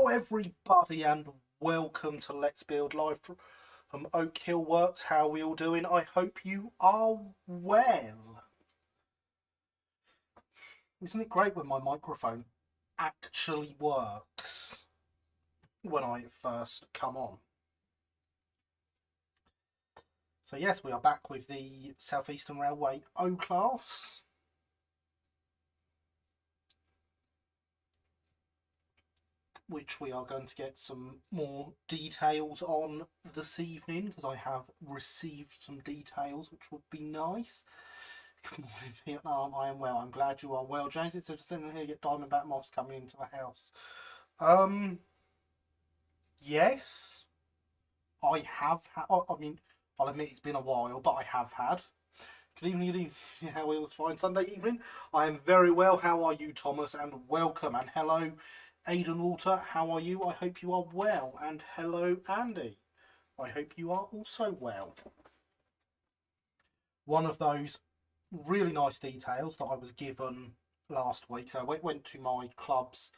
Hello everybody and welcome to Let's Build Live from Oak Hill Works. How are we all doing? I hope you are well. Isn't it great when my microphone actually works when I first come on? So yes, we are back with the South Eastern Railway O-Class. Which we are going to get some more details on this evening, because I have received some details which would be nice. Good morning, Vietnam. I am well. I'm glad you are well, James. It's just in here, get Diamondback moths coming into the house. Yes, I have had. I mean, I'll admit it's been a while, but I have had. Good evening, good evening. How are you? It's fine Sunday evening. I am very well. How are you, Thomas? And welcome. And hello, Aidan Walter, how are you? I hope you are well. And hello, Andy. I hope you are also well. One of those really nice details that I was given last week. So I went to my club's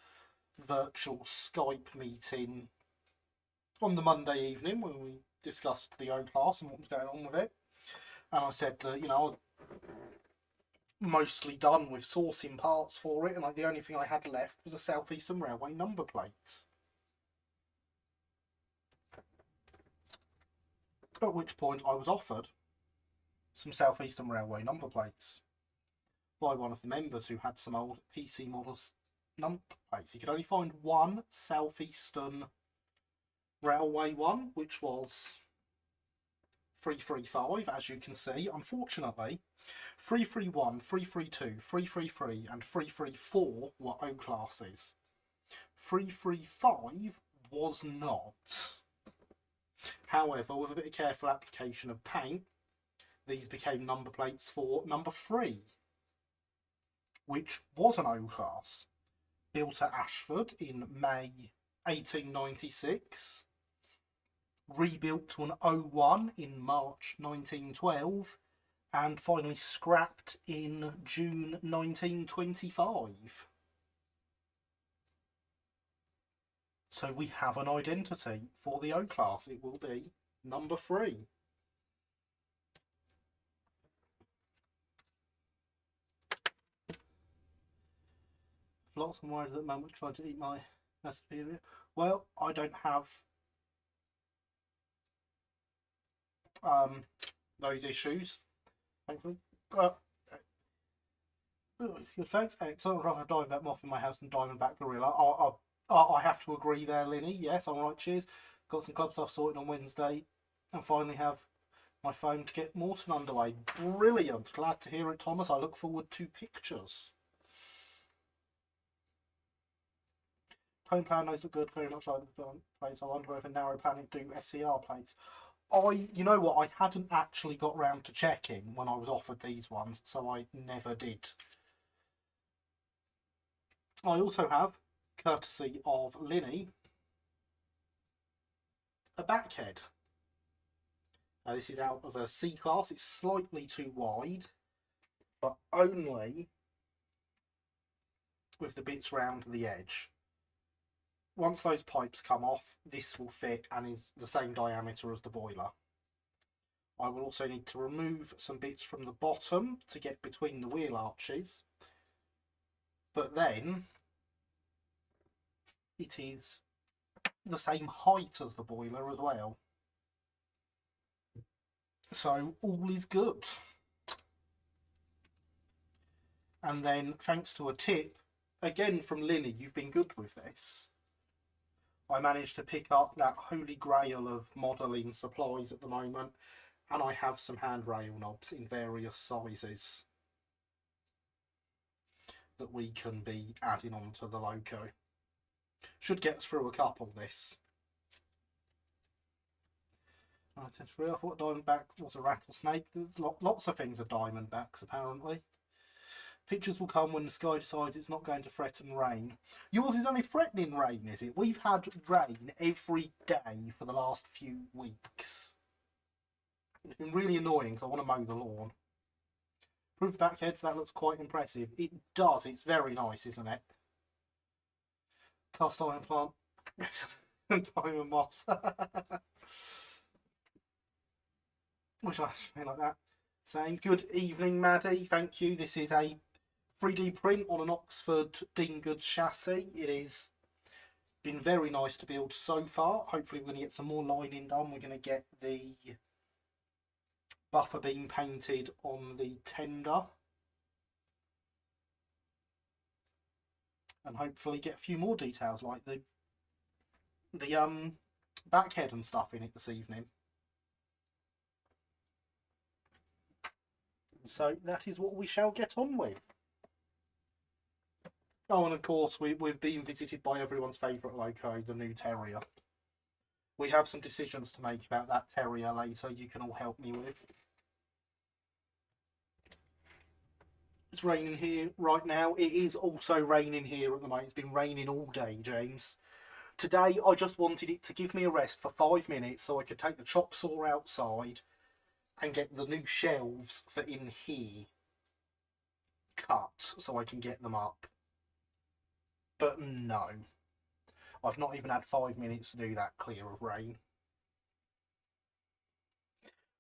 virtual Skype meeting on the Monday evening when we discussed the O-Class and what was going on with it. And I said that, you know, mostly done with sourcing parts for it, and like the only thing I had left was a South Eastern Railway number plate. At which point I was offered some South Eastern Railway number plates by one of the members who had some old PC models number plates. He could only find one South Eastern Railway one, which was 335, as you can see. Unfortunately, 331, 332, 333 and 334 were O-classes. 335 was not. However, with a bit of careful application of paint, these became number plates for number 3, which was an O-class. Built at Ashford in May 1896. Rebuilt to an O1 in March 1912, and finally scrapped in June 1925. So we have an identity for the O-Class. It will be number 3. Lots of worried at the moment trying to eat my superior. Well, I don't have those issues, thankfully. Thanks, excellent. I'd rather Diamondback moth in my house than Diamondback gorilla. I have to agree there, Linny. Yes, I'm right. Cheers. Got some club stuff sorted on Wednesday, and finally have my phone to get Morton underway. Brilliant. Glad to hear it, Thomas. I look forward to pictures. Tone plan those look good, very much like the plates. I wonder if a narrow planet do SER plates. You know what, I hadn't actually got round to checking when I was offered these ones, so I never did. I also have, courtesy of Linny, a backhead. Now this is out of a C-class. It's slightly too wide, but only with the bits round the edge. Once those pipes come off, this will fit and is the same diameter as the boiler. I will also need to remove some bits from the bottom to get between the wheel arches, but then it is the same height as the boiler as well. So all is good. And then, thanks to a tip, again from Linny, you've been good with this, I managed to pick up that holy grail of modelling supplies at the moment, and I have some handrail knobs in various sizes that we can be adding onto the loco. Should get us through a couple, this. I thought Diamondback was a rattlesnake. Lots of things are Diamondbacks, apparently. Pictures will come when the sky decides it's not going to threaten rain. Yours is only threatening rain, is it? We've had rain every day for the last few weeks. It's been really annoying, so I want to mow the lawn. Proof backheads, that looks quite impressive. It does, it's very nice, isn't it? Cast iron plant. Diamond moths. Wish I something like that. Saying good evening, Maddie. Thank you. This is a 3D print on an Oxford Dean Goods chassis. It has been very nice to build so far. Hopefully we're going to get some more lining done. We're going to get the buffer beam painted on the tender. And hopefully get a few more details like the backhead and stuff in it this evening. So that is what we shall get on with. Oh, and of course we've been visited by everyone's favourite loco, the new terrier. We have some decisions to make about that terrier later. You can all help me with. It's raining here right now. It is also raining here at the moment. It's been raining all day, James. Today I just wanted it to give me a rest for 5 minutes so I could take the chop saw outside and get the new shelves for in here cut so I can get them up. But no, I've not even had 5 minutes to do that clear of rain.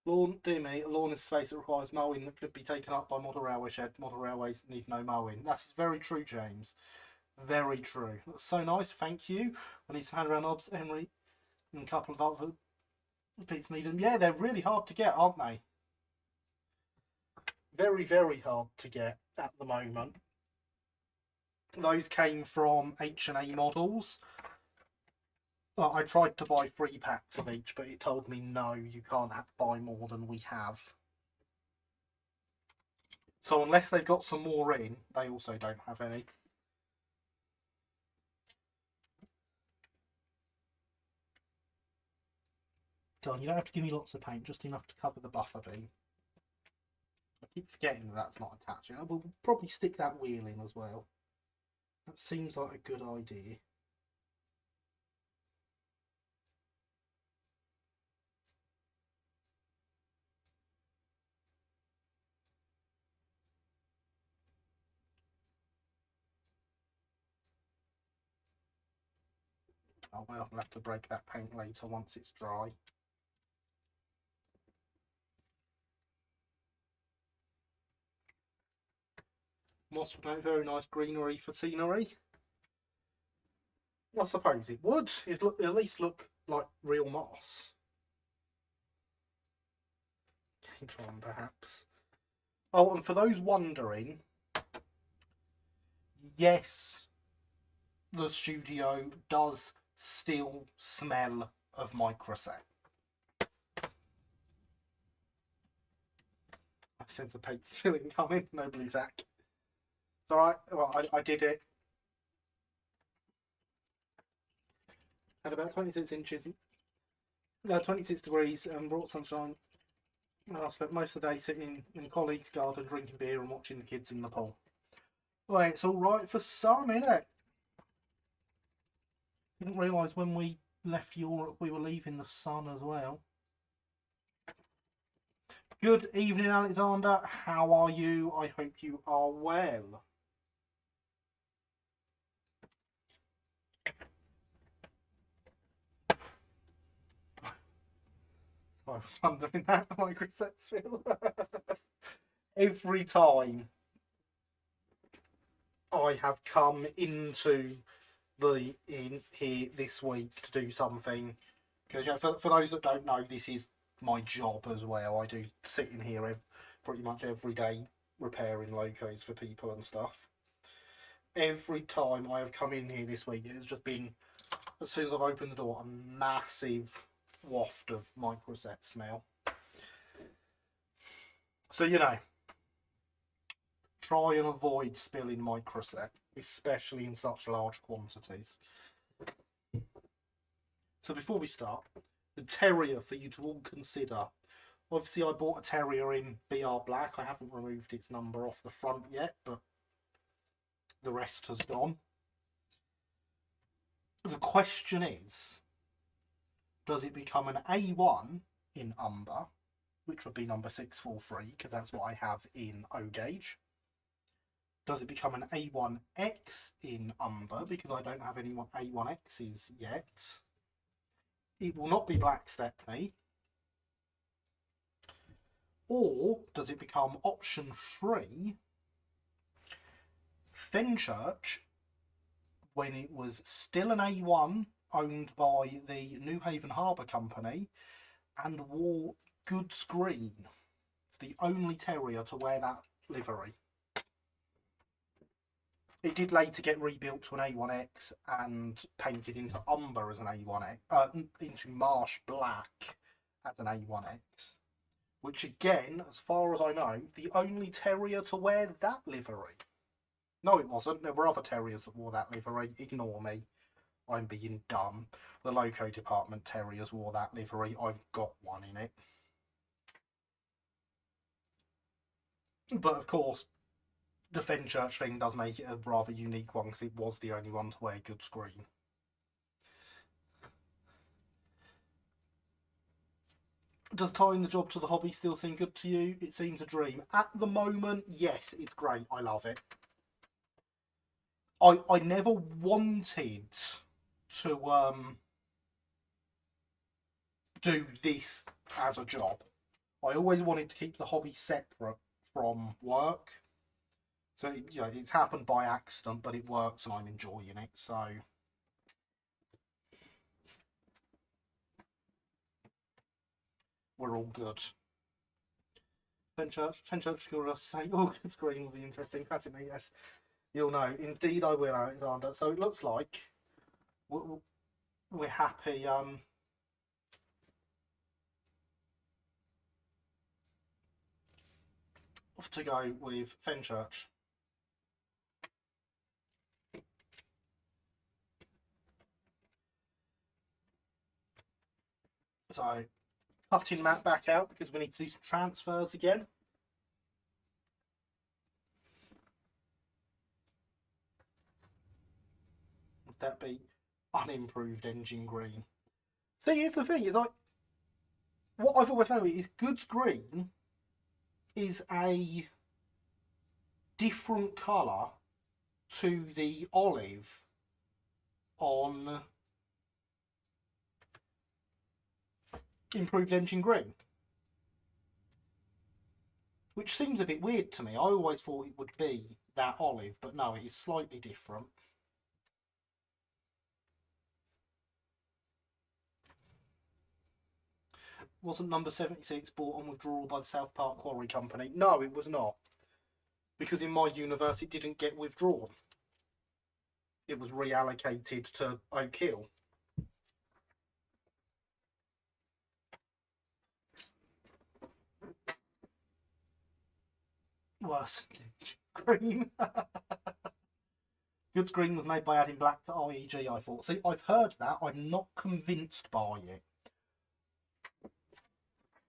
Lawn, dear me, a lawn is a space that requires mowing that could be taken up by model railway shed. Model railways need no mowing. That is very true, James. Very true. That's so nice, thank you. I need some hand around knobs, Henry, and a couple of other bits needed. Yeah, they're really hard to get, aren't they? Very, very hard to get at the moment. Those came from H&A Models. I tried to buy 3 packs of each, but it told me no, you can't buy more than we have. So unless they've got some more in, they also don't have any. God, you don't have to give me lots of paint, just enough to cover the buffer beam. I keep forgetting that that's not attaching. I will probably stick that wheel in as well. That seems like a good idea. Oh well, I'll have to break that paint later once it's dry. Moss would make very nice greenery for scenery. I suppose it would. It'd at least look like real moss. Later on, perhaps. Oh, and for those wondering, yes, the studio does still smell of microset. I sense a paint filling coming. No blue tack. It's alright. Well, I did it. Had about 26 inches. 26 degrees and brought sunshine. I spent most of the day sitting in a colleague's garden drinking beer and watching the kids in the pool. Well, it's alright for some, isn't it? Didn't realise when we left Europe we were leaving the sun as well. Good evening, Alexander. How are you? I hope you are well. I was wondering that microsets feel. Every time I have come into in here this week to do something, because for those that don't know, this is my job as well. I do sit in here pretty much every day repairing locos for people and stuff. Every time I have come in here this week, it has just been, as soon as I've opened the door, a massive waft of microset smell. So, you know, try and avoid spilling microset, especially in such large quantities. So before we start, the terrier for you to all consider. Obviously I bought a terrier in BR Black. I haven't removed its number off the front yet, but the rest has gone. The question is, does it become an A1 in umber, which would be number 643, because that's what I have in O gauge, Does it become an A1X in Umber, because I don't have any A1Xs yet? It will not be Black Stepney. Or does it become option 3, Fenchurch, when it was still an A1 owned by the New Haven Harbour Company and wore goods green? It's the only terrier to wear that livery. It did later get rebuilt to an A1X and painted into umber as an A1X, into marsh black as an A1X. Which again, as far as I know, the only terrier to wear that livery. No, it wasn't. There were other terriers that wore that livery. Ignore me. I'm being dumb. The Loco Department terriers wore that livery. I've got one in it. But of course, the Fenchurch thing does make it a rather unique one, because it was the only one to wear goods green. Does tying the job to the hobby still seem good to you? It seems a dream. At the moment, yes, it's great. I love it. I never wanted to do this as a job. I always wanted to keep the hobby separate from work. So, you know, it's happened by accident, but it works and I'm enjoying it, so... We're all good. Fenchurch Curious saying, oh, it's green will be interesting. That's it, yes. You'll know. Indeed I will, Alexander. So it looks like we're happy to go with Fenchurch. So, cutting Matt back out because we need to do some transfers again. Would that be unimproved engine green? See, here's the thing, is like, what I've always found is goods green is a different colour to the olive on improved engine green, which seems a bit weird to me. I always thought it would be that olive, but no, it is slightly different. Wasn't number 76 bought on withdrawal by the South Park Quarry Company? No, it was not, because in my universe it didn't get withdrawn. It was reallocated to Oak Hill. Worse. Green. Goods green was made by adding black to IEG, I thought. See, I've heard that. I'm not convinced by it.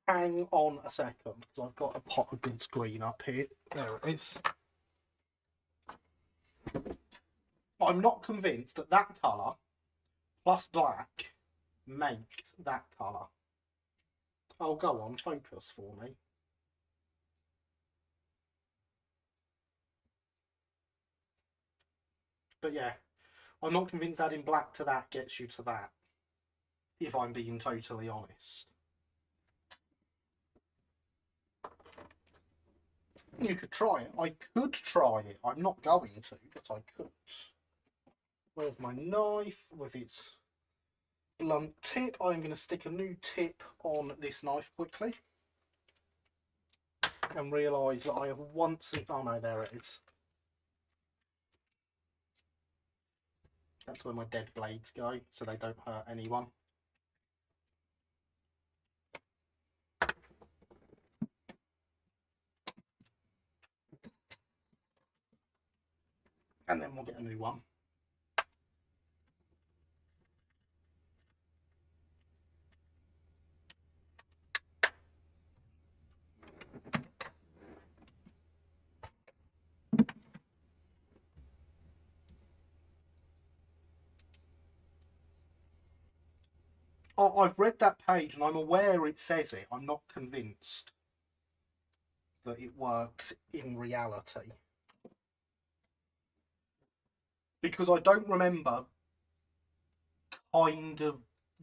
Hang on a second, because I've got a pot of goods green up here. There it is. I'm not convinced that that colour plus black makes that colour. Oh, go on, focus for me. But yeah, I'm not convinced adding black to that gets you to that, if I'm being totally honest. You could try it. I could try it. I'm not going to, but I could. Where's my knife with its blunt tip? I'm going to stick a new tip on this knife quickly. And realise that I have once... Oh no, there it is. That's where my dead blades go, so they don't hurt anyone. And then we'll get a new one. Oh, I've read that page and I'm aware it says it. I'm not convinced that it works in reality. because I don't remember kind of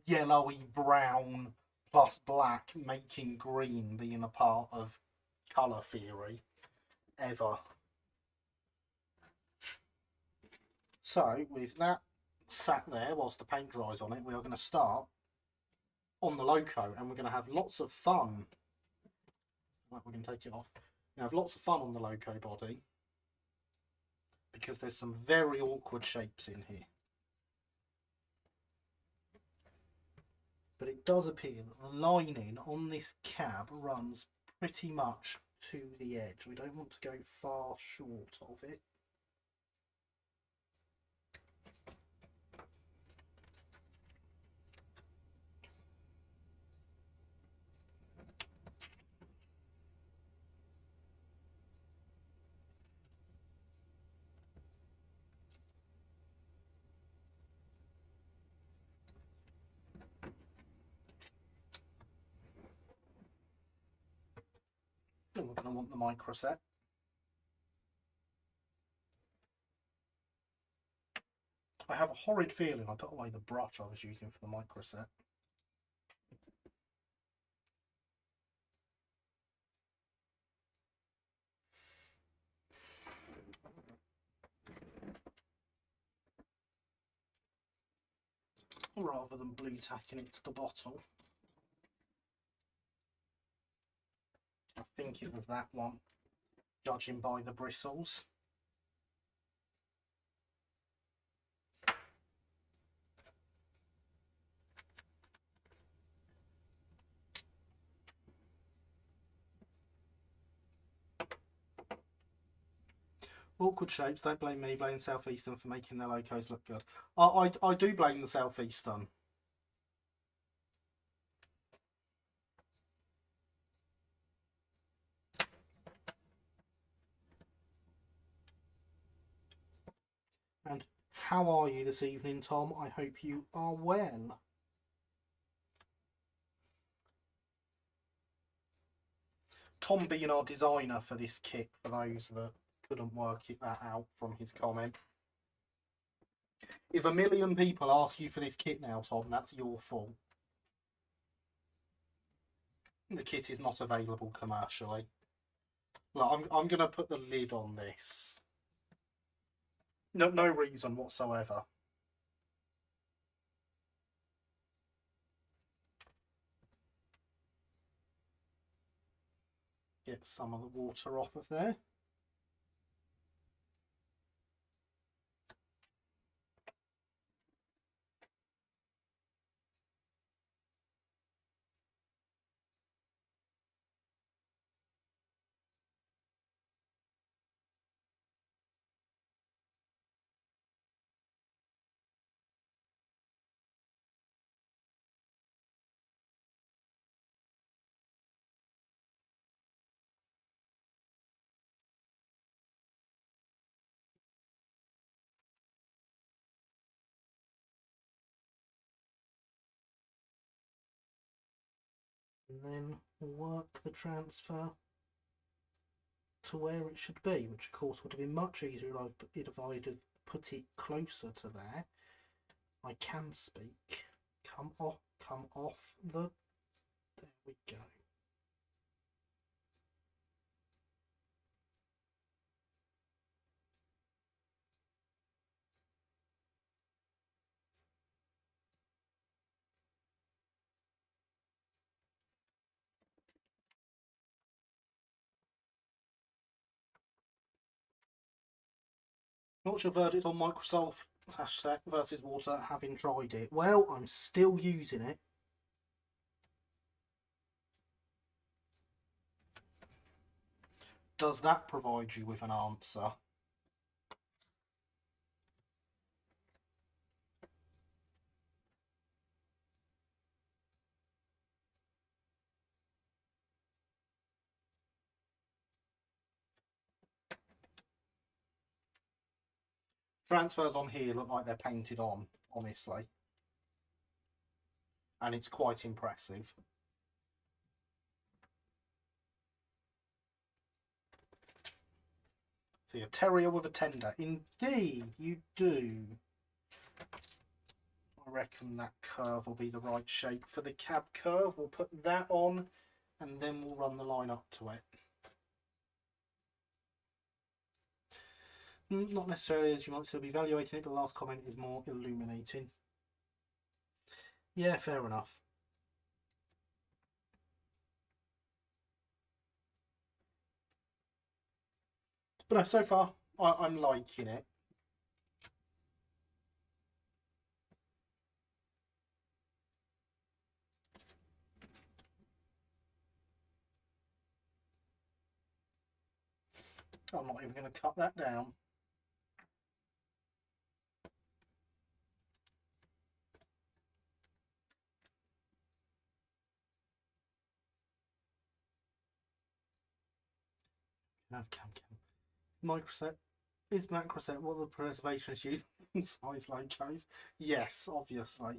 yellowy brown plus black making green being a part of colour theory ever. So with that sat there whilst the paint dries on it, we are going to start on the loco, and we're going to have lots of fun. Right, we can take it off. We're going to have lots of fun on the loco body because there's some very awkward shapes in here. But it does appear that the lining on this cab runs pretty much to the edge. We don't want to go far short of it. And we're going to want the micro set. I have a horrid feeling I put away the brush I was using for the micro set. Rather than blue tacking it to the bottle. I think it was that one, judging by the bristles. Awkward shapes, don't blame me, blame Southeastern for making their locos look good. I do blame the Southeastern. And how are you this evening, Tom? I hope you are well. Tom being our designer for this kit, for those that couldn't work that out from his comment. If 1 million people ask you for this kit now, Tom, that's your fault. The kit is not available commercially. Look, I'm going to put the lid on this. No reason whatsoever. Get some of the water off of there. And then work the transfer to where it should be, which of course would have been much easier if I'd have put it closer to there. I can speak. Come off the... There we go. What's your verdict on Microsoft #set versus water having tried it? Well, I'm still using it. Does that provide you with an answer? Transfers on here look like they're painted on, honestly. And it's quite impressive. See, a terrier with a tender. Indeed, you do. I reckon that curve will be the right shape for the cab curve. We'll put that on and then we'll run the line up to it. Not necessarily, as you might still be evaluating it, but the last comment is more illuminating. Yeah, fair enough. But no, so far, I'm liking it. I'm not even going to cut that down. Microset. Is Macroset what the preservationists use size logos? Yes, obviously.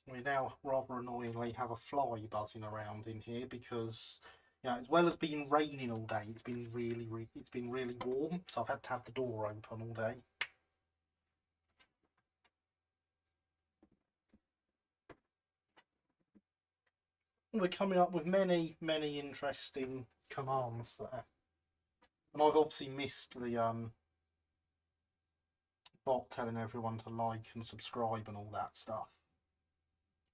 We now rather annoyingly have a fly buzzing around in here because, you know, as well as being raining all day, it's been really warm, so I've had to have the door open all day. We're coming up with many interesting commands there, and I've obviously missed the bot telling everyone to like and subscribe and all that stuff.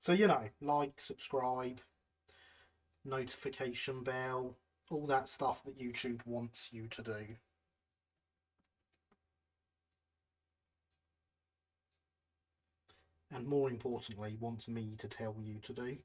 So, you know, like, subscribe, notification bell, all that stuff that YouTube wants you to do. And more importantly, wants me to tell you to do.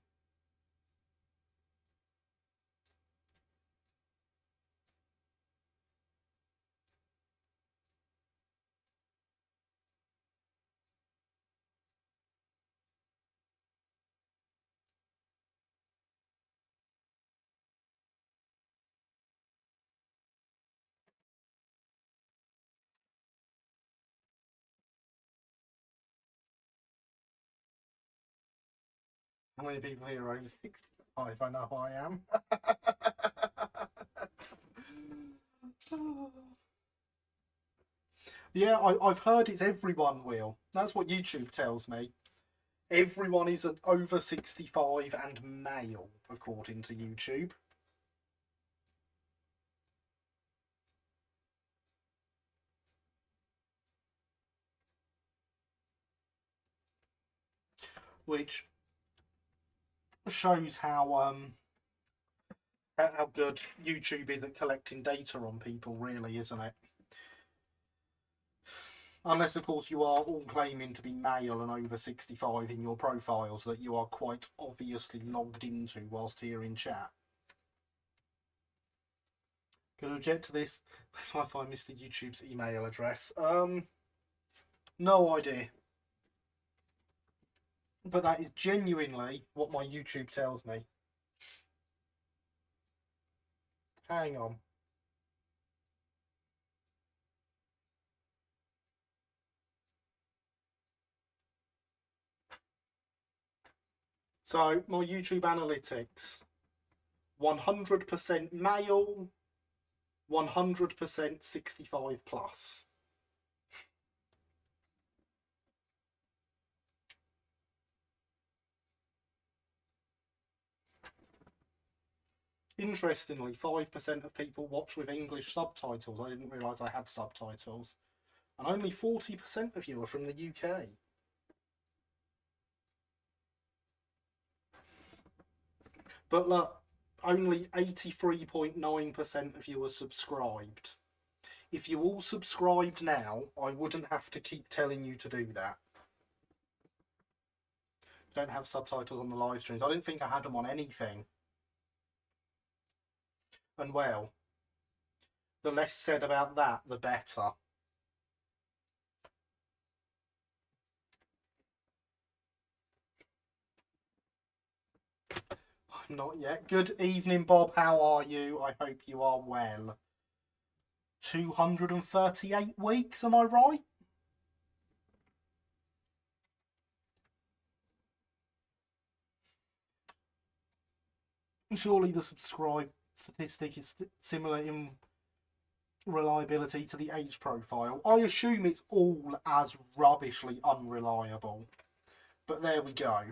How many people here are over 65? I know I am. Yeah, I've heard it's everyone, Will. That's what YouTube tells me. Everyone is over 65 and male, according to YouTube. Which shows how good YouTube is at collecting data on people, really, isn't it? Unless, of course, you are all claiming to be male and over 65 in your profiles that you are quite obviously logged into whilst here in chat. Gonna object to this. Let's try to find Mr. YouTube's email address. No idea. But that is genuinely what my YouTube tells me. Hang on. So, my YouTube analytics. 100% male, 100% 65 plus. Interestingly, 5% of people watch with English subtitles. I didn't realise I had subtitles. And only 40% of you are from the UK. But look, only 83.9% of you are subscribed. If you all subscribed now, I wouldn't have to keep telling you to do that. Don't have subtitles on the live streams. I didn't think I had them on anything. And well, the less said about that, the better. Not yet. Good evening, Bob. How are you? I hope you are well. 238 weeks, am I right? Surely the subscribe statistic is similar in reliability to the age profile. I assume it's all as rubbishly unreliable. But there we go.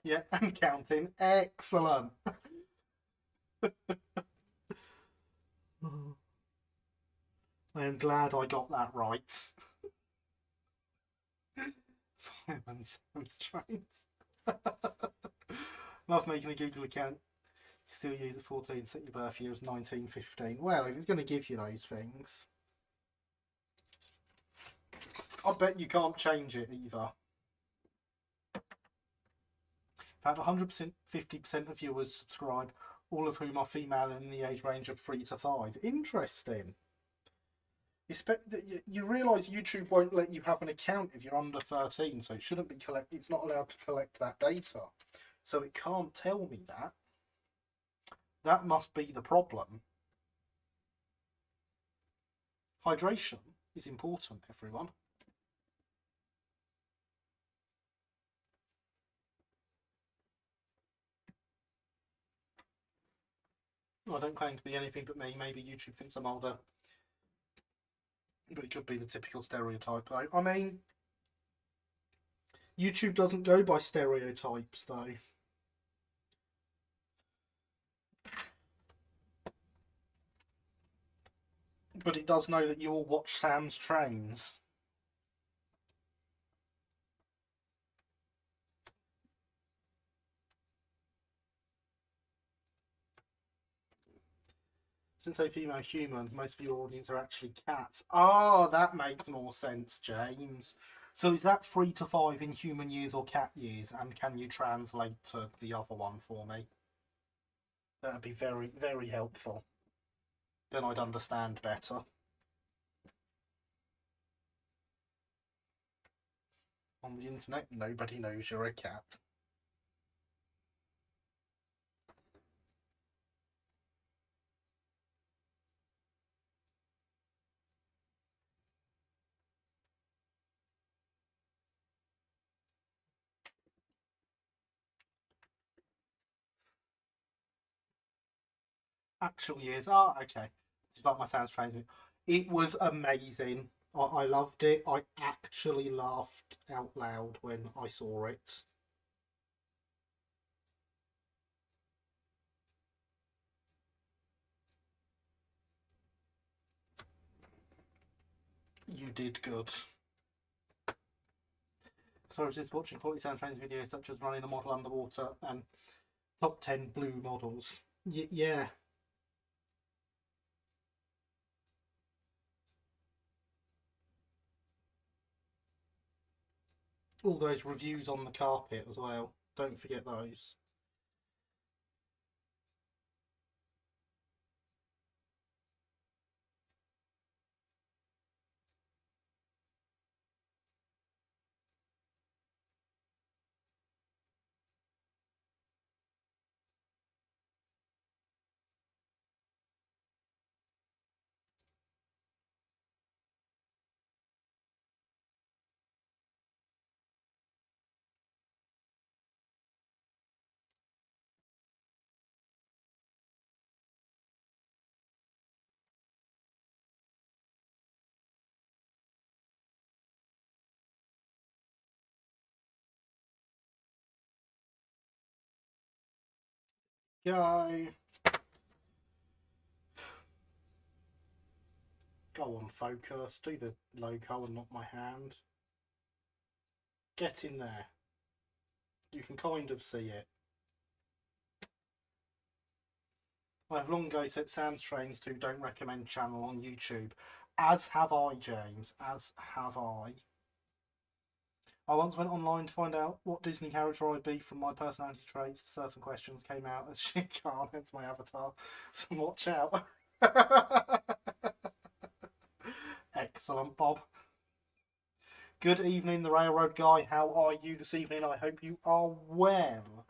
Yeah, and counting. Excellent. I am glad I got that right. Fireman's Trains. Love making a Google account. Still use it 14, set your birth year as 1915. Well, if it's going to give you those things, I bet you can't change it either. About 100%, 50% of viewers subscribe, all of whom are female in the age range of 3 to 5. Interesting. You realise YouTube won't let you have an account if you're under 13, so it shouldn't be it's not allowed to collect that data. So it can't tell me that. That must be the problem. Hydration is important, everyone. I don't claim to be anything but me. Maybe YouTube thinks I'm older. But it could be the typical stereotype, though. I mean, YouTube doesn't go by stereotypes, though. But it does know that you all watch Sam's Trains. Since they're female humans, most of your audience are actually cats. Ah, that makes more sense, James. So is that 3 to 5 in human years or cat years? And can you translate to the other one for me? That'd be very, very helpful. Then I'd understand better. On the internet, nobody knows you're a cat. Actual years. Ah, okay. It's like my sounds transmit. It was amazing. I loved it. I actually laughed out loud when I saw it. You did good. So I was just watching quality sound training videos such as running a model underwater and top 10 blue models. Yeah. All those reviews on the carpet as well. Don't forget those. Go. Go on, focus. Do the logo and not my hand. Get in there. You can kind of see it. I have long ago said Sam's Trains 2 don't recommend channel on YouTube. As have I, James. As have I. I once went online to find out what Disney character I'd be from my personality traits. Certain questions came out as shit Khan, hence my avatar. So watch out. Excellent, Bob. Good evening, the Railroad Guy. How are you this evening? I hope you are well.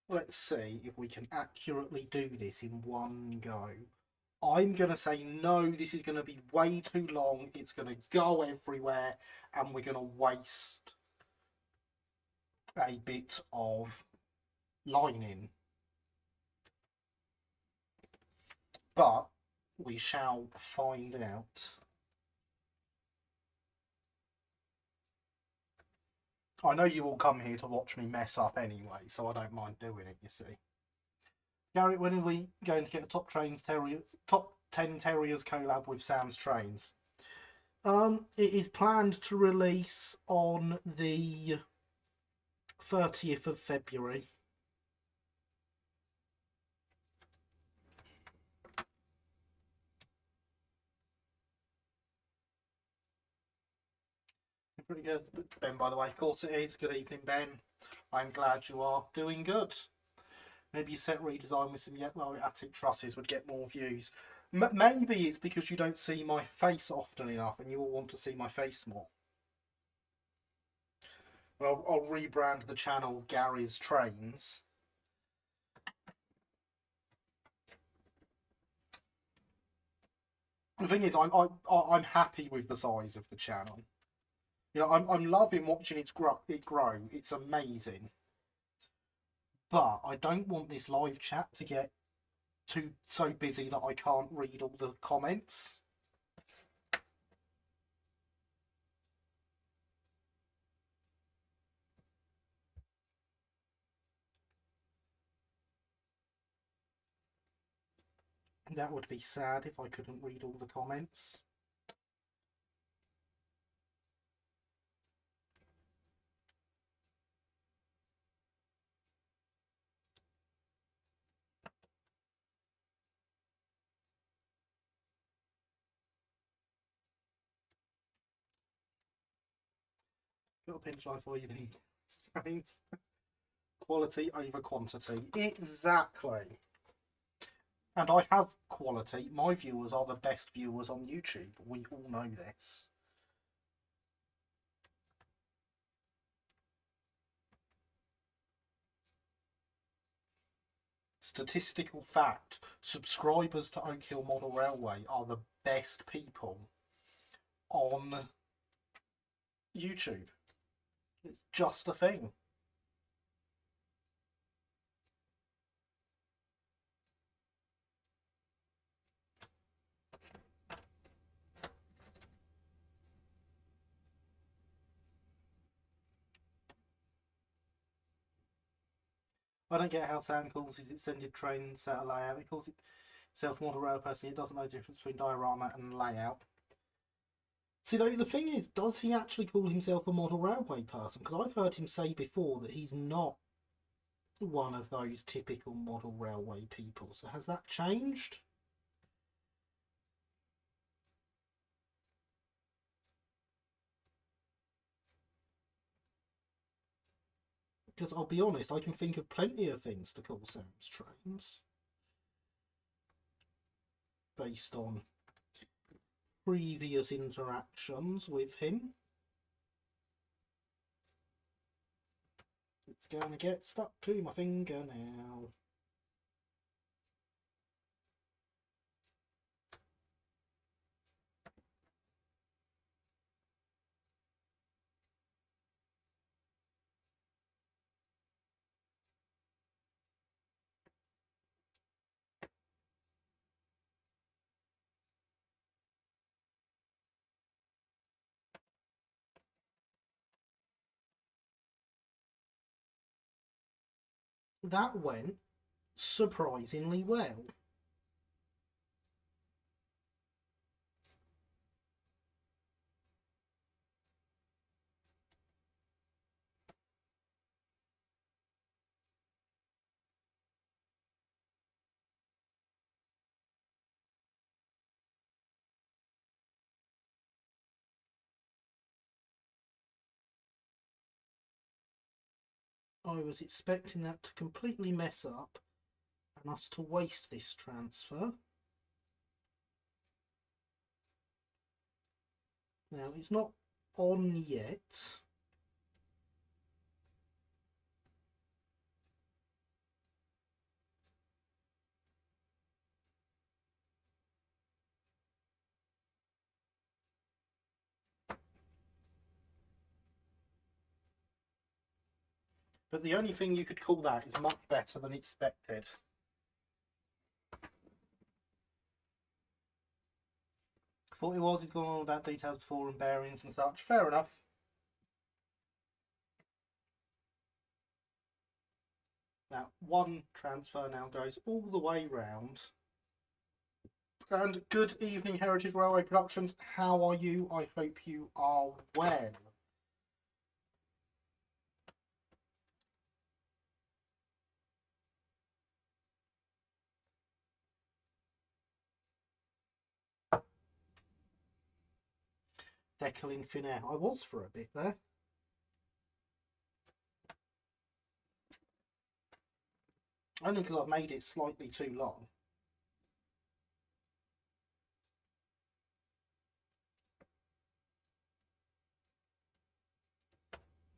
Let's see if we can accurately do this in one go. I'm going to say no, this is going to be way too long. It's going to go everywhere and we're going to waste a bit of lining. But we shall find out. I know you all come here to watch me mess up anyway, so I don't mind doing it, you see. Garrett, when are we going to get a top 10 Terriers collab with Sam's Trains? It is planned to release on the 30th of February. Pretty good, Ben, by the way. Of course it is. Good evening, Ben. I'm glad you are doing good. Maybe set redesign with some yellow attic trusses would get more views. Maybe it's because you don't see my face often enough and you all want to see my face more. Well, I'll rebrand the channel Gary's Trains. The thing is, I'm happy with the size of the channel. You know, I'm loving watching it grow. It's amazing. But I don't want this live chat to get so busy that I can't read all the comments. That would be sad if I couldn't read all the comments. Got a pinch line for you, then. Quality over quantity. Exactly. And I have quality. My viewers are the best viewers on YouTube. We all know this. Statistical fact, subscribers to Oak Hill Model Railway are the best people on YouTube. It's just a thing. I don't get how Sam calls his extended train set a layout. He calls it self-model rail person. He doesn't know the difference between diorama and layout. See, the thing is, does he actually call himself a model railway person? Because I've heard him say before that he's not one of those typical model railway people. So has that changed? Because I'll be honest, I can think of plenty of things to call Sam's Trains based on previous interactions with him. It's going to get stuck to my finger now. That went surprisingly well. I was expecting that to completely mess up and us to waste this transfer. Now it's not on yet. But the only thing you could call that is much better than expected. Thought it was, he's gone on about details before and bearings and such. Fair enough. Now, one transfer now goes all the way round. And good evening, Heritage Railway Productions. How are you? I hope you are well. Decal in thin air. I was for a bit there. Only because I've made it slightly too long.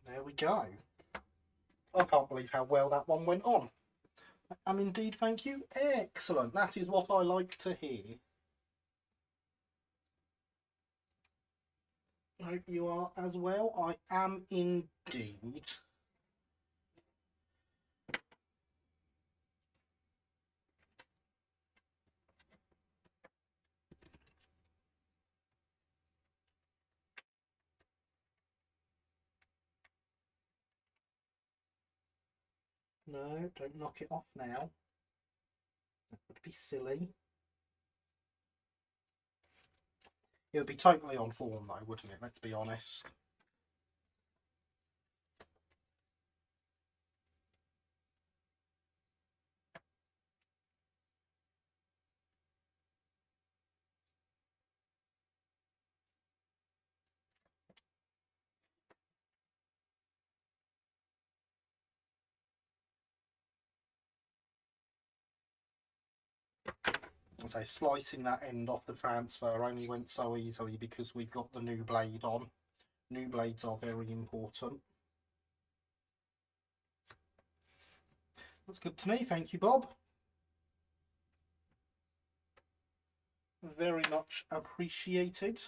There we go. I can't believe how well that one went on. Indeed, thank you. Excellent. That is what I like to hear. I hope you are as well. I am indeed. No, don't knock it off now. That would be silly. It would be totally on form though, wouldn't it? Let's be honest. So slicing that end off the transfer only went so easily because we've got the new blade on. New blades are very important. That's good to me, thank you, Bob. Very much appreciated.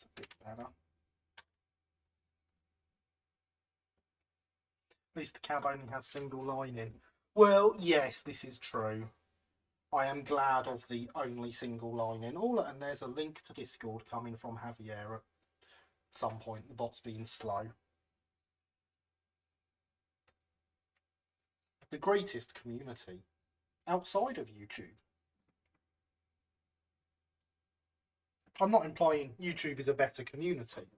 It's a bit better. At least the cab only has single lining. Well, yes, this is true. I am glad of the only single lining. And there's a link to Discord coming from Javier at some point. The bot's being slow. The greatest community outside of YouTube. I'm not implying YouTube is a better community.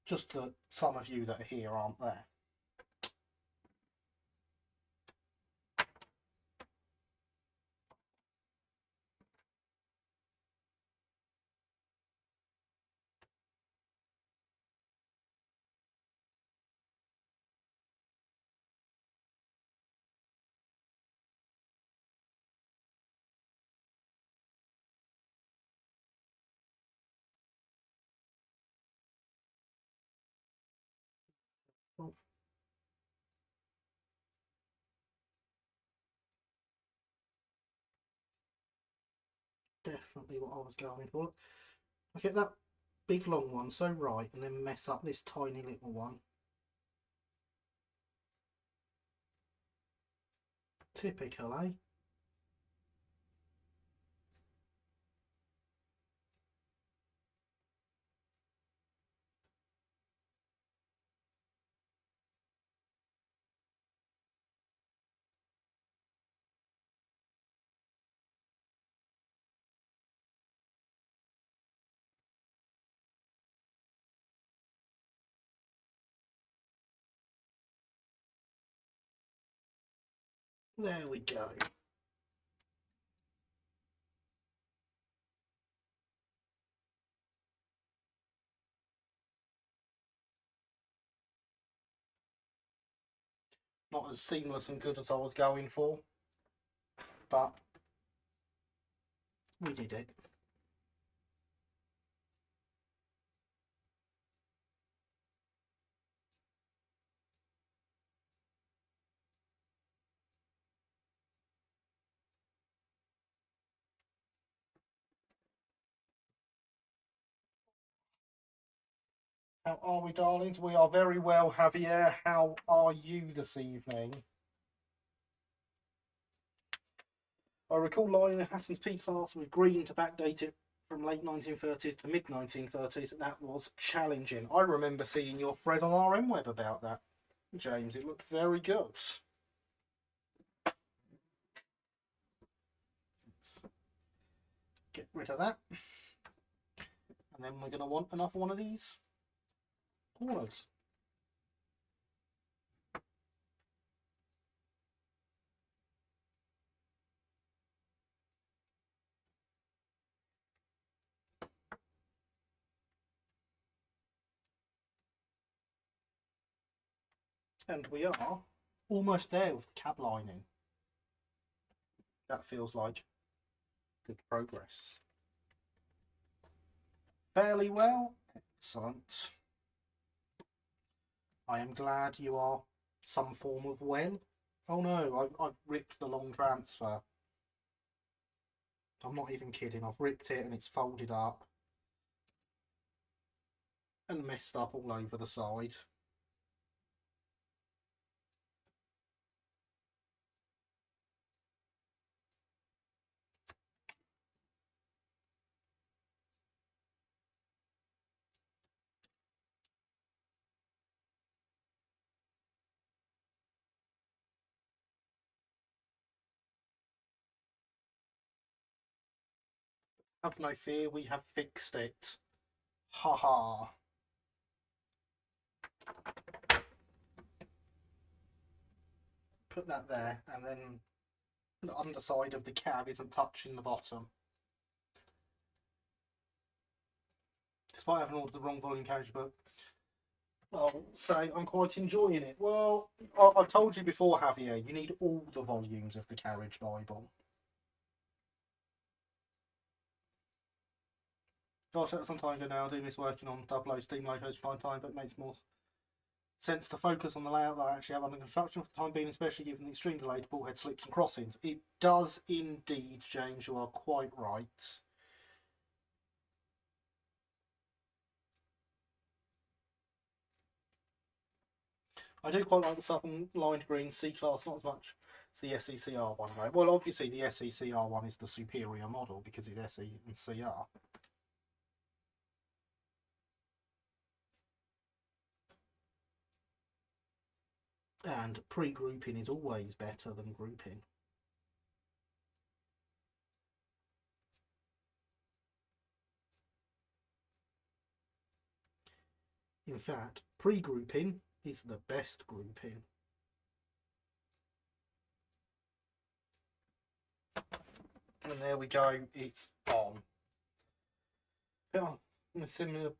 Just that some of you that are here aren't there. Well, definitely what I was going for. I get that big long one so right and then mess up this tiny little one. Typical, eh? There we go. Not as seamless and good as I was going for, but we did it. How are we, darlings? We are very well, Javier. How are you this evening? I recall lining Hatton's P-Class with green to backdate it from late 1930s to mid-1930s. That was challenging. I remember seeing your thread on RMWeb about that, James. It looked very good. Let's get rid of that. And then we're going to want another one of these corners. And we are almost there with the cab lining. That feels like good progress. Fairly well. Excellent. I am glad you are some form of well. Oh no, I've ripped the long transfer. I'm not even kidding. I've ripped it and it's folded up and messed up all over the side. Have no fear, we have fixed it. Ha ha. Put that there, and then the underside of the cab isn't touching the bottom. Despite having ordered the wrong volume carriage book, I'll say I'm quite enjoying it. Well, I've told you before, Javier, you need all the volumes of the Carriage Bible. Gosh, that's some time ago now. I do miss working on double O steam locos from time, but it makes more sense to focus on the layout that I actually have under construction for the time being, especially given the extreme delay to bulkhead slips and crossings. It does indeed, James, you are quite right. I do quite like the Southern Lined Green C-Class, not as much as the SECR one, though. Well, obviously the SECR one is the superior model because it's SE and CR. And pre-grouping is always better than grouping. In fact, pre-grouping is the best grouping. And there we go, it's on. Yeah, in a similar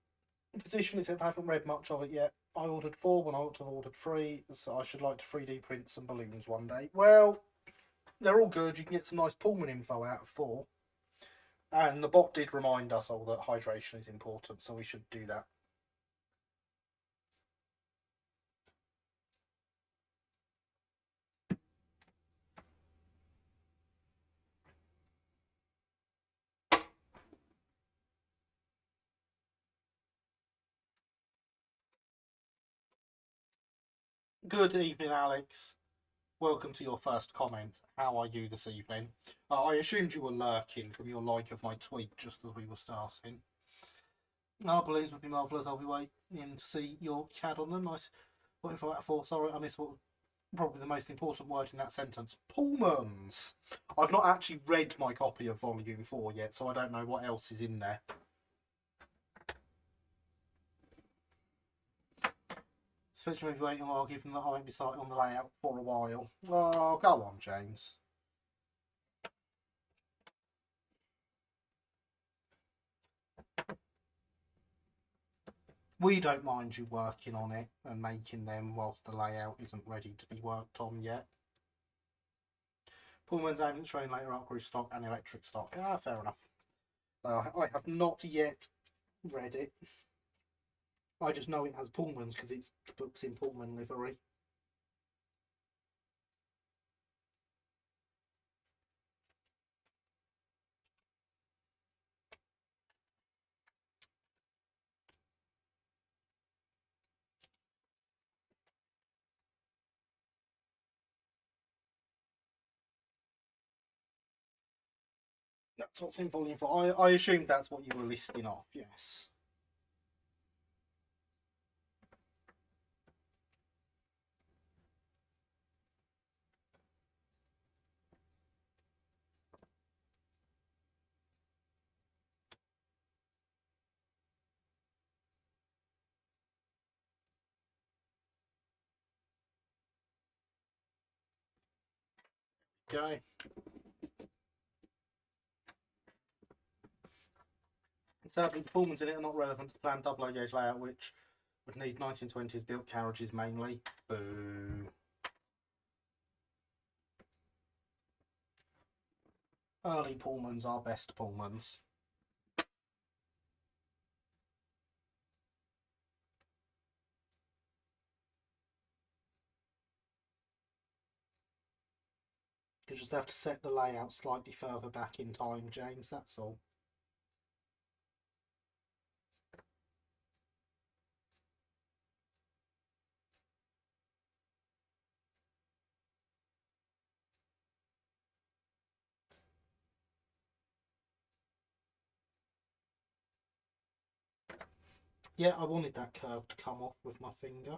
position, except I haven't read much of it yet. I ordered 4 when I ought to have ordered 3, so I should like to 3D print some balloons one day. Well, they're all good. You can get some nice Pullman info out of 4. And the bot did remind us all that hydration is important, so we should do that. Good evening, Alex. Welcome to your first comment. How are you this evening? I assumed you were lurking from your like of my tweet just as we were starting. Our balloons would be marvellous. I'll be waiting to see your CAD on them. Nice. Waiting for that 4. Sorry, I missed what probably the most important word in that sentence. Pullmans. I've not actually read my copy of Volume 4 yet, so I don't know what else is in there. Especially maybe waiting a while, given that I won't be starting on the layout for a while. Oh, go on, James. We don't mind you working on it and making them whilst the layout isn't ready to be worked on yet. Pullman's aiming at showing later arc roof stock and electric stock. Ah, fair enough. I have not yet read it. I just know it has Pullman's because it's the book's in Pullman livery. That's what's in volume 4. I assumed that's what you were listing off, yes. Okay. Sadly, the Pullmans in it are not relevant to the planned double gauge layout, which would need 1920s built carriages mainly. Boo. Early Pullmans are best Pullmans. You just have to set the layout slightly further back in time, James, that's all. Yeah, I wanted that curve to come off with my finger.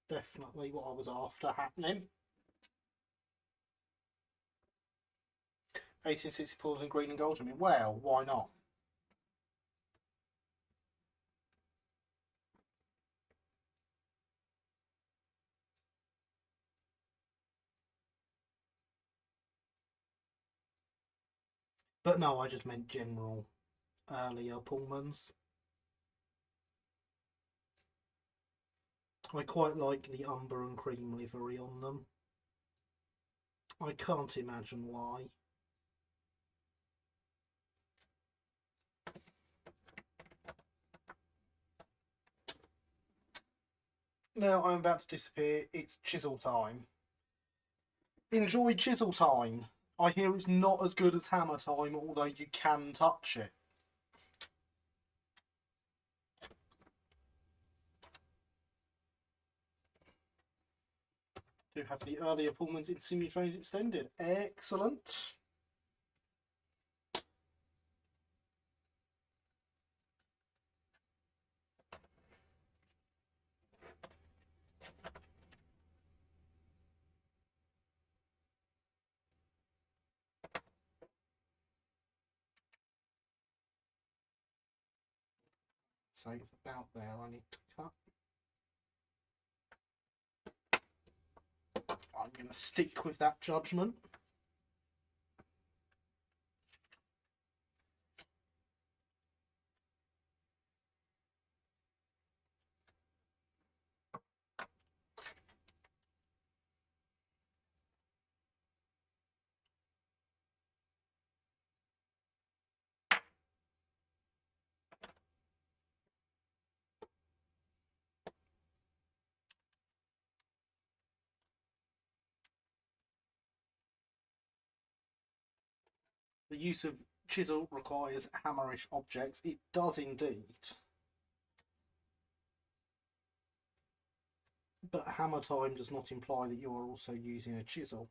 Definitely what I was after happening. 1860 pulls in green and gold. I mean, well, why not? But no, I just meant general earlier Pullmans. I quite like the umber and cream livery on them. I can't imagine why. Now I'm about to disappear. It's chisel time. Enjoy chisel time. I hear it's not as good as hammer time, although you can touch it. Do have the earlier Pullmans in Simutrains extended. Excellent. So it's about there. I need to cut. I'm going to stick with that judgment. The use of chisel requires hammerish objects. It does indeed. But hammer time does not imply that you are also using a chisel.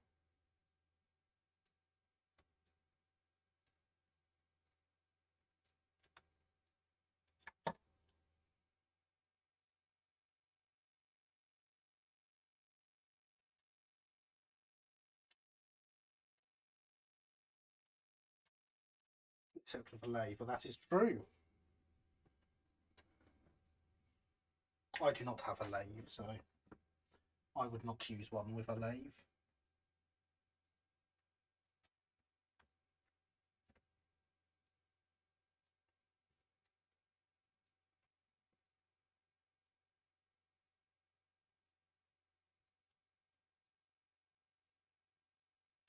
Except with a lathe, but that is true. I do not have a lathe, so I would not use one with a lathe.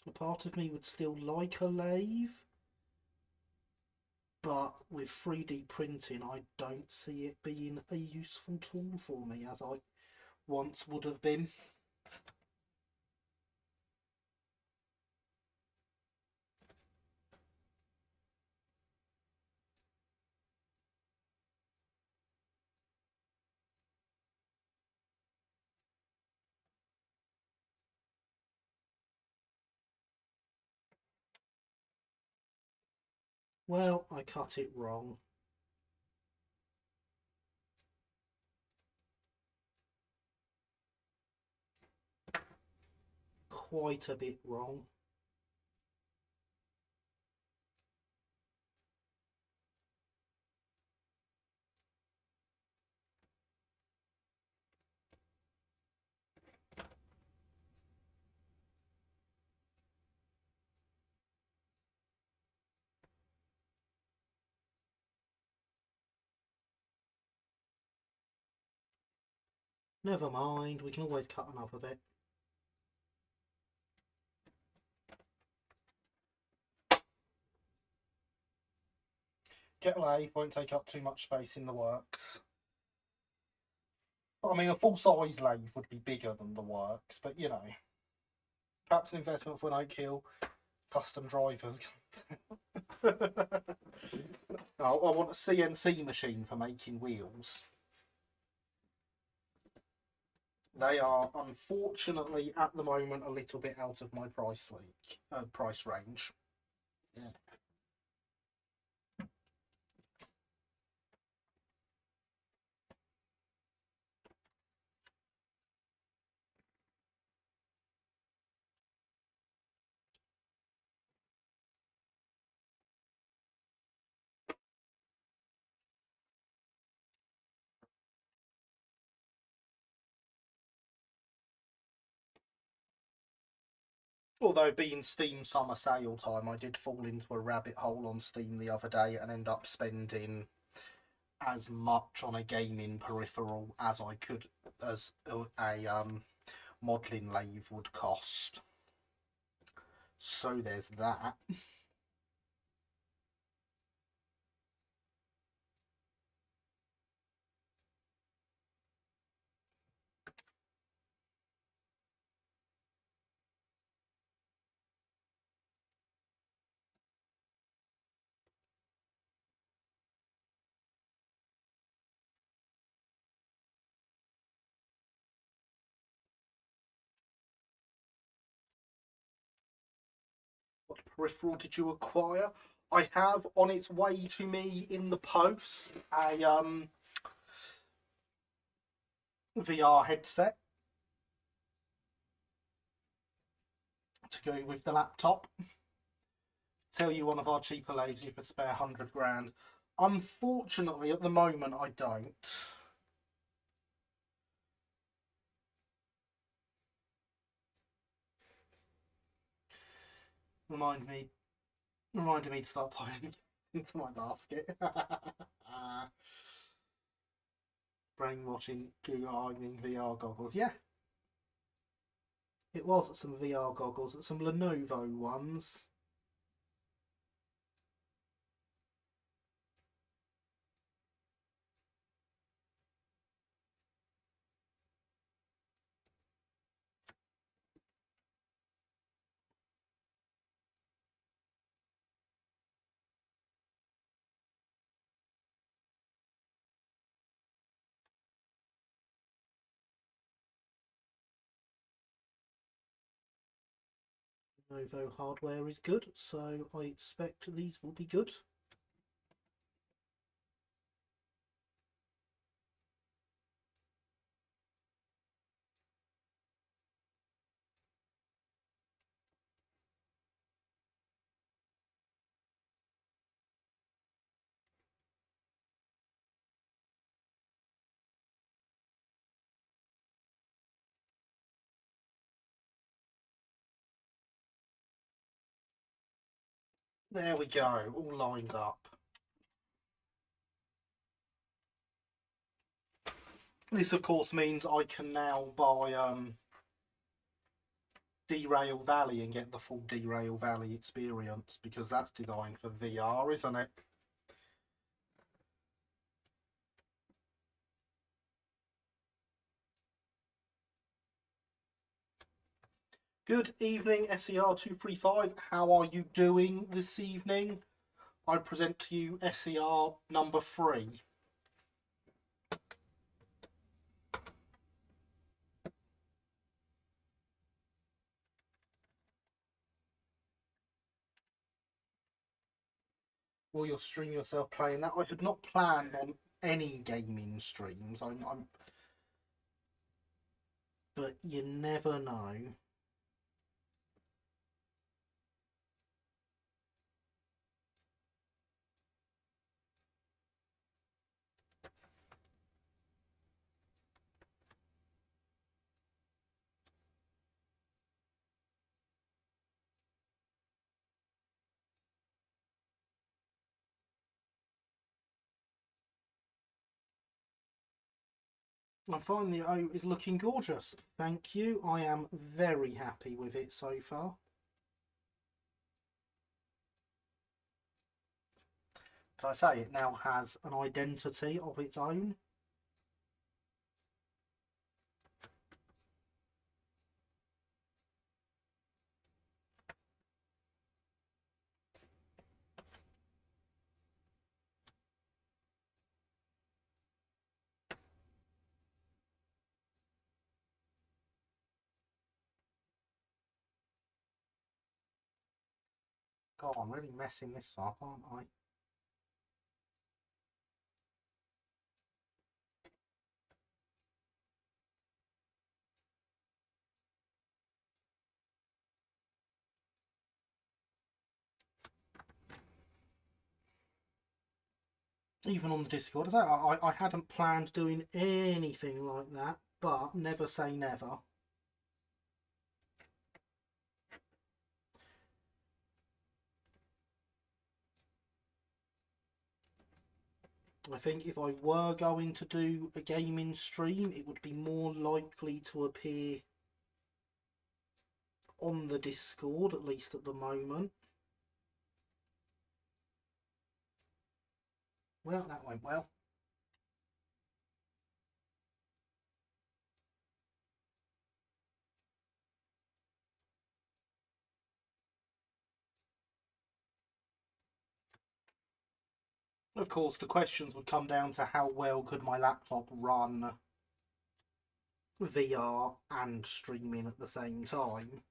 A part of me would still like a lathe, but with 3D printing, I don't see it being a useful tool for me as I once would have been. Well, I cut it wrong. Quite a bit wrong. Never mind, we can always cut another bit. Get a lathe, won't take up too much space in the works. I mean, a full-size lathe would be bigger than the works, but you know, perhaps an investment for an Oak custom drivers. I want a CNC machine for making wheels. They are unfortunately at the moment a little bit out of my price range. Yeah. Although being Steam summer sale time, I did fall into a rabbit hole on Steam the other day and end up spending as much on a gaming peripheral as I could, as a modelling lathe would cost. So there's that. What peripheral did you acquire? I have on its way to me in the post a VR headset to go with the laptop. Tell you one of our cheaper lathes you could spare 100 grand. Unfortunately, at the moment, I don't. Reminded me to start putting into my basket. Brainwashing Google, I mean VR goggles. Yeah, it was some VR goggles, some Lenovo ones. Lenovo hardware is good, so I expect these will be good. There we go, all lined up. This, of course, means I can now buy Derail Valley and get the full Derail Valley experience, because that's designed for VR, isn't it? Good evening, SER235. How are you doing this evening? I present to you SER number 3. Will you stream yourself playing that? I had not planned on any gaming streams. But you never know. I find the O is looking gorgeous. Thank you. I am very happy with it so far. But I say, it now has an identity of its own. God, I'm really messing this up, aren't I? Even on the Discord, I hadn't planned doing anything like that, but never say never. I think if I were going to do a gaming stream, it would be more likely to appear on the Discord, at least at the moment. Well, that went well. Of course, the questions would come down to how well could my laptop run VR and streaming at the same time.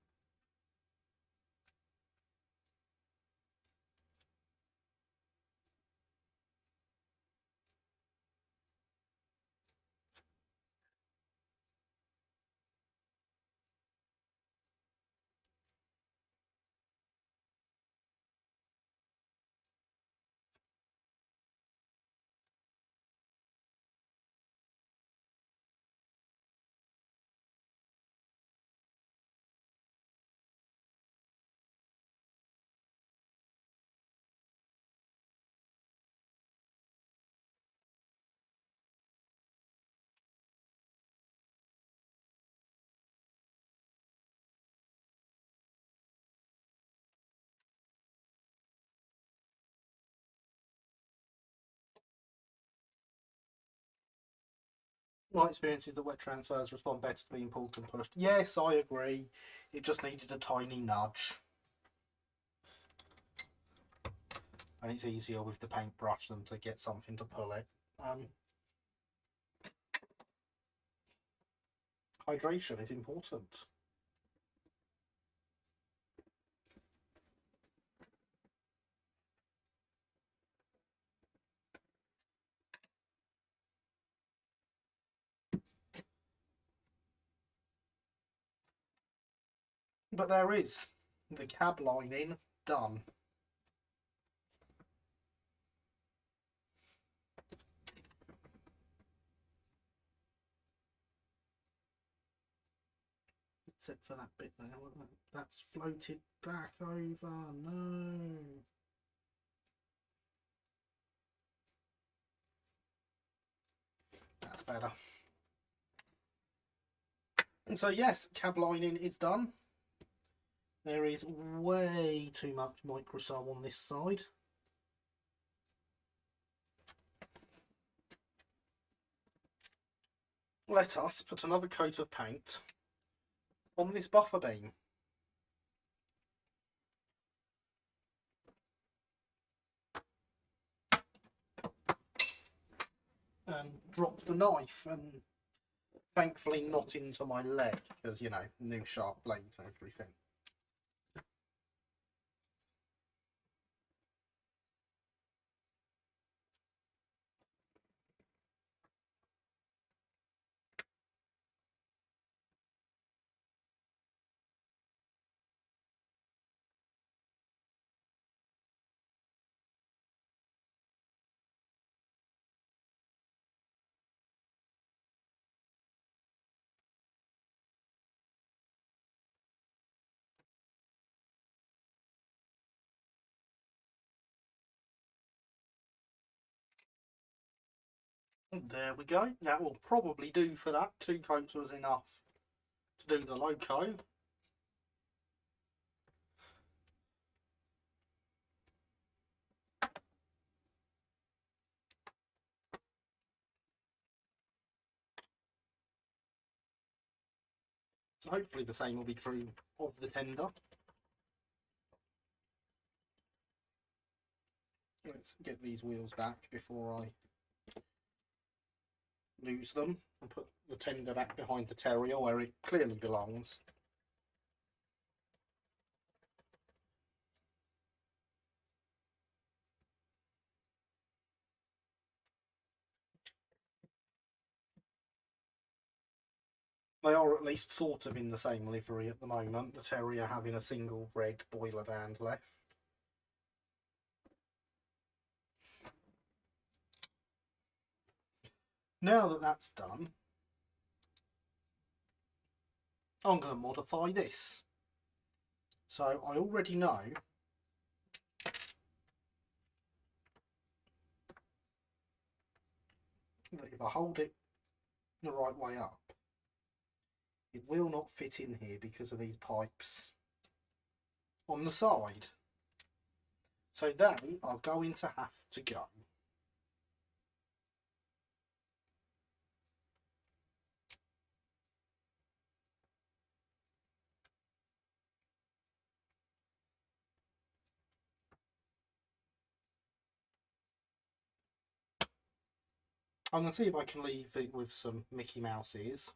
My experience is that wet transfers respond better to being pulled than pushed. Yes, I agree. It just needed a tiny nudge. And it's easier with the paintbrush than to get something to pull it. Hydration is important. But there is the cab lining done. Except for that bit there. That's floated back over. No. that's better. And so yes, cab lining is done. There is way too much microsol on this side. Let us put another coat of paint on this buffer beam. And drop the knife, and thankfully not into my leg, because, you know, new sharp blade and everything. There we go. That will probably do for that. 2 coats was enough to do the loco. So hopefully the same will be true of the tender. Let's get these wheels back before I lose them, and put the tender back behind the terrier where it clearly belongs. They are at least sort of in the same livery at the moment, the terrier having a single red boiler band left. Now that that's done, I'm going to modify this. So I already know that if I hold it the right way up, it will not fit in here because of these pipes on the side. So they are going to have to go. I'm going to see if I can leave it with some Mickey Mouse ears.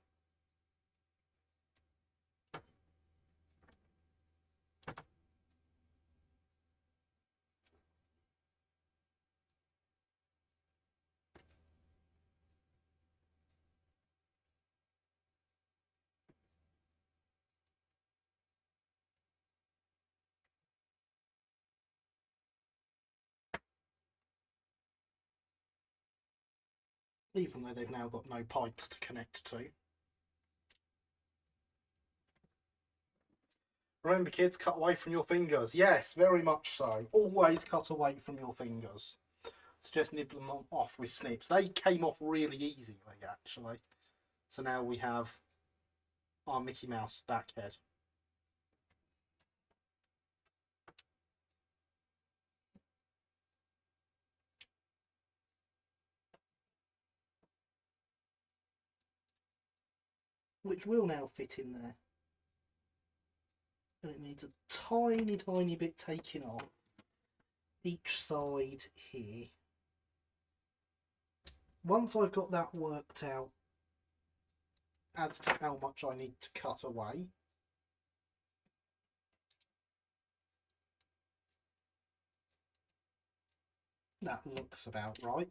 Even though they've now got no pipes to connect to. Remember kids, cut away from your fingers. Yes, very much so. Always cut away from your fingers. So just nibble them off with snips. They came off really easily actually. So now we have our Mickey Mouse back head. Which will now fit in there. And it needs a tiny, tiny bit taking off each side here. Once I've got that worked out as to how much I need to cut away, that looks about right.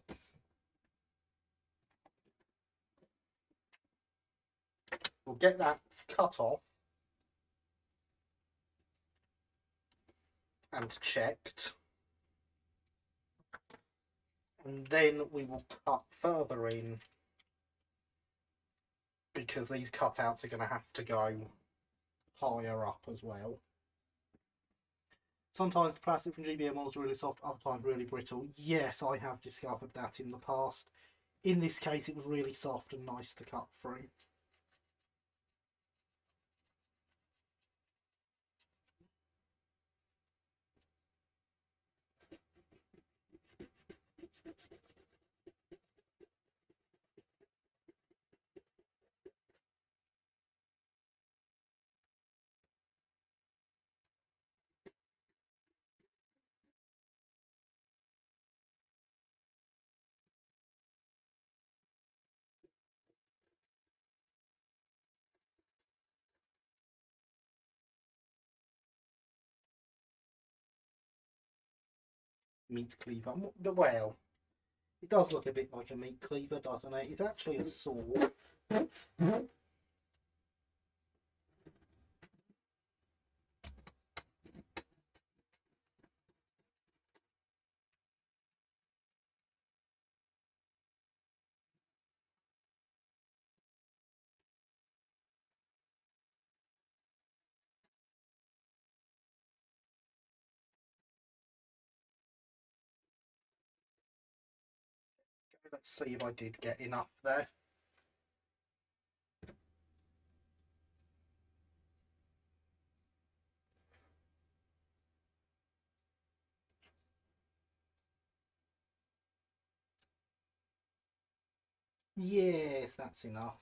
We'll get that cut off and checked, and then we will cut further in, because these cutouts are going to have to go higher up as well. Sometimes the plastic from GBM is really soft, other times really brittle. Yes, I have discovered that in the past. in this case it was really soft and nice to cut through. Meat cleaver. Well, it does look a bit like a meat cleaver, doesn't it? It's actually a sword. Let's see if I did get enough there. Yes, that's enough.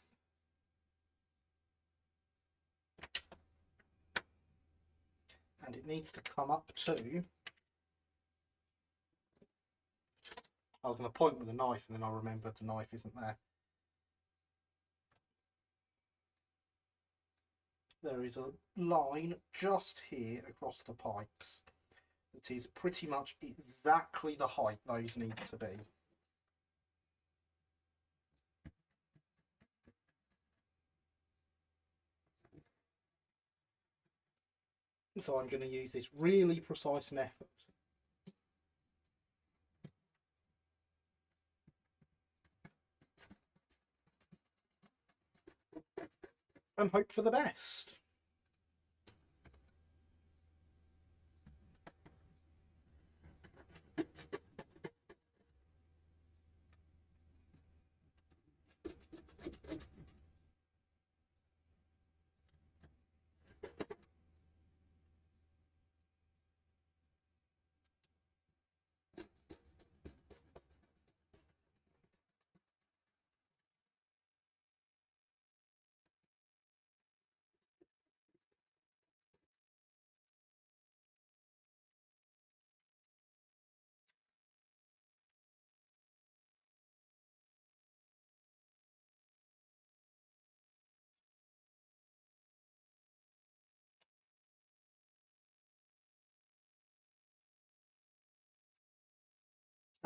And it needs to come up to... I was going to point with the knife and then I remembered the knife isn't there. There is a line just here across the pipes that is pretty much exactly the height those need to be. So I'm going to use this really precise method. And hope for the best.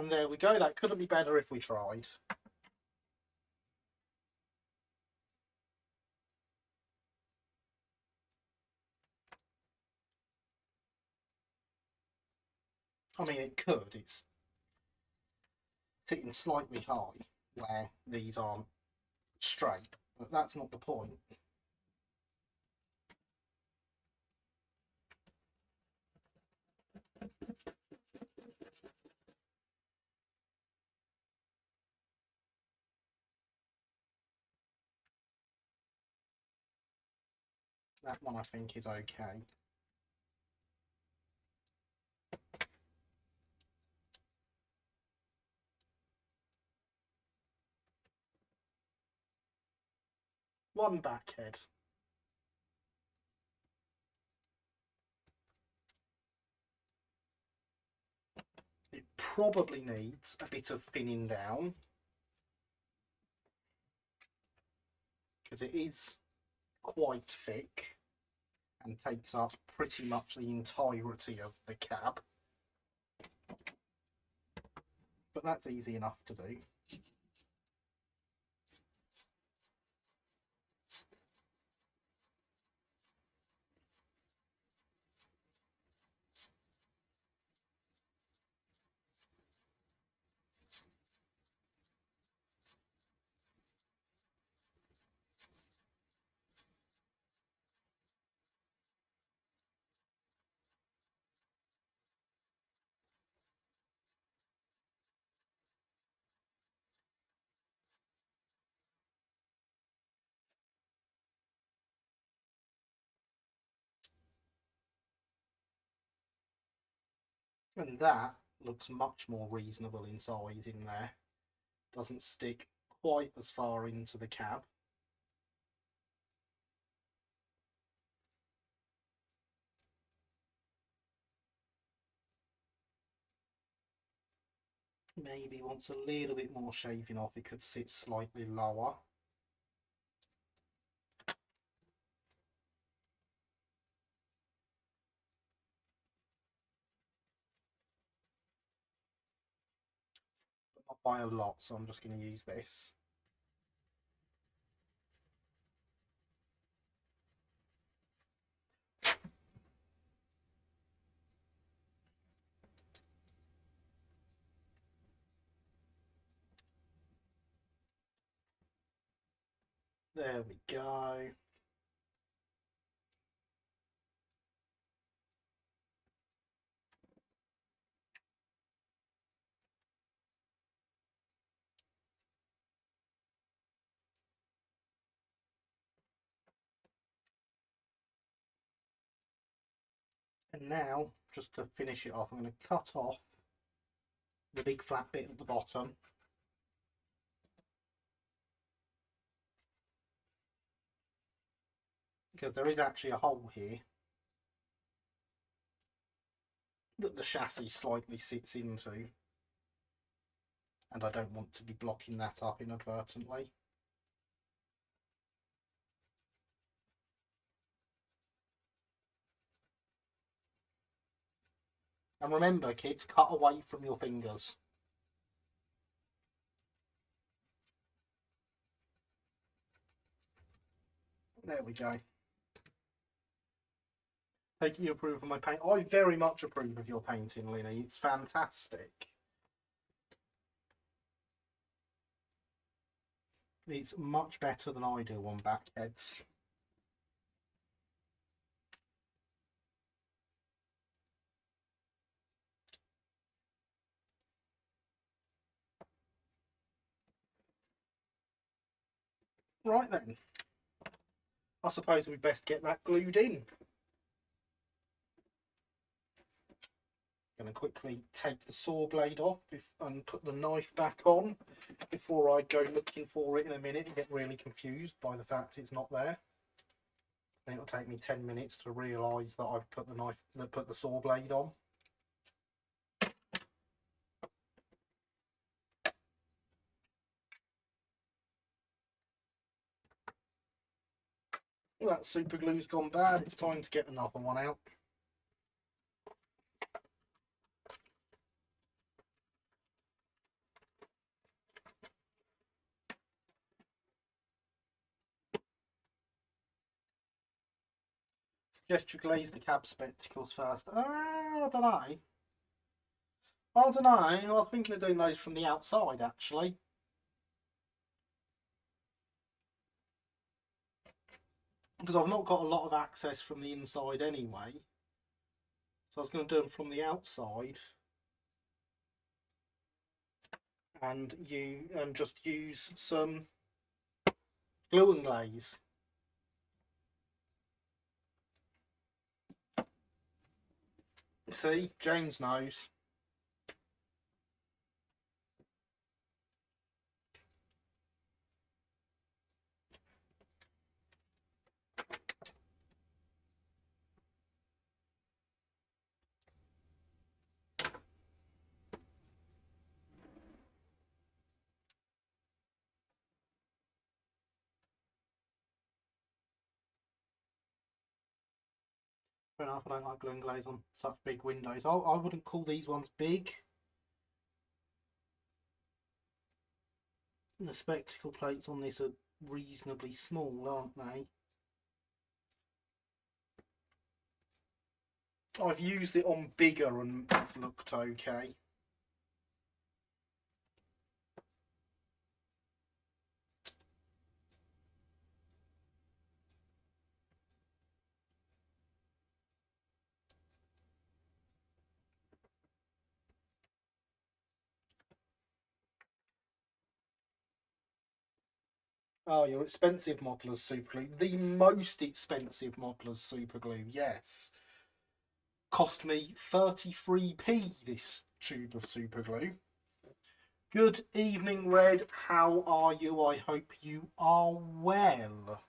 And there we go, that couldn't be better if we tried. I mean, it could, it's sitting slightly high where these aren't straight, but that's not the point. That one I think is okay. One back head. It probably needs a bit of thinning down because it is quite thick and takes up pretty much the entirety of the cab. But that's easy enough to do. And that looks much more reasonable in size in there. Doesn't stick quite as far into the cab. Maybe wants a little bit more shaving off, it could sit slightly lower. But not by a lot, so I'm just going to use this. There we go. And now, just to finish it off, I'm going to cut off the big flat bit at the bottom. Because there is actually a hole here that the chassis slightly sits into. And I don't want to be blocking that up inadvertently. And remember, kids, cut away from your fingers. There we go. Take you approve of my paint. I very much approve of your painting, Linny. It's fantastic. It's much better than I do on backheads. Right then. I suppose we'd best get that glued in. I'm going to quickly take the saw blade off and put the knife back on before I go looking for it in a minute and get really confused by the fact it's not there. And it'll take me 10 minutes to realise that I've put the saw blade on. That super glue's gone bad. It's time to get another one out. Suggest you glaze the cab spectacles first. I don't know. I don't know. I was thinking of doing those from the outside actually. Because I've not got a lot of access from the inside anyway. So I was going to do them from the outside. And just use some glue and glaze. See, James knows. Fair enough, I don't like glue and glaze on such big windows. I wouldn't call these ones big. The spectacle plates on this are reasonably small, aren't they? I've used it on bigger and it's looked okay. Oh, your expensive modeller's super glue. The most expensive modeller's super glue, yes. Cost me 33p this tube of super glue. Good evening, Red. How are you? I hope you are well.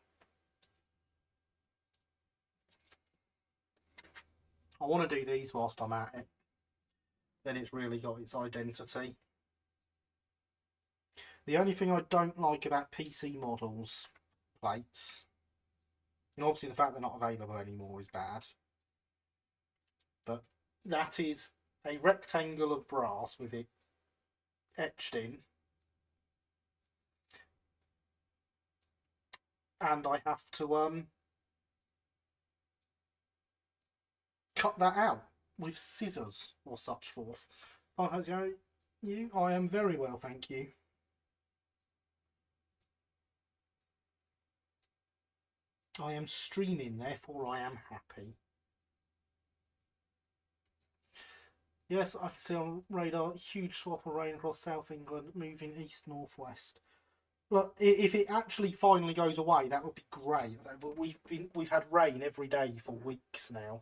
I want to do these whilst I'm at it. Then it's really got its identity. The only thing I don't like about PC models plates, and obviously the fact they're not available anymore is bad, but that is a rectangle of brass with it etched in, and I have to cut that out with scissors or such forth. Oh, how's you? I am very well, thank you. I am streaming, therefore I am happy. Yes, I can see on radar, huge swap of rain across South England, moving east-northwest. Look, if it actually finally goes away, that would be great. But we've had rain every day for weeks now.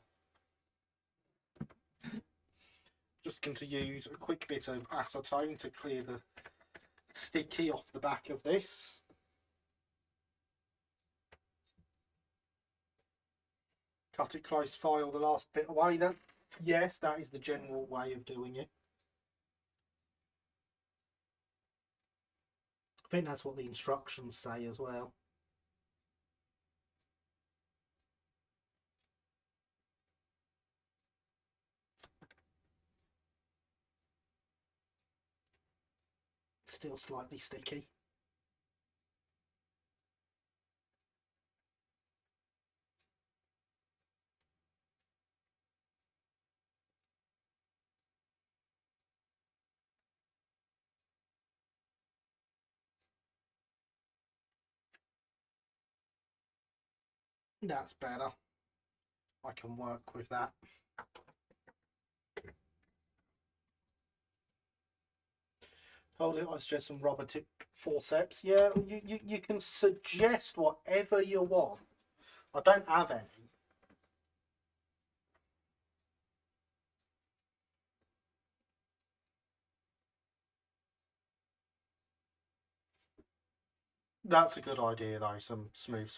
Just going to use a quick bit of acetone to clear the sticky off the back of this. Cut it close, file the last bit away. Yes, that is the general way of doing it. I think that's what the instructions say as well. Still slightly sticky. That's better. I can work with that. Hold it, I suggest some rubber tipped forceps. Yeah, you can suggest whatever you want. I don't have any. That's a good idea though, some smooth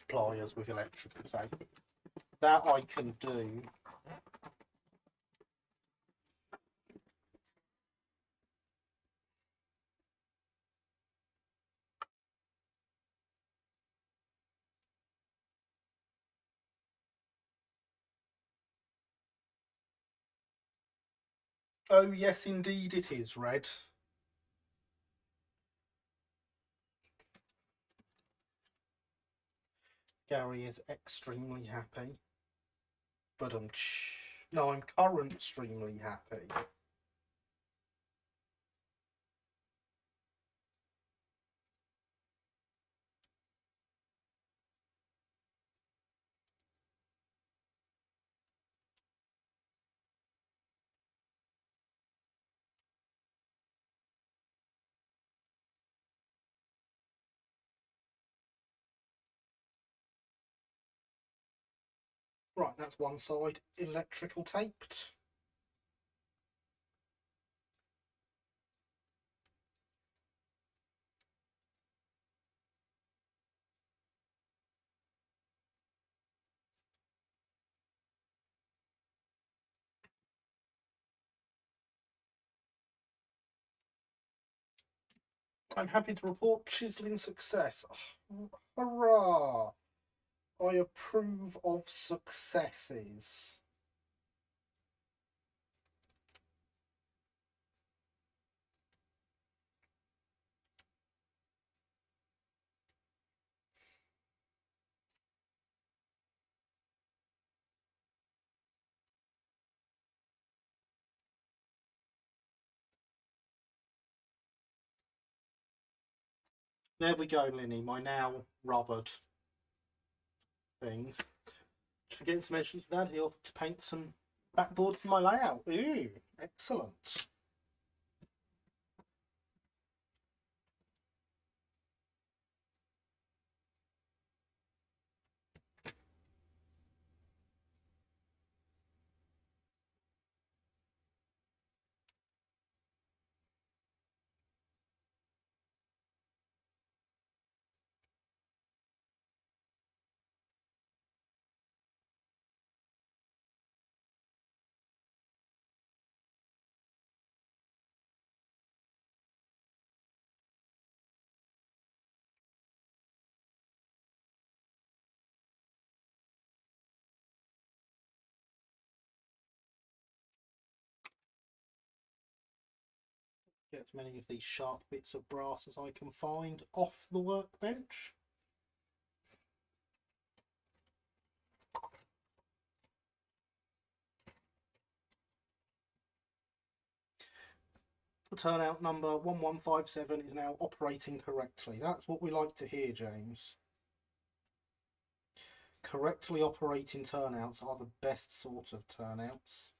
pliers with electrical tape. That I can do. Oh yes, indeed it is, Red. Gary is extremely happy. But no, I'm currently extremely happy. Right, that's one side electrical taped. I'm happy to report chiseling success. Oh, hurrah! I approve of successes. There we go, Linny, my now rubbered things. Should get some measurements for that here to paint some backboard for my layout. Ooh, excellent. Get as many of these sharp bits of brass as I can find off the workbench. Turnout number 1157 is now operating correctly. That's what we like to hear, James. Correctly operating turnouts are the best sort of turnouts.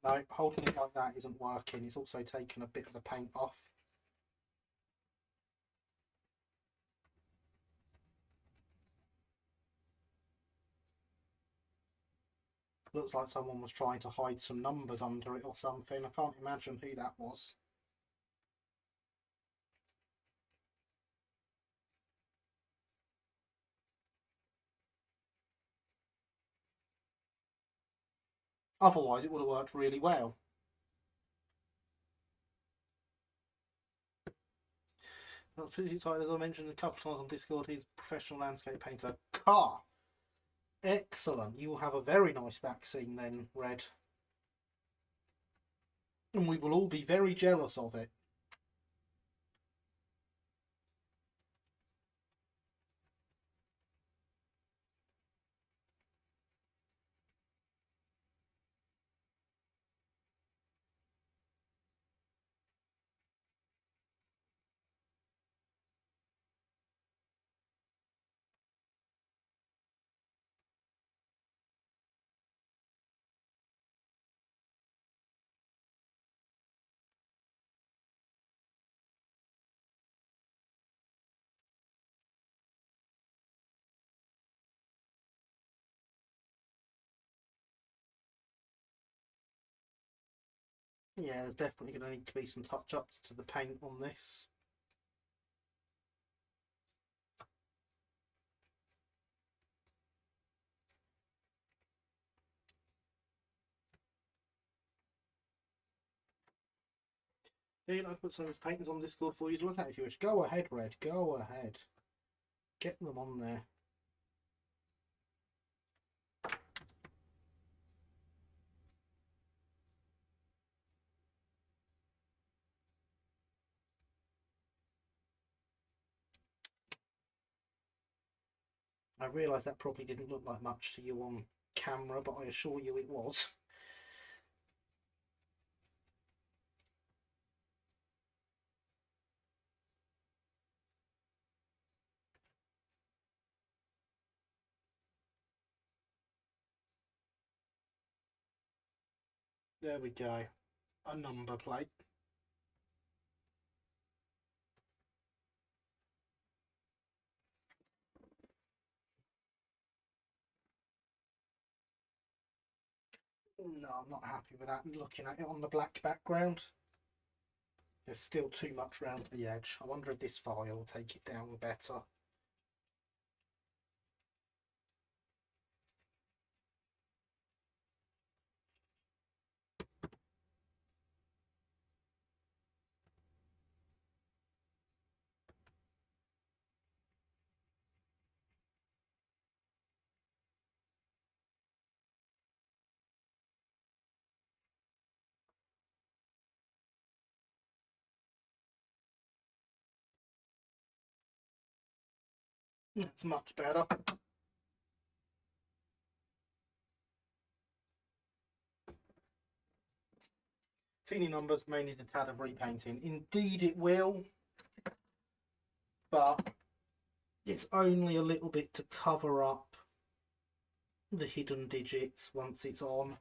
No, holding it like that isn't working. It's also taken a bit of the paint off. Looks like someone was trying to hide some numbers under it or something. I can't imagine who that was. Otherwise it would have worked really well. As I mentioned a couple of times on Discord, he's a professional landscape painter. Car! Excellent. You will have a very nice back scene then, Red. And we will all be very jealous of it. Yeah, there's definitely going to need to be some touch-ups to the paint on this. Yeah, I've put some paintings on Discord for you to look at if you wish. Go ahead, Red. Go ahead. Get them on there. I realise that probably didn't look like much to you on camera, but I assure you it was. There we go. A number plate. No, I'm not happy with that. Looking at it on the black background, there's still too much round the edge. I wonder if this file will take it down better. That's much better. Teeny numbers may need a tad of repainting. Indeed it will, but it's only a little bit to cover up the hidden digits once it's on.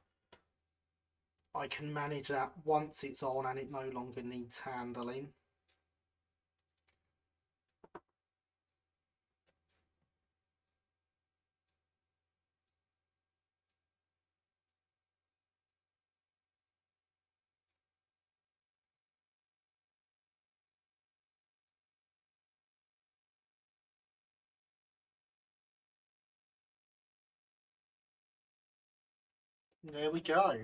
I can manage that once it's on and it no longer needs handling. There we go.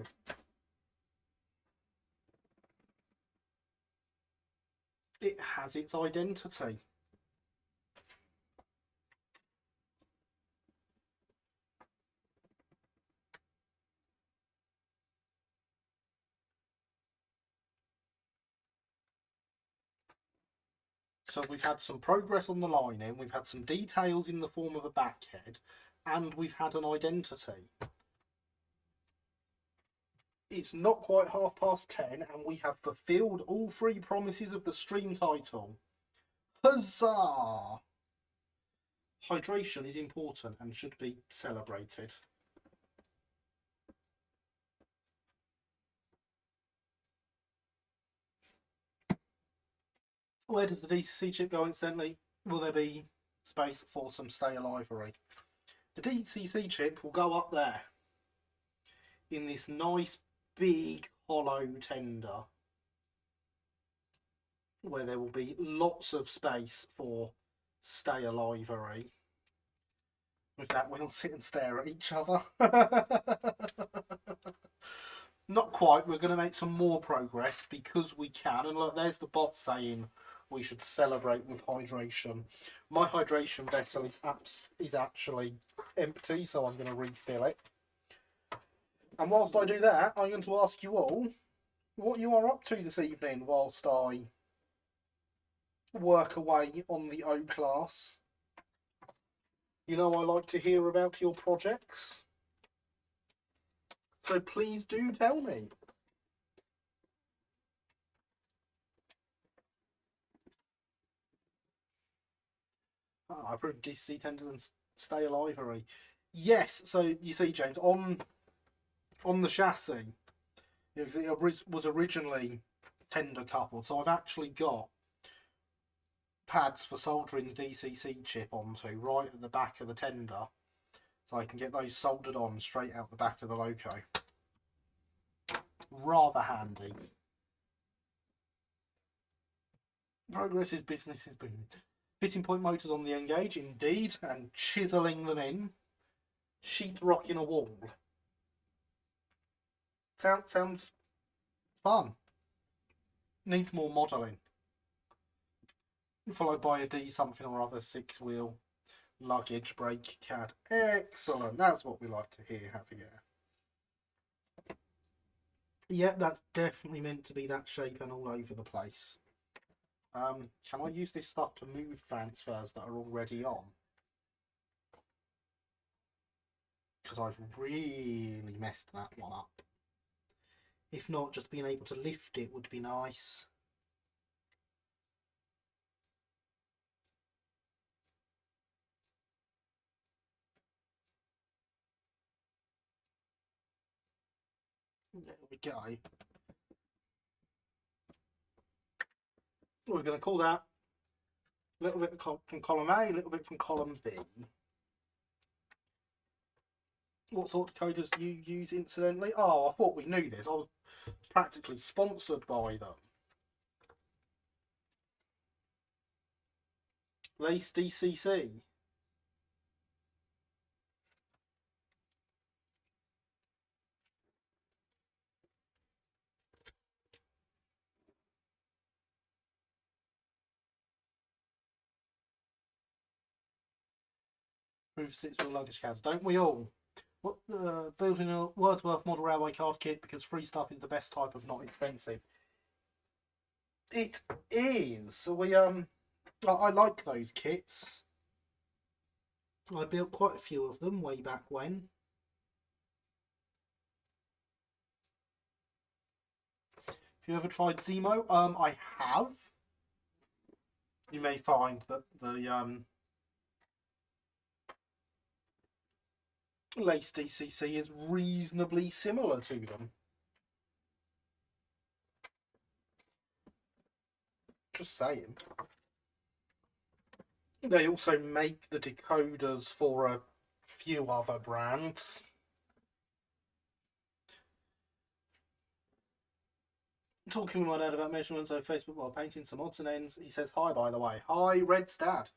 It has its identity. So we've had some progress on the lining, we've had some details in the form of a backhead, and we've had an identity. It's not quite 10:30 and we have fulfilled all 3 promises of the stream title. Huzzah! Hydration is important and should be celebrated. Where does the DCC chip go incidentally? Will there be space for some stale ivory? The DCC chip will go up there in this nice big hollow tender where there will be lots of space for stale ivory. With that, we'll sit and stare at each other. Not quite. We're going to make some more progress because we can. And look, there's the bot saying we should celebrate with hydration. My hydration vessel is actually empty, so I'm going to refill it. And whilst I do that, I'm going to ask you all what you are up to this evening whilst I work away on the O class. You know I like to hear about your projects, so please do tell me. Oh, I proved DCC tender than stale ivory. Yes, so you see, James, on the chassis, because it was originally tender coupled, so I've actually got pads for soldering the DCC chip onto right at the back of the tender, so I can get those soldered on straight out the back of the loco. Rather handy. Progress is business is booming. Fitting point motors on the N-gauge, indeed, and chiselling them in. Sheetrocking a wall. Sounds fun. Needs more modelling. Followed by a D something or other 6-wheel luggage brake CAD. Excellent. That's what we like to hear, Javier. Yep, that's definitely meant to be that shape and all over the place. Can I use this stuff to move transfers that are already on? Because I've really messed that one up. If not, just being able to lift it would be nice. There we go. We're going to call that a little bit from column A, a little bit from column B. What sort of coders do you use incidentally? Oh, I thought we knew this. I was practically sponsored by them. Lace DCC. Proof 6-wheel luggage cabs. Don't we all? What, building a Wordsworth model railway card kit because free stuff is the best type of not expensive. It is. So we I like those kits. I built quite a few of them way back when. Have you ever tried Zemo? I have. You may find that the Lace DCC is reasonably similar to them. Just saying. They also make the decoders for a few other brands. Talking with my dad about measurements over Facebook while painting some odds and ends. He says hi, by the way. Hi, Red's dad.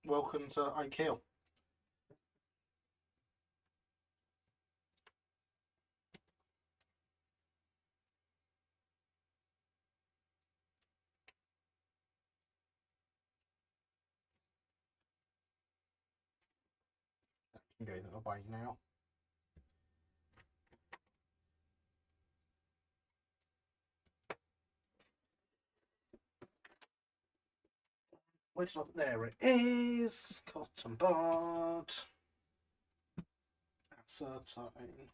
Welcome to Oak Hill. I can go that away now. Which one? There it is. Cotton bud. Acetone.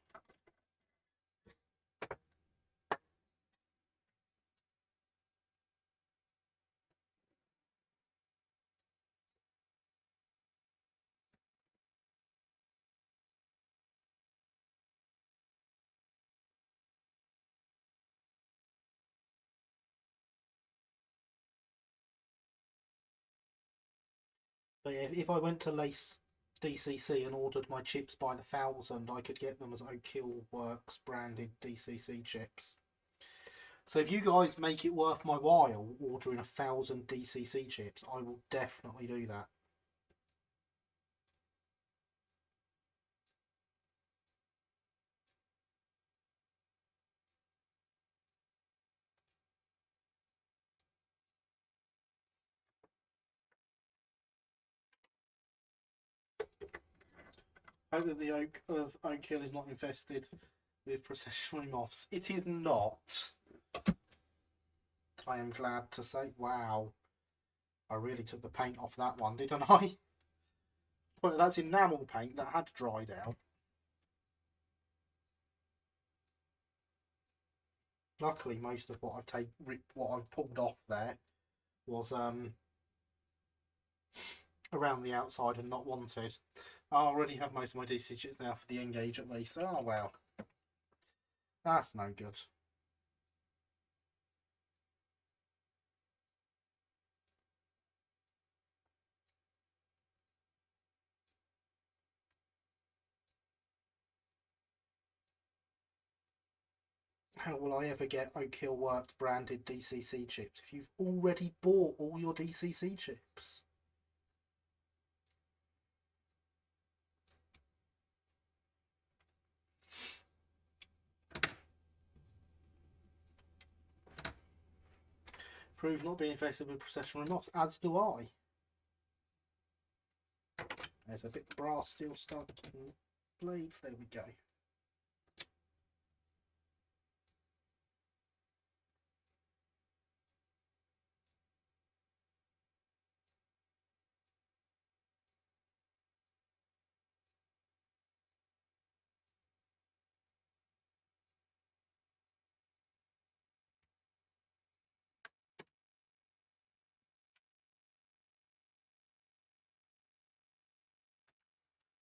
But yeah, if I went to Lace DCC and ordered my chips by the thousand, I could get them as Oak Hill Works branded DCC chips. So if you guys make it worth my while ordering 1,000 DCC chips, I will definitely do that. Hope that the oak of Oak Hill is not infested with processionary moths. It is not. I am glad to say. Wow. I really took the paint off that one, didn't I? Well, that's enamel paint that had dried out. Luckily, most of what I've pulled off there was around the outside and not wanted. I already have most of my DC chips now for the Engage at least. Oh well, that's no good. How will I ever get Oak Hill Works branded DCC chips if you've already bought all your DCC chips? Prove not being infested with processional moths, as do I. There's a bit of brass steel stuck in blades. There we go.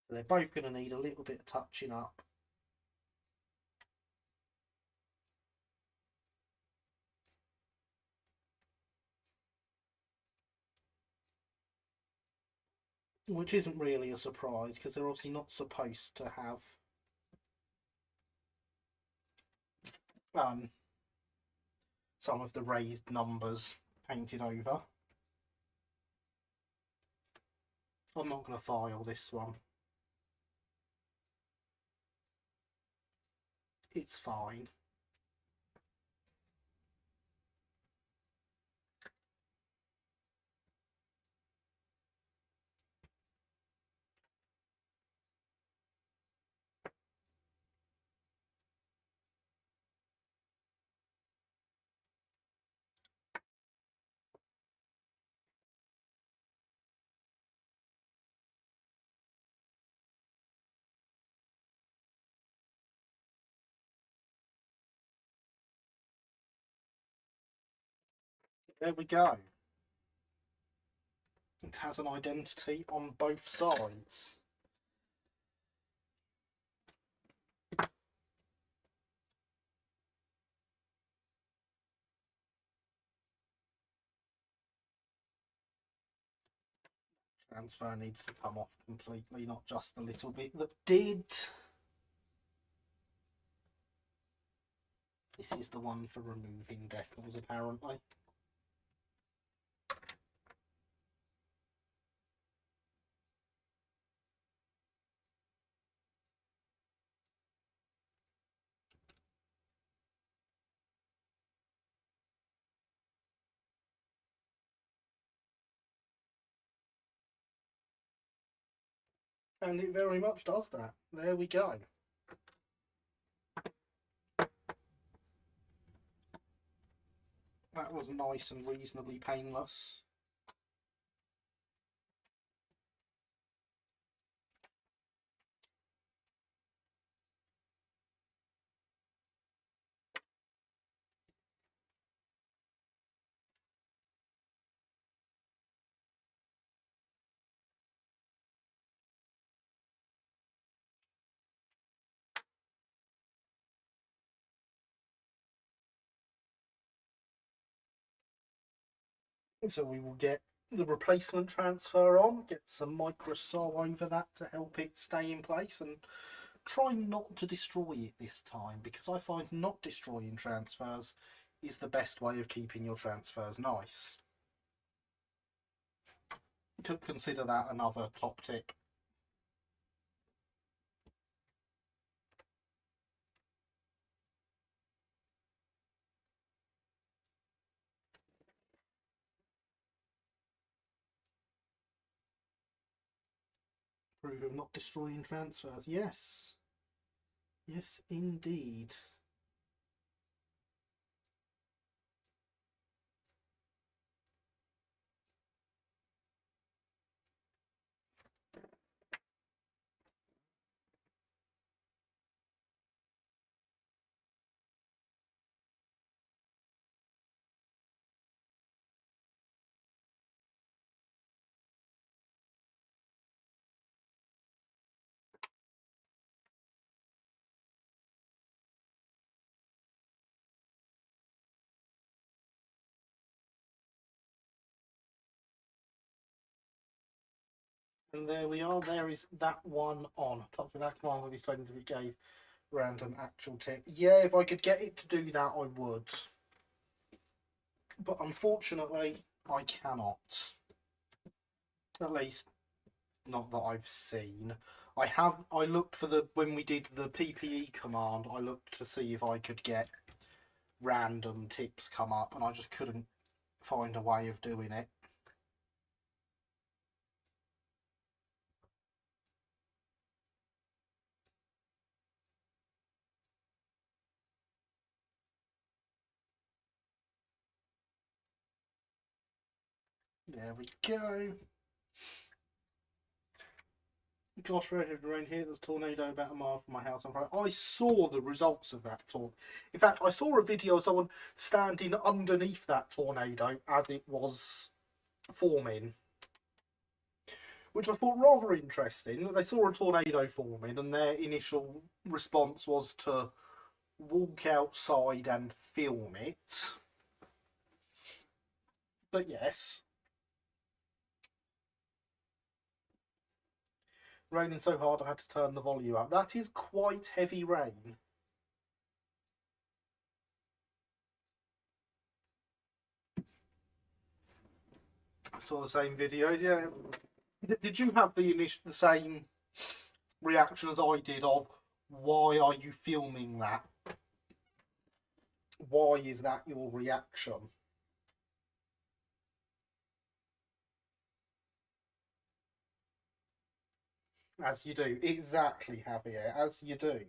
So they're both going to need a little bit of touching up. Which isn't really a surprise because they're obviously not supposed to have some of the raised numbers painted over. I'm not going to file this one. It's fine. There we go. It has an identity on both sides. Transfer needs to come off completely, not just the little bit that did. This is the one for removing decals, apparently. And it very much does that. There we go. That was nice and reasonably painless. So we will get the replacement transfer on, get some microsol over that to help it stay in place, and try not to destroy it this time, because I find not destroying transfers is the best way of keeping your transfers nice. To consider that another top tip. Prove of not destroying transfers. Yes. Yes, indeed. And there we are. There is that one on. Top of that command will be explained to be gave random actual tip. Yeah, if I could get it to do that, I would. But unfortunately, I cannot. At least, not that I've seen. I looked for when we did the PPE command, I looked to see if I could get random tips come up, and I just couldn't find a way of doing it. There we go. Gosh, rain here. There's a tornado about a mile from my house. I saw the results of that tornado. In fact, I saw a video of someone standing underneath that tornado as it was forming, which I thought rather interesting. They saw a tornado forming, and their initial response was to walk outside and film it. But yes, raining so hard I had to turn the volume up. That is quite heavy rain. I saw the same videos, yeah. Did you have the same reaction as I did of why are you filming that? Why is that your reaction? As you do. Exactly, Javier, as you do.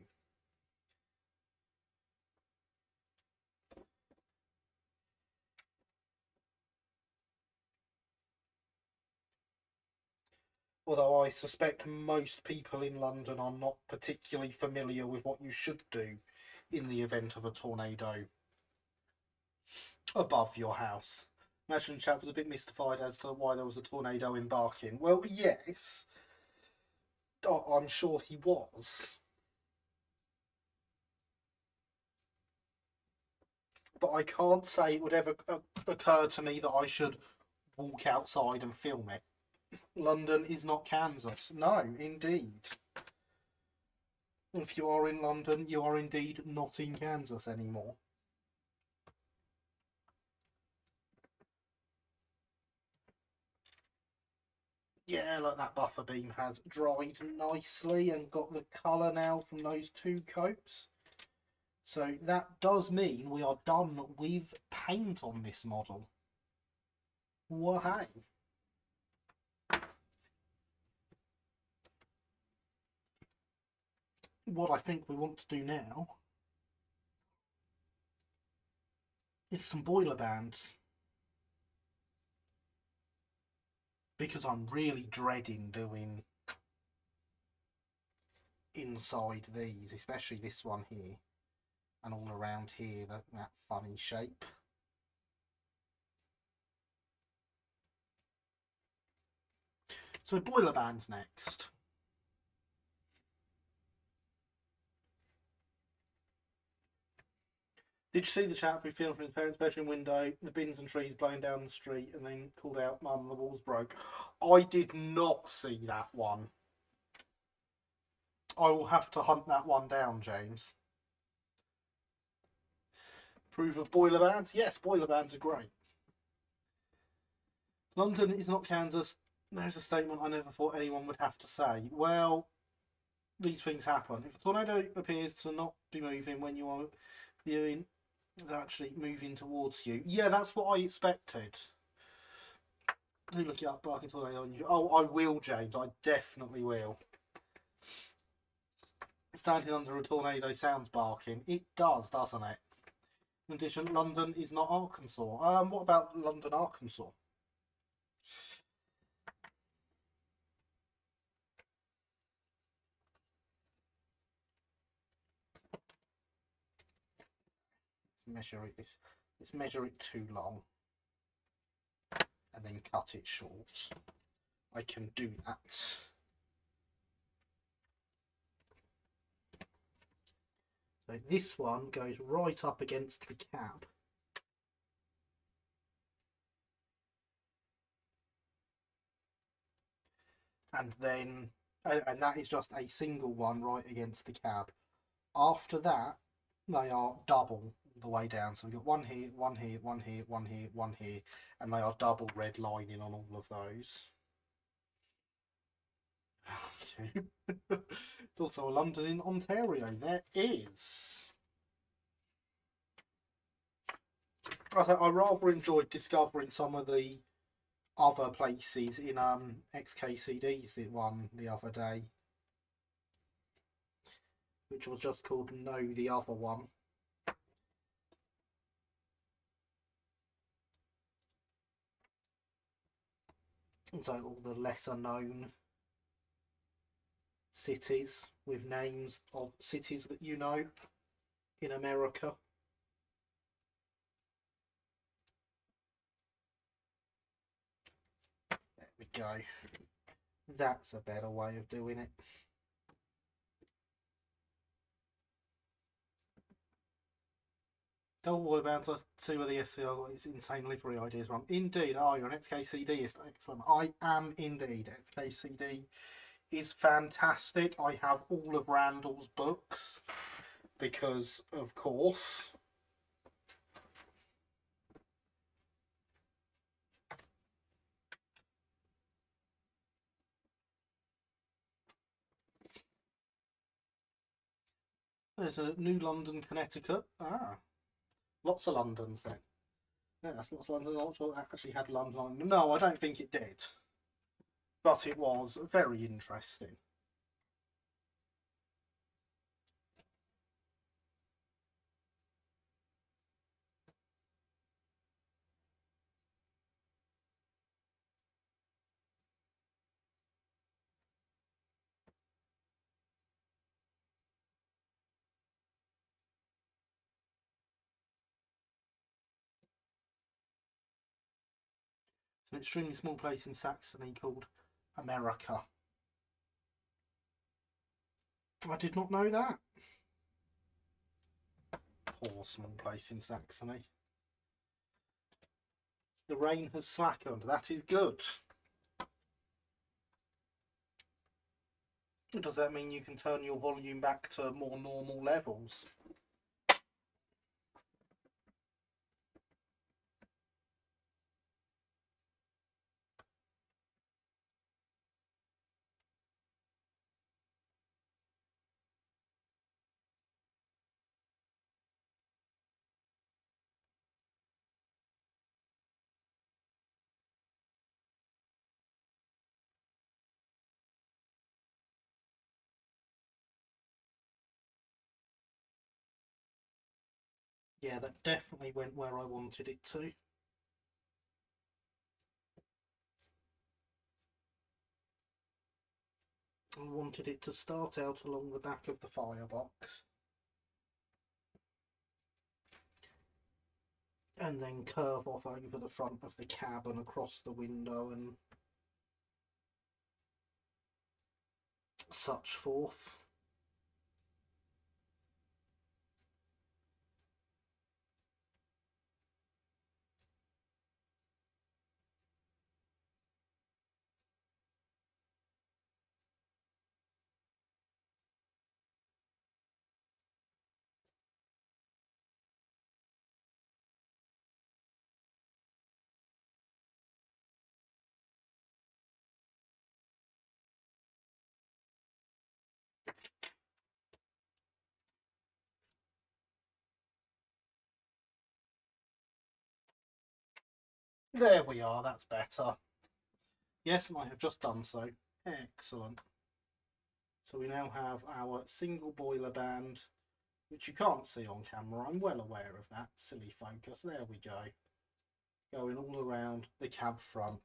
Although I suspect most people in London are not particularly familiar with what you should do in the event of a tornado above your house. Imagine chap was a bit mystified as to why there was a tornado embarking. Well, yes, I'm sure he was. But I can't say it would ever occur to me that I should walk outside and film it. London is not Kansas. No, indeed. If you are in London, you are indeed not in Kansas anymore. Yeah, look, that buffer beam has dried nicely and got the colour now from those two coats. So that does mean we are done with paint on this model. Well, hey. What I think we want to do now is some boiler bands. Because I'm really dreading doing inside these, especially this one here and all around here, that funny shape. So boiler bands next. Did you see the chap who filmed from his parents' bedroom window, the bins and trees blowing down the street, and then called out, "Mum, the walls broke"? I did not see that one. I will have to hunt that one down, James. Approve of boiler bans? Yes, boiler bans are great. London is not Kansas. There's a statement I never thought anyone would have to say. Well, these things happen. If a tornado appears to not be moving when you are viewing, it's actually moving towards you. Yeah, that's what I expected. Do look it up, barking tornado on you. Oh, I will, James. I definitely will. Standing under a tornado sounds barking. It does, doesn't it? In addition, London is not Arkansas. What about London, Arkansas? Measure it. Let's measure it too long, and then cut it short. I can do that. So this one goes right up against the cab. And then, and that is just a single one right against the cab. After that, they are double the way down. So we've got one here, one here, one here, one here, one here, and they are double red lining on all of those. It's also a London in Ontario. There is. I rather enjoyed discovering some of the other places in XKCD's that one the other day, which was just called Know the Other One. So all the lesser known cities with names of cities that you know in America. There we go. That's a better way of doing it. Double boy bound to see where the SCR got its insane livery ideas from. Indeed, you're an XKCDist. Excellent. I am indeed. XKCD is fantastic. I have all of Randall's books because, of course. There's a New London, Connecticut. Lots of Londons then. Yeah, that's lots of London. I'm not sure it actually had London. No, I don't think it did. But it was very interesting. It's an extremely small place in Saxony called America. I did not know that. Poor small place in Saxony. The rain has slackened. That is good. Does that mean you can turn your volume back to more normal levels? Yeah, that definitely went where I wanted it to. I wanted it to start out along the back of the firebox and then curve off over the front of the cab and across the window and such forth. There we are, that's better. Yes, and I have just done so. Excellent. So we now have our single boiler band, which you can't see on camera. I'm well aware of that. Silly focus. There we go. Going all around the cab front.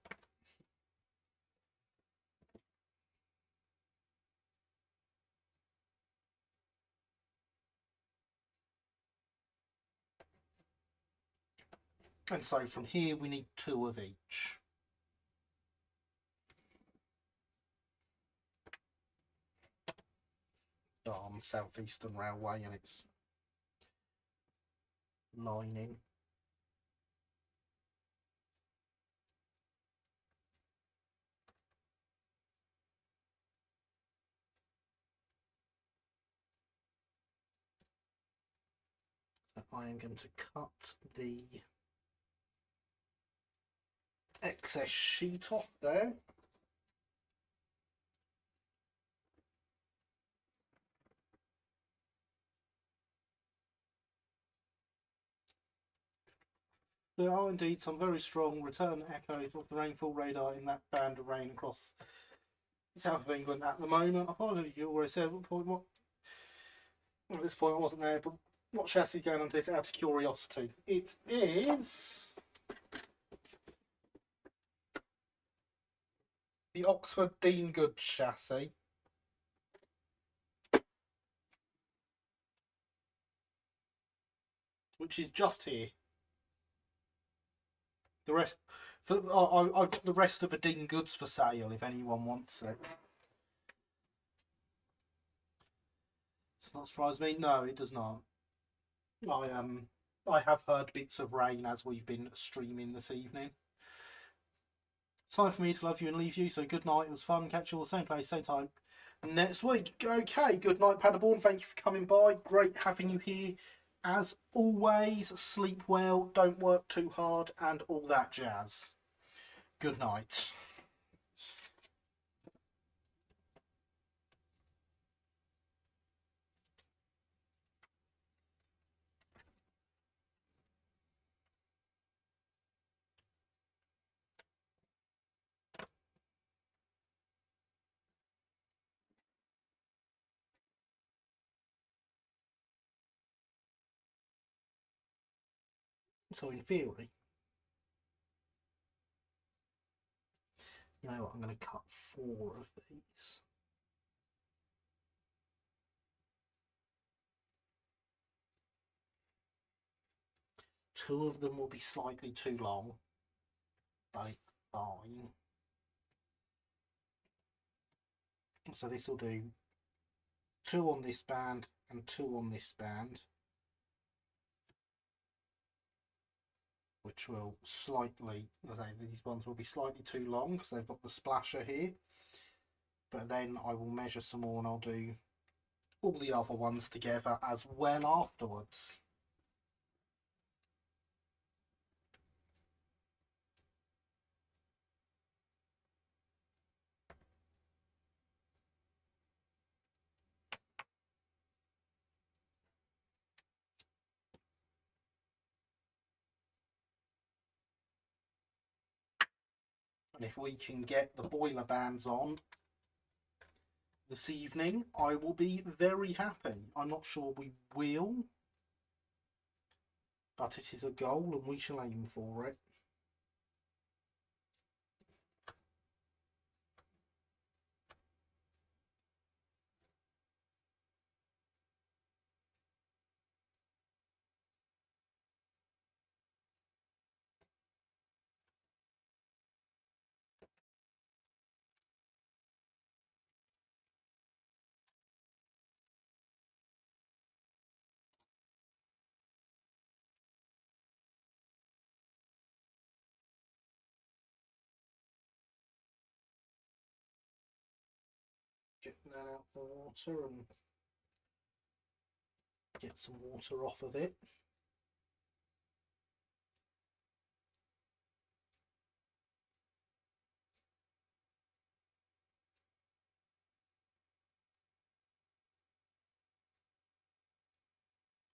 And so from here we need 2 of each. On South Eastern Railway and its lining. So I am going to cut the excess sheet off there. There are indeed some very strong return echoes of the rainfall radar in that band of rain across the south of England at the moment. I apologize, you already said what at this point I wasn't there, but what chassis is going on this out of curiosity? It is the Oxford Dean Good chassis. Which is just here. The rest, I've got the rest of the Dean Goods for sale if anyone wants it. Does not surprise me. No, it does not. I have heard bits of rain as we've been streaming this evening. Time for me to love you and leave you. So good night. It was fun. Catch you all same place, same time next week. Okay. Good night, Paderborn. Thank you for coming by. Great having you here. As always, sleep well. Don't work too hard, and all that jazz. Good night. So in theory, you know what, I'm going to cut 4 of these. Two of them will be slightly too long, but it's fine. So this will do 2 on this band and 2 on this band, which will slightly, as I say, these ones will be slightly too long because they've got the splasher here. But then I will measure some more and I'll do all the other ones together as well afterwards. And if we can get the boiler bands on this evening, I will be very happy. I'm not sure we will, but it is a goal and we shall aim for it. Get that out the water and get some water off of it.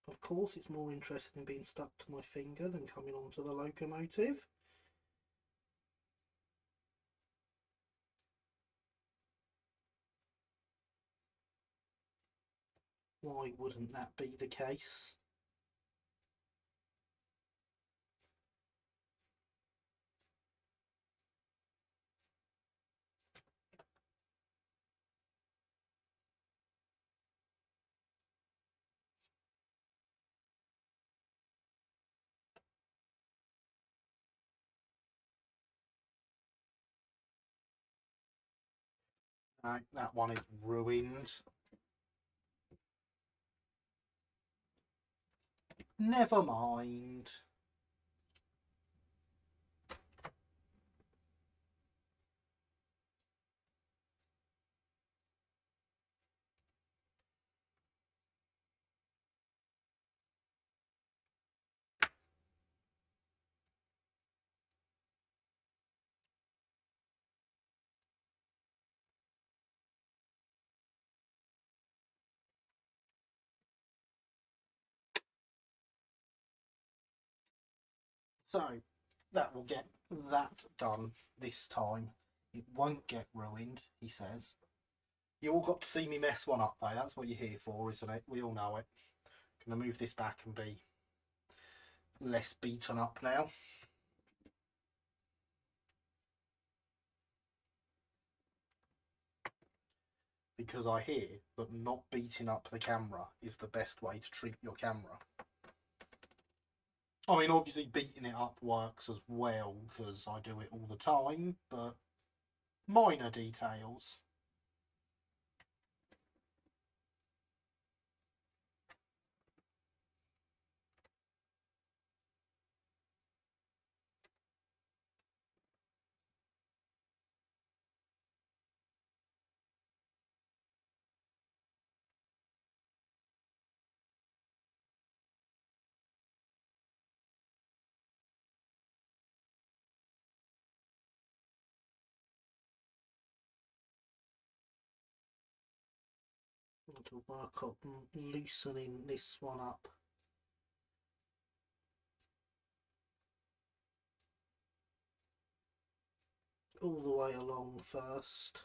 Of course, it's more interesting in being stuck to my finger than coming onto the locomotive. Why wouldn't that be the case? No, that one is ruined. Never mind. So that will get that done this time. It won't get ruined, he says. You all got to see me mess one up though. That's what you're here for, isn't it? We all know it. Gonna move this back and be less beaten up now. Because I hear that not beating up the camera is the best way to treat your camera. I mean, obviously beating it up works as well because I do it all the time, but minor details. To work up loosening this one up. All the way along first.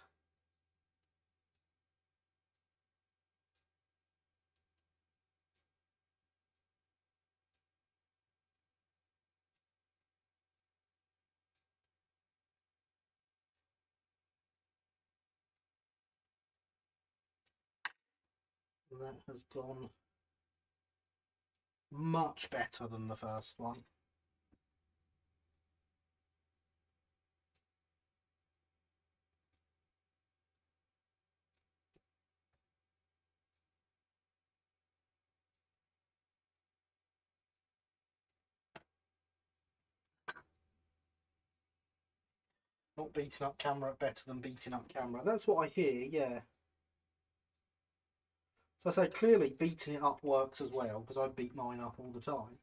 And that has gone much better than the first one. Not beating up camera better than beating up camera. That's what I hear, yeah. So I say clearly beating it up works as well because I beat mine up all the time.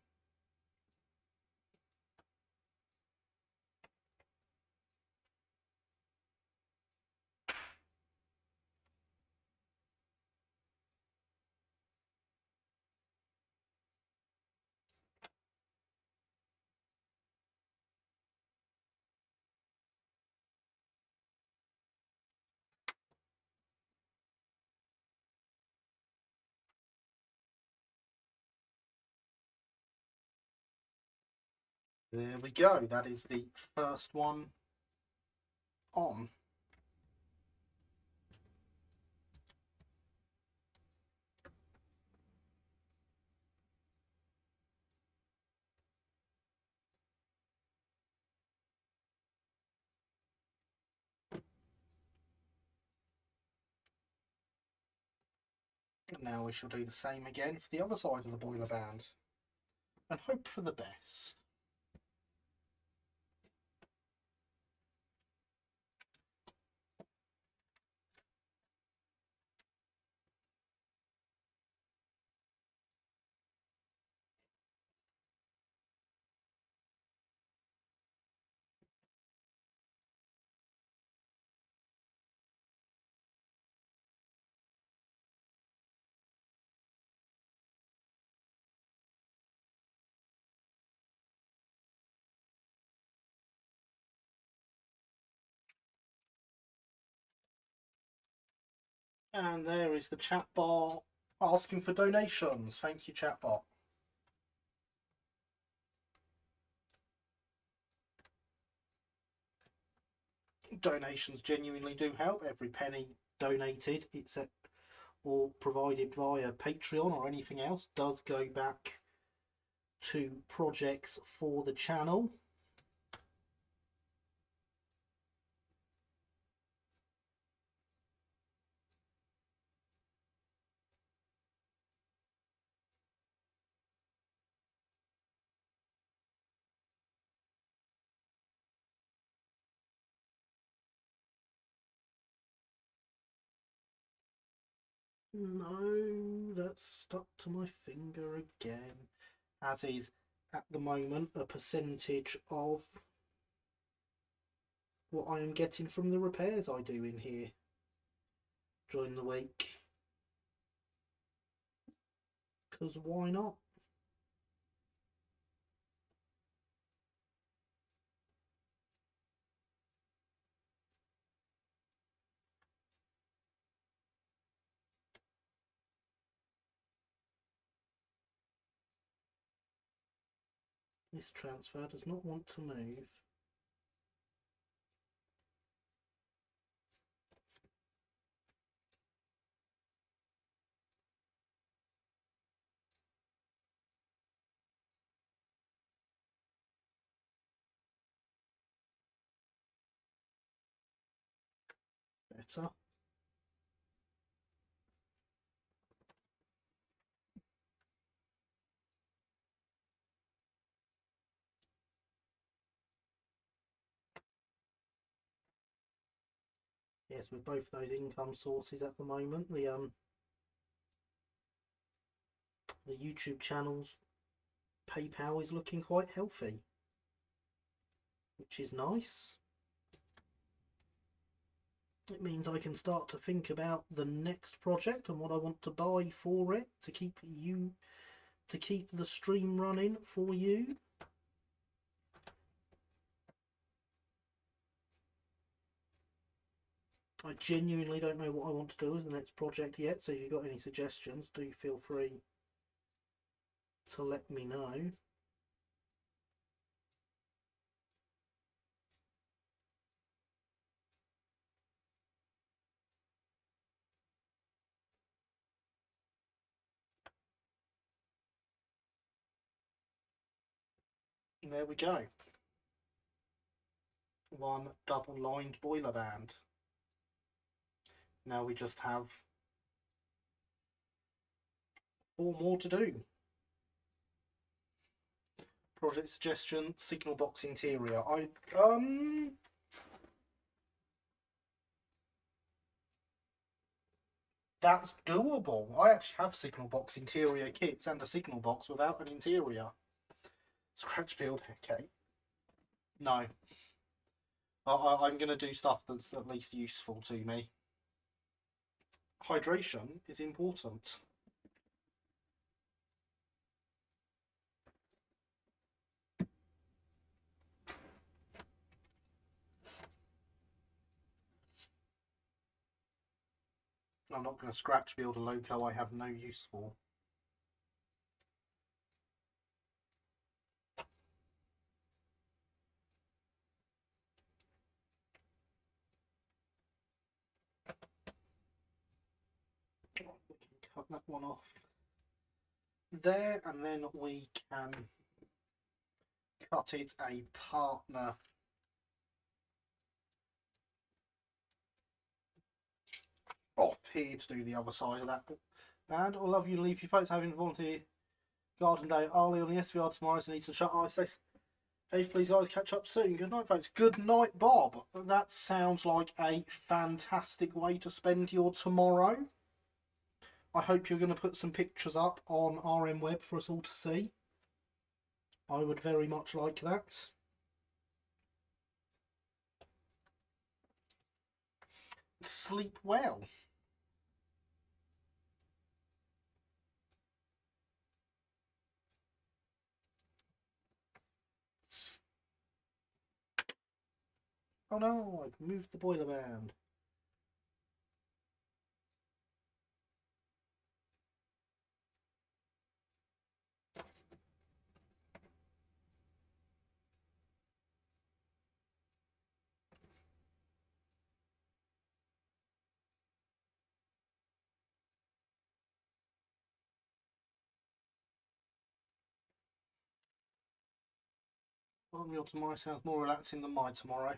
There we go. That is the first one on. And now we shall do the same again for the other side of the boiler band and hope for the best. And there is the chat bar Asking for donations. Thank you, chatbot. Donations genuinely do help. Every penny donated, except or provided via Patreon or anything else, does go back to projects for the channel. No, that's stuck to my finger again. As is, at the moment, a percentage of what I am getting from the repairs I do in here during the week. Because why not? This transfer does not want to move. Better. Yes, with both those income sources at the moment, the YouTube channel's PayPal is looking quite healthy, which is nice. It means I can start to think about the next project and what I want to buy for it to keep the stream running for you. I genuinely don't know what I want to do as the next project yet, so if you've got any suggestions, do feel free to let me know. And there we go. One double-lined boiler band. Now we just have 4 more to do. Project suggestion, signal box interior. That's doable. I actually have signal box interior kits and a signal box without an interior. Scratch build, okay. No. I'm going to do stuff that's at least useful to me. Hydration is important. I'm not going to scratch build a loco I have no use for. We can cut that one off there, and then we can cut it a partner off here to do the other side of that band. I'll love you and leave you folks having volunteer garden day early on the SVR tomorrow, so need to shut eyes. Hey, please guys, catch up soon. Good night, folks. Good night, Bob. That sounds like a fantastic way to spend your tomorrow. I hope you're going to put some pictures up on RM Web for us all to see. I would very much like that. Sleep well. Oh no, I've moved the boiler band. Your tomorrow sounds more relaxing than my tomorrow.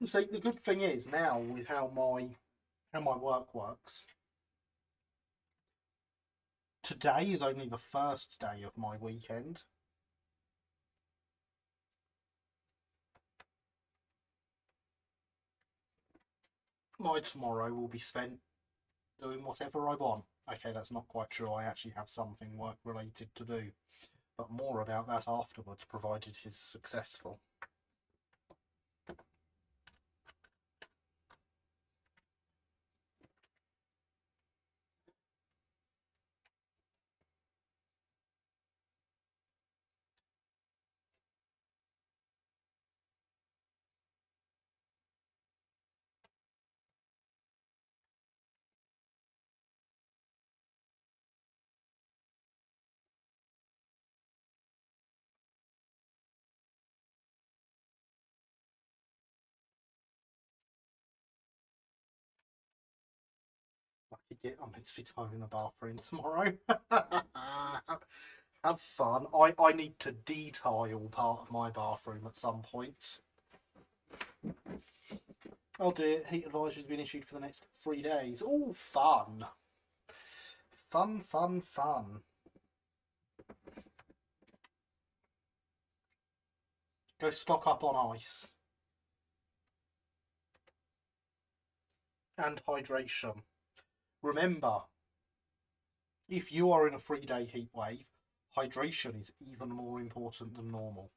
See, the good thing is now with how my work works. Today is only the first day of my weekend. My tomorrow will be spent doing whatever I want. Okay, that's not quite true. I actually have something work related to do, but more about that afterwards, provided it is successful. I'm meant to be tidying the bathroom tomorrow. Have fun. I need to detail part of my bathroom at some point. Oh dear, heat advisory has been issued for the next 3 days. Oh, fun. Fun, fun, fun. Go stock up on ice. And hydration. Remember, if you are in a 3-day heat wave, hydration is even more important than normal.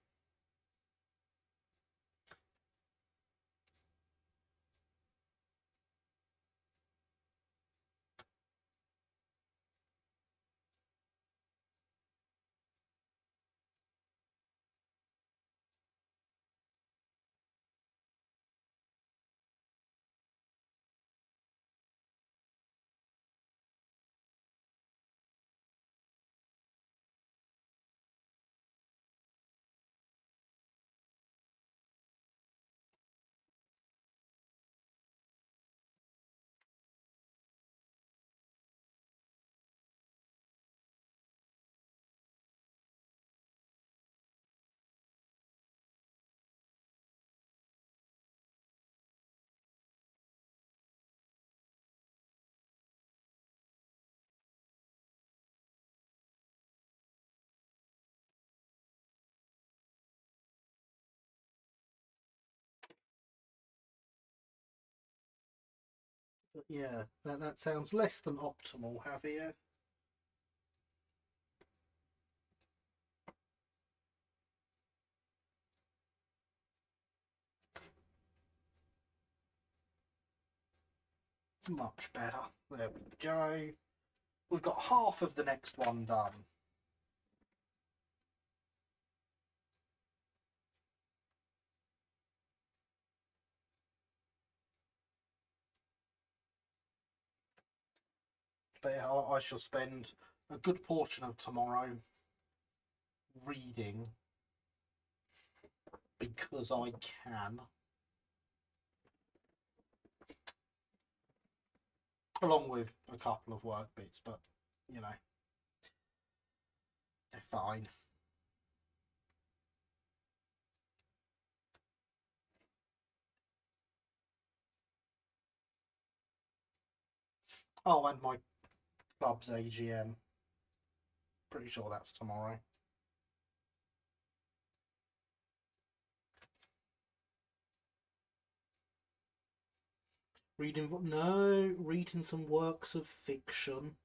But yeah, that sounds less than optimal, Javier. Much better. There we go. We've got half of the next one done. But I shall spend a good portion of tomorrow reading because I can, along with a couple of work bits, but you know, they're fine. Oh, and my club's AGM. Pretty sure that's tomorrow. Reading some works of fiction.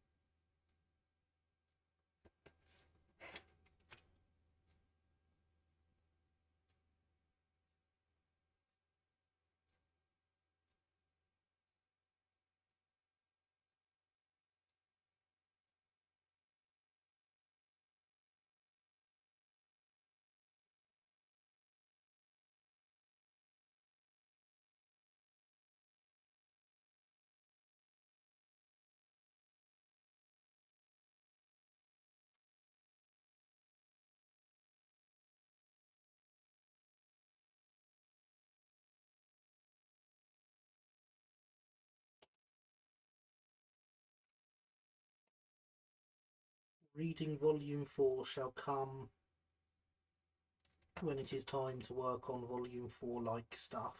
Reading volume 4 shall come when it is time to work on volume 4 like stuff.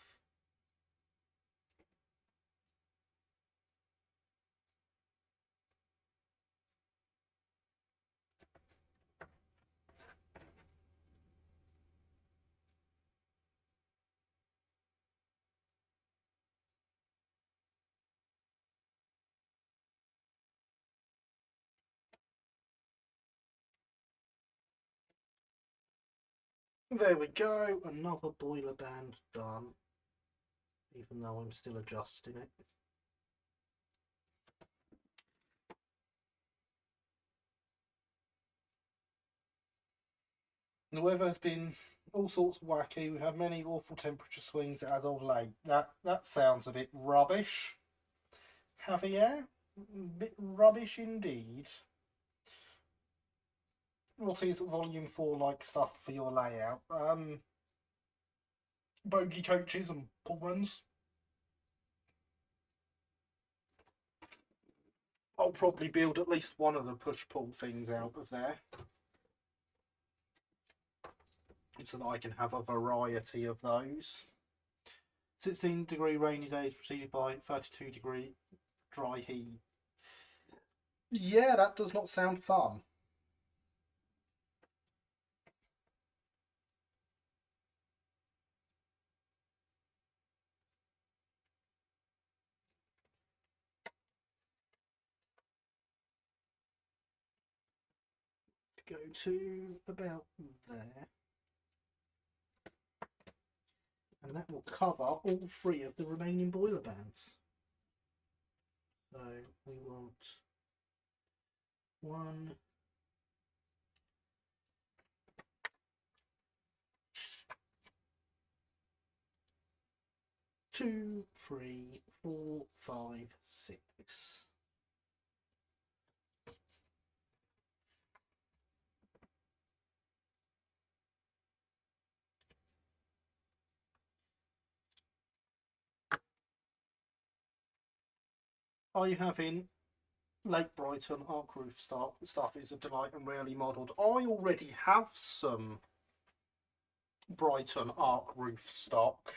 There we go, another boiler band done, even though I'm still adjusting it. The weather's been all sorts of wacky. We've had many awful temperature swings as of late. That sounds a bit rubbish. Javier? Bit rubbish indeed. What is volume 4 like stuff for your layout? Bogey coaches and pull runs. I'll probably build at least one of the push-pull things out of there, so that I can have a variety of those. 16-degree rainy days preceded by 32-degree dry heat. Yeah, that does not sound fun. Go to about there. And that will cover all 3 of the remaining boiler bands. So we want 1, 2, 3, 4, 5, 6. Are you having Lake Brighton arc roof stuff is a delight and rarely modelled? I already have some Brighton arc roof stock.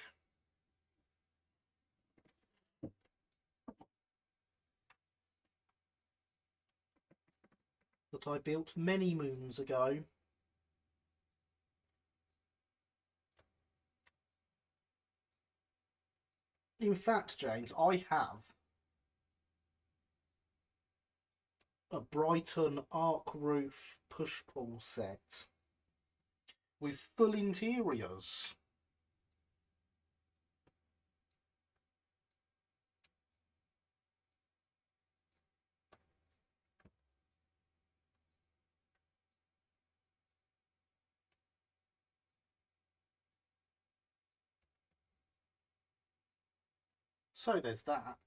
That I built many moons ago. In fact, James, I have a Brighton arc roof push-pull set with full interiors. So there's that.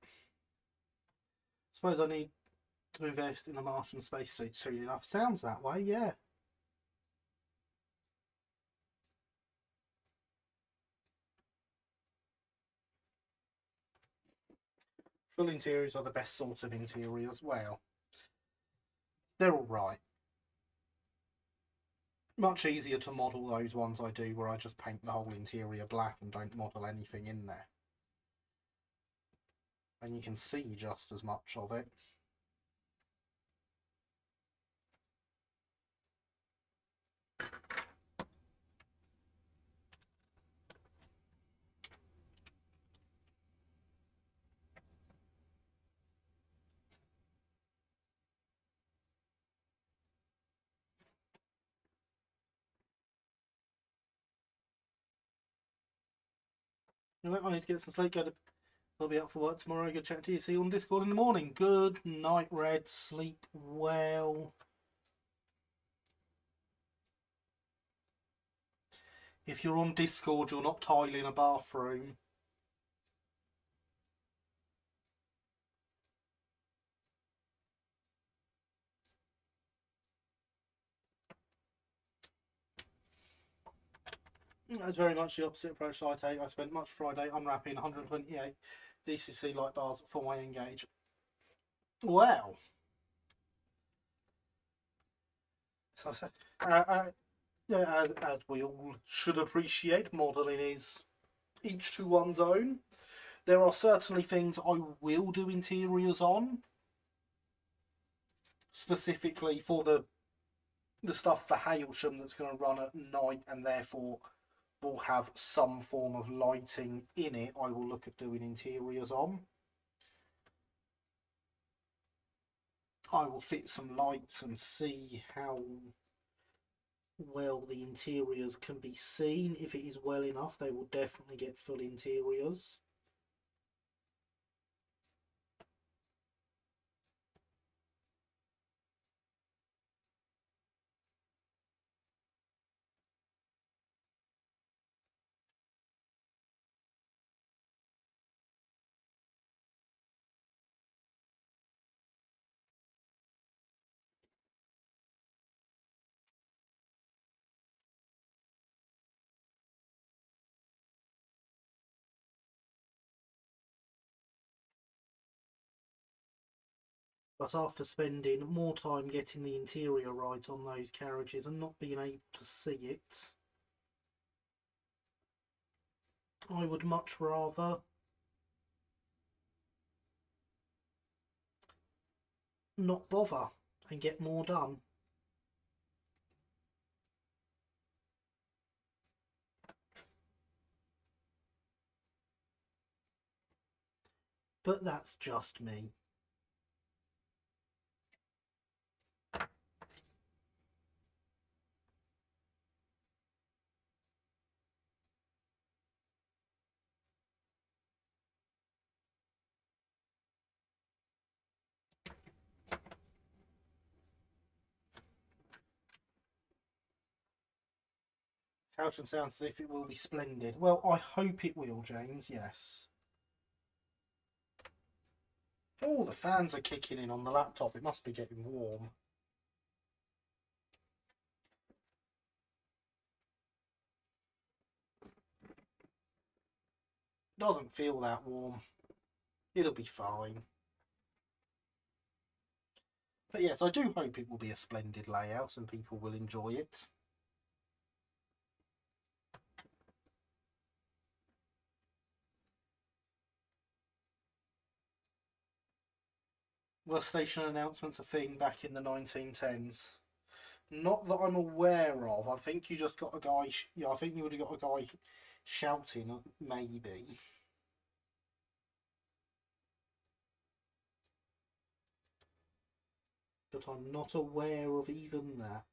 Suppose I need to invest in a Martian spacesuit soon enough. Sounds that way, yeah. Full interiors are the best sort of interiors. Well, they're all right. Much easier to model those ones I do where I just paint the whole interior black and don't model anything in there. And you can see just as much of it. Anyway, I need to get some sleep. I'll be up for work tomorrow. Good chat to you. See you on Discord in the morning. Good night, Red. Sleep well. If you're on Discord, you're not tiling a bathroom. That's very much the opposite approach I take. I spent much Friday unwrapping 128 DCC light bars for my Engage. Well, so, Yeah, as we all should appreciate, modelling is each to one's own. There are certainly things I will do interiors on, specifically for the stuff for Hailsham that's going to run at night and therefore will have some form of lighting in it. I will look at doing interiors on. I will fit some lights and see how well the interiors can be seen. If it is well enough, they will definitely get full interiors. But after spending more time getting the interior right on those carriages and not being able to see it, I would much rather not bother and get more done. But that's just me. Houghton sounds as if it will be splendid. Well, I hope it will, James, yes. Oh, the fans are kicking in on the laptop. It must be getting warm. Doesn't feel that warm. It'll be fine. But yes, I do hope it will be a splendid layout and people will enjoy it. Were station announcements a thing back in the 1910s? Not that I'm aware of. I think you just got a guy. Yeah, I think you would have got a guy shouting, maybe. But I'm not aware of even that.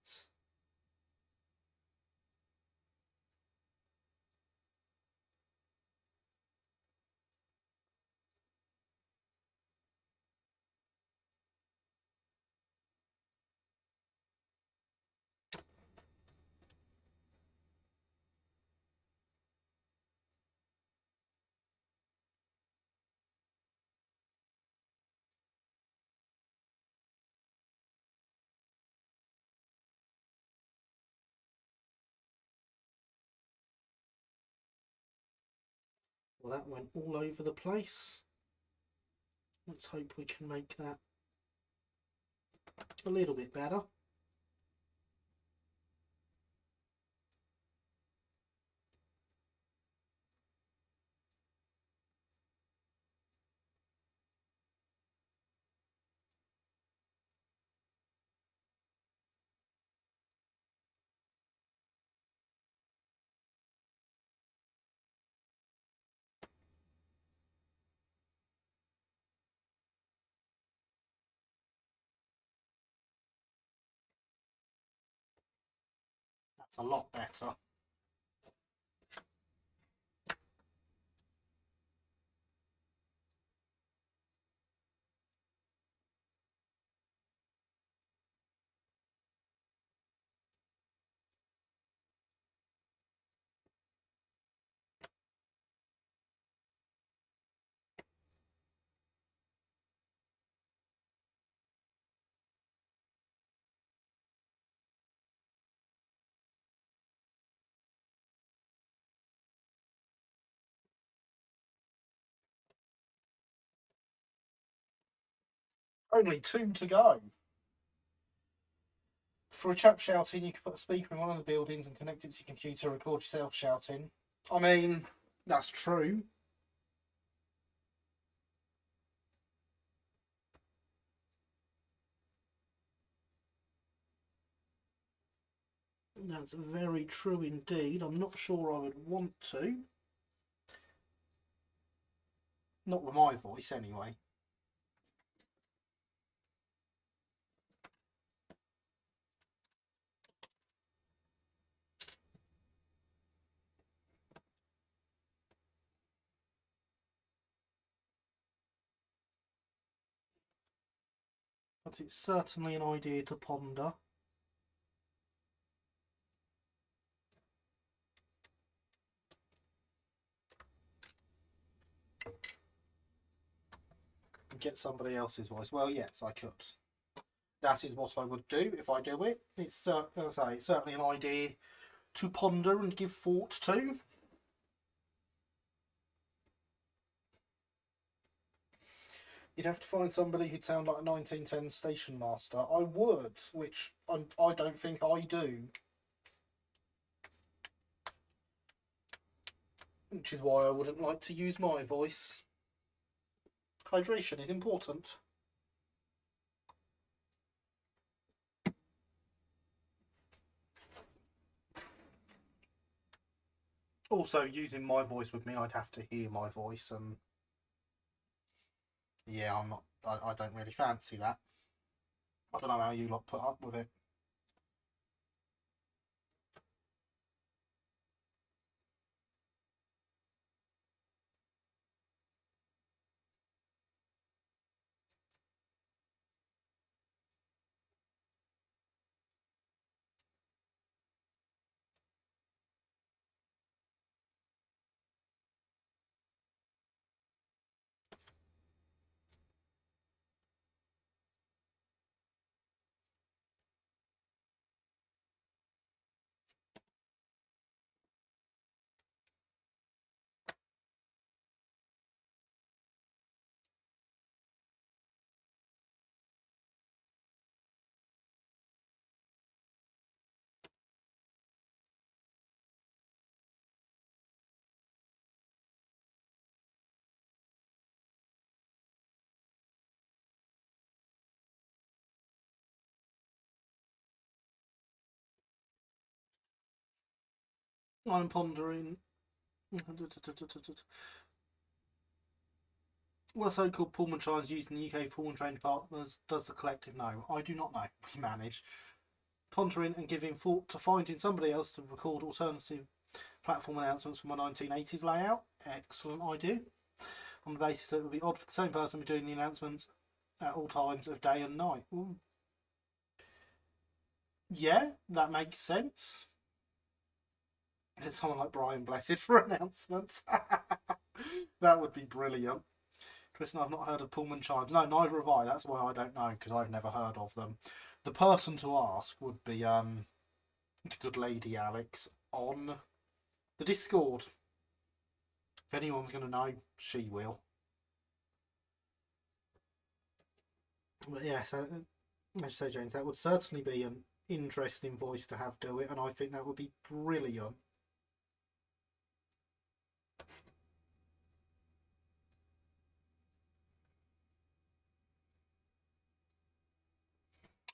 Well, that went all over the place. Let's hope we can make that a little bit better. That's a lot better. Only 2 to go. For a chap shouting, you can put a speaker in one of the buildings and connect it to your computer, record yourself shouting. I mean, that's true. That's very true indeed. I'm not sure I would want to. Not with my voice, anyway. But it's certainly an idea to ponder. Get somebody else's voice. Well, yes, I could. That is what I would do if I do it. It's, as I say, it's certainly an idea to ponder and give thought to. You'd have to find somebody who'd sound like a 1910 station master. I would, which I don't think I do. Which is why I wouldn't like to use my voice. Hydration is important. Also, using my voice would mean I'd have to hear my voice, and yeah, I don't really fancy that. I don't know how you lot put up with it. I'm pondering. Well, so-called Pullman chimes used in the UK Pullman train departments does the collective know? I do not know. We manage. Pondering and giving thought to finding somebody else to record alternative platform announcements from a 1980s layout. Excellent idea. On the basis that it would be odd for the same person to be doing the announcements at all times of day and night. Ooh. Yeah, that makes sense. It's someone like Brian Blessed for announcements. That would be brilliant. Tristan, I've not heard of Pullman chimes. No, neither have I. That's why I don't know, because I've never heard of them. The person to ask would be the good lady Alex on the Discord. If anyone's going to know, she will. But yeah, so as you say, James, that would certainly be an interesting voice to have do it, and I think that would be brilliant.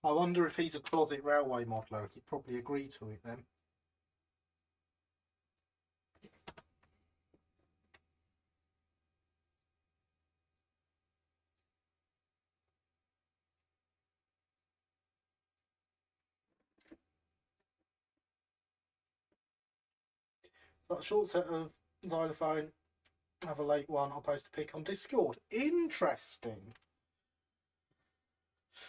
I wonder if he's a closet railway modeller. He'd probably agree to it then. Got a short set of xylophone. Have a late one. I'll post a pic on Discord. Interesting.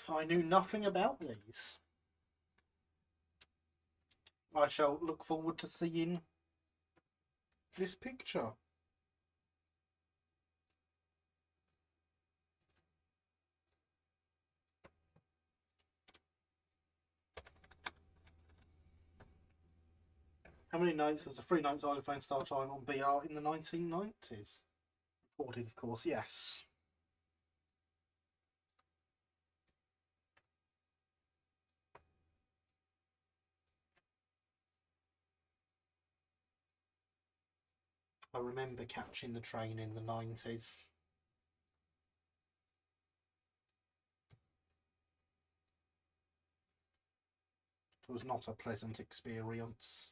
I knew nothing about these. I shall look forward to seeing this picture. How many notes? There was a 3-note xylophone style chime on BR in the 1990s. Recorded, of course, yes. I remember catching the train in the 90s. It was not a pleasant experience.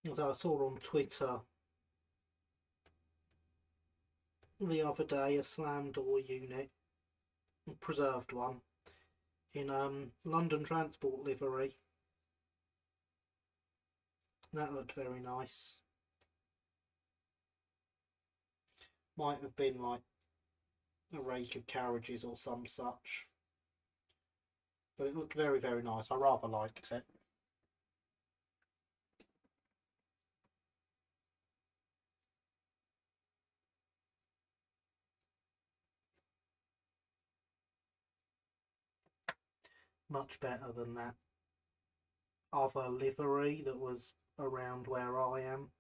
As I saw on Twitter the other day, a slam door unit, a preserved one, in London Transport livery. That looked very nice. Might have been like a rake of carriages or some such. But it looked very, very nice. I rather liked it. Much better than that other livery that was around where I am.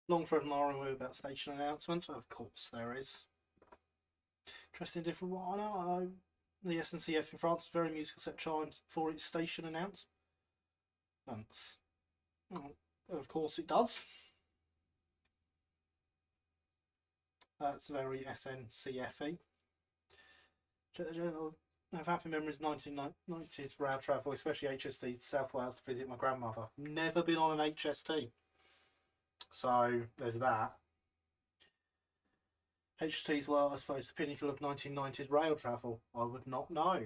Longford and Lauren about station announcements. Of course there is. Interesting different one. I know the SNCF in France is very musical set chimes for its station announcements. Well, of course it does. That's very SNCF-y. I have happy memories of 1990s rail travel, especially HST to South Wales to visit my grandmother. Never been on an HST. So there's that. HSTs were, I suppose, the pinnacle of 1990s rail travel. I would not know.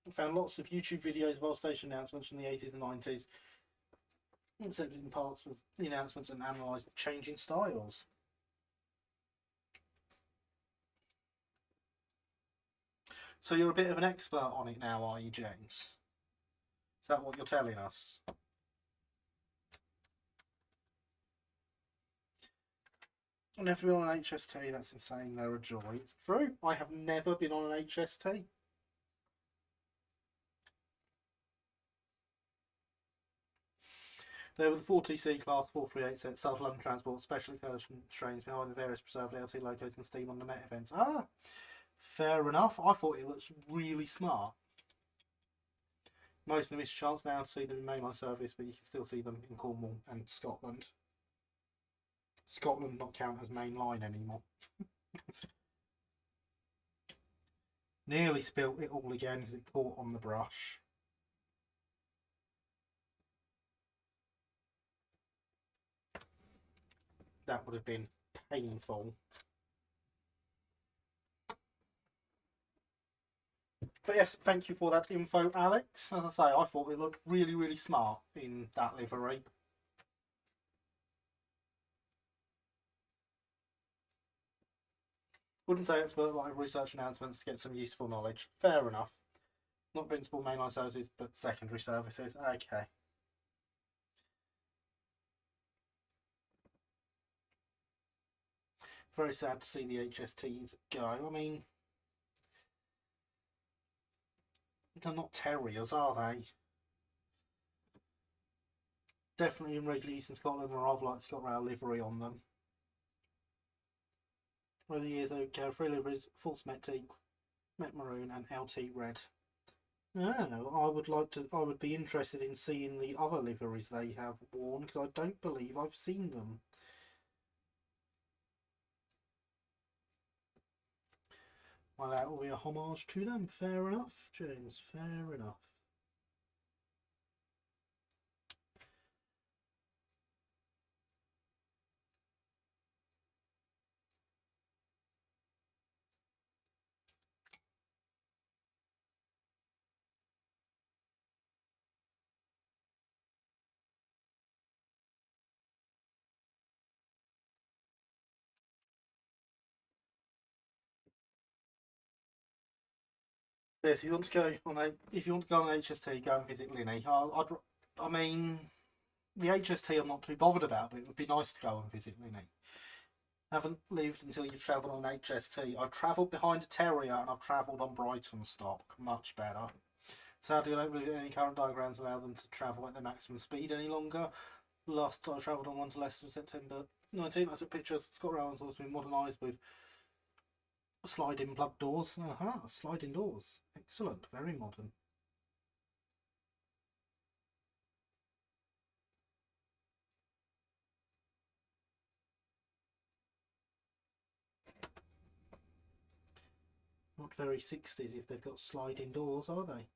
I found lots of YouTube videos of old station announcements from the 80s and 90s, inserted in parts of the announcements and analysed the changing styles. So you're a bit of an expert on it now, are you, James? Is that what you're telling us? I've never been on an HST, that's insane, they're a joy. It's true, I have never been on an HST. There were the 4TC Class 438 set South London Transport special excursion trains behind the various preserved LT locos and steam on the Met events. Ah, fair enough. I thought it looks really smart. Most of them miss a chance now to see them in mainline service, but you can still see them in Cornwall and Scotland. Scotland not count as mainline anymore. Nearly spilt it all again because it caught on the brush. That would have been painful. But yes, thank you for that info, Alex. As I say, I thought it looked really, really smart in that livery. Wouldn't say expert, but I've researched announcements to get some useful knowledge. Fair enough. Not principal mainline services, but secondary services. Okay. Very sad to see the HSTs go. I mean, they're not terriers, are they? Definitely in regular use in Scotland, where I've liked ScotRail livery on them. Over the years, they carry 3 liveries: false Met teak, Met maroon, and LT red. Oh, I would be interested in seeing the other liveries they have worn, because I don't believe I've seen them. Well, that will be a homage to them. Fair enough, James. Fair enough. If you want to go on HST, go and visit Linny. I mean, the HST I'm not too bothered about, but it would be nice to go and visit Linny. I haven't lived until you've travelled on HST. I've travelled behind a terrier and I've travelled on Brighton stock. Much better. Sadly, I don't believe any current diagrams allow them to travel at their maximum speed any longer. Last time I travelled on one to Leicester in September 19th. I took pictures. Scott Rowan's also been modernised with sliding plug doors. Aha, sliding doors. Excellent. Very modern. Not very 60s if they've got sliding doors, are they?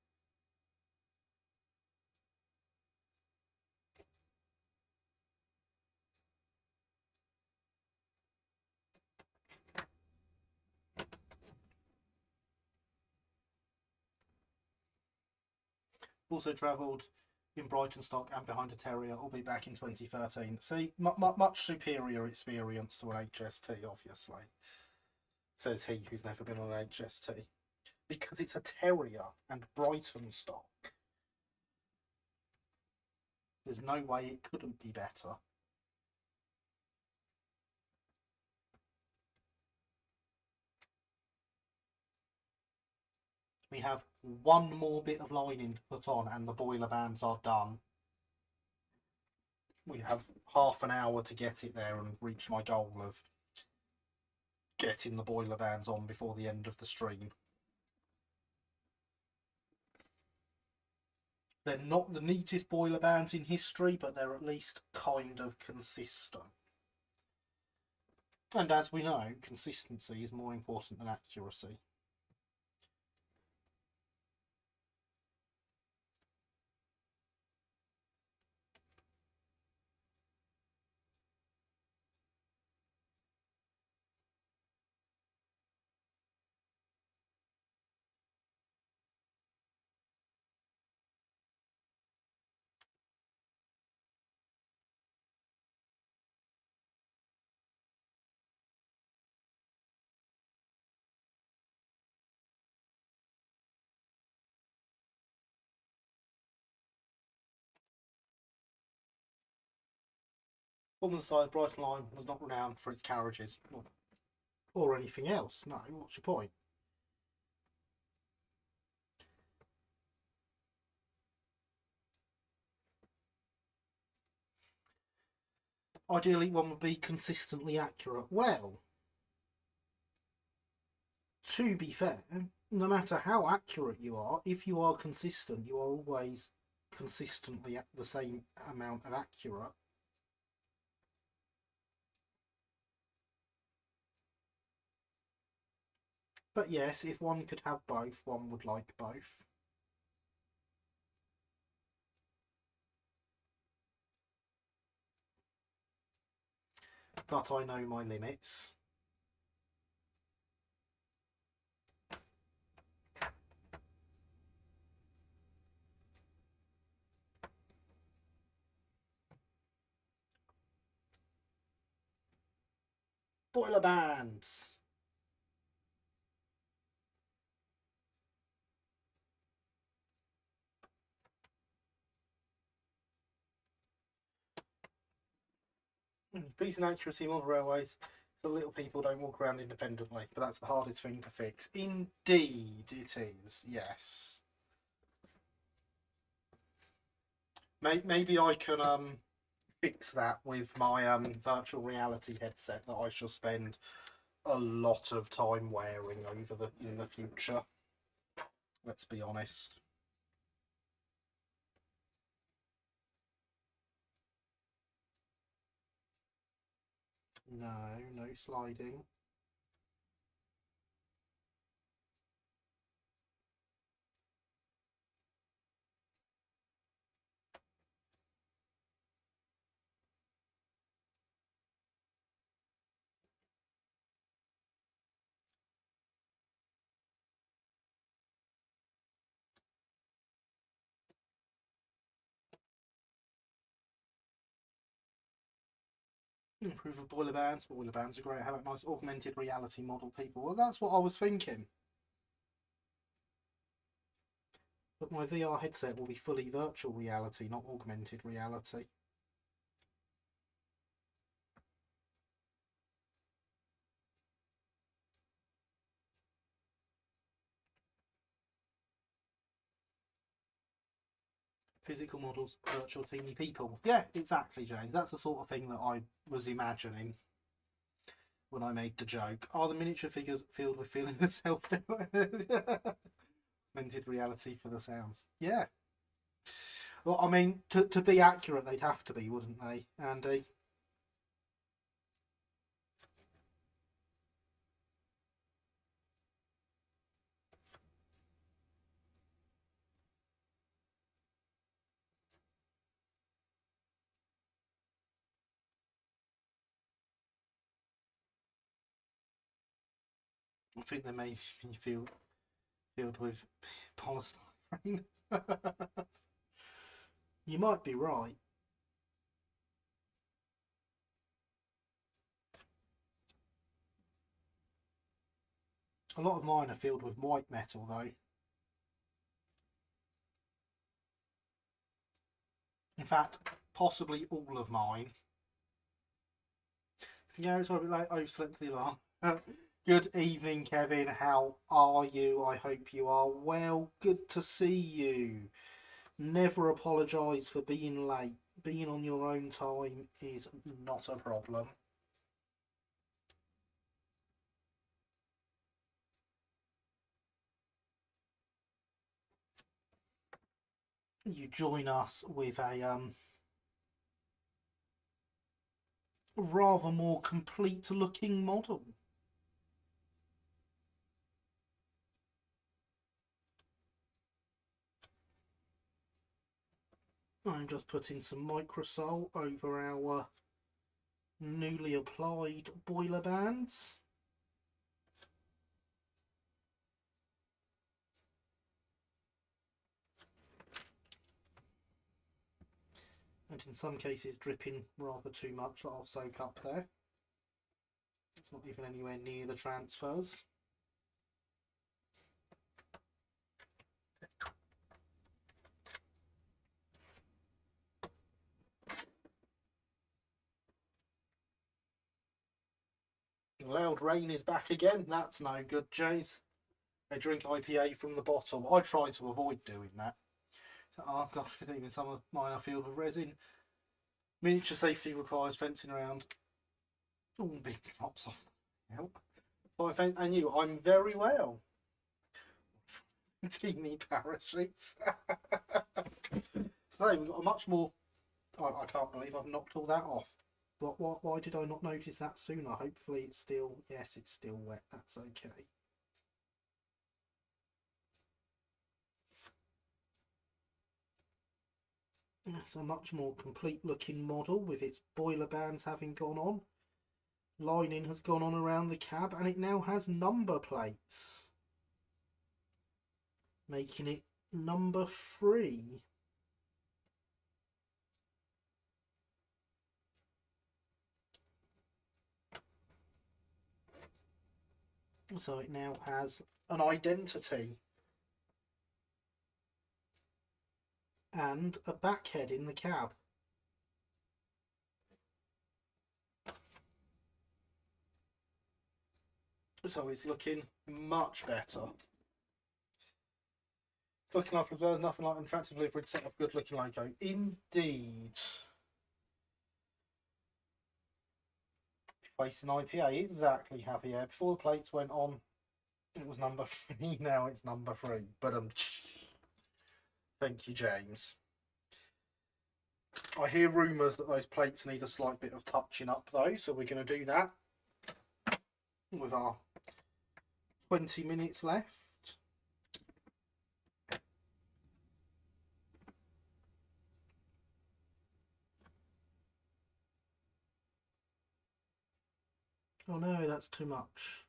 Also travelled in Brighton stock and behind a terrier, albeit back in 2013. See, much superior experience to an HST, obviously, says he who's never been on an HST. Because it's a terrier and Brighton stock. There's no way it couldn't be better. We have one more bit of lining to put on and the boiler bands are done. We have half an hour to get it there and reach my goal of getting the boiler bands on before the end of the stream. They're not the neatest boiler bands in history, but they're at least kind of consistent. And as we know, consistency is more important than accuracy. On the side, Brighton Line was not renowned for its carriages or anything else. No, what's your point? Ideally, one would be consistently accurate. Well, to be fair, no matter how accurate you are, if you are consistent, you are always consistently at the same amount of accurate. But yes, if one could have both, one would like both. But I know my limits. Boiler bands. Peace and accuracy on railways, so little people don't walk around independently, but that's the hardest thing to fix. Indeed it is, yes. Maybe I can fix that with my virtual reality headset that I shall spend a lot of time wearing in the future. Let's be honest. No, no sliding. Improve of boiler bands. Boiler bands are great. How about nice augmented reality model people? Well, that's what I was thinking. But my VR headset will be fully virtual reality, not augmented reality. Physical models, virtual teeny people. Yeah, exactly, James. That's the sort of thing that I was imagining when I made the joke. Are the miniature figures filled with feelings of self augmented reality for the sounds? Yeah. Well, I mean, to be accurate, they'd have to be, wouldn't they, Andy? I think they may be filled with polystyrene. You might be right. A lot of mine are filled with white metal, though. In fact, possibly all of mine. Yeah, it's a bit late. I've slept the alarm. Good evening, Kevin. How are you? I hope you are well. Good to see you. Never apologise for being late. Being on your own time is not a problem. You join us with a rather more complete looking model. I'm just putting some microsol over our newly applied boiler bands. And in some cases dripping rather too much that I'll soak up there. It's not even anywhere near the transfers. Loud rain is back again. That's no good, Jace. They drink IPA from the bottle. I try to avoid doing that. Oh gosh, even some of mine are filled with resin. Miniature safety requires fencing around. Oh, big drops off. Help. And you, I'm very well. Teeny parachutes. So we've got a much more. I can't believe I've knocked all that off. What? Why did I not notice that sooner? Hopefully it's still. Yes, it's still wet. That's okay. It's a much more complete looking model with its boiler bands having gone on. Lining has gone on around the cab and it now has number plates, making it number 3. So it now has an identity and a backhead in the cab. So it's looking much better. Looking like preserved, nothing like an attractive livery set of good looking logo. Indeed. Wasting IPA, exactly, Javier. Before the plates went on, it was number 3, now it's number 3. But thank you, James. I hear rumours that those plates need a slight bit of touching up though, so we're going to do that with our 20 minutes left. Oh no, that's too much.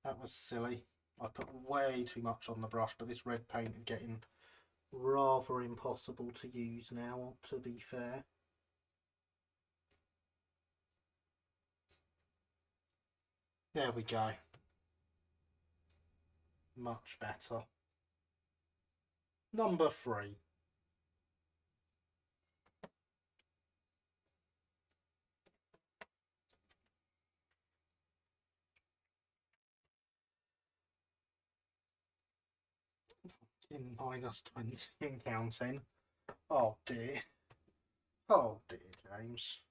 That was silly. I put way too much on the brush, but this red paint is getting rather impossible to use now, to be fair. There we go. Much better. Number 3. In -20 and counting. Oh dear. Oh dear, James.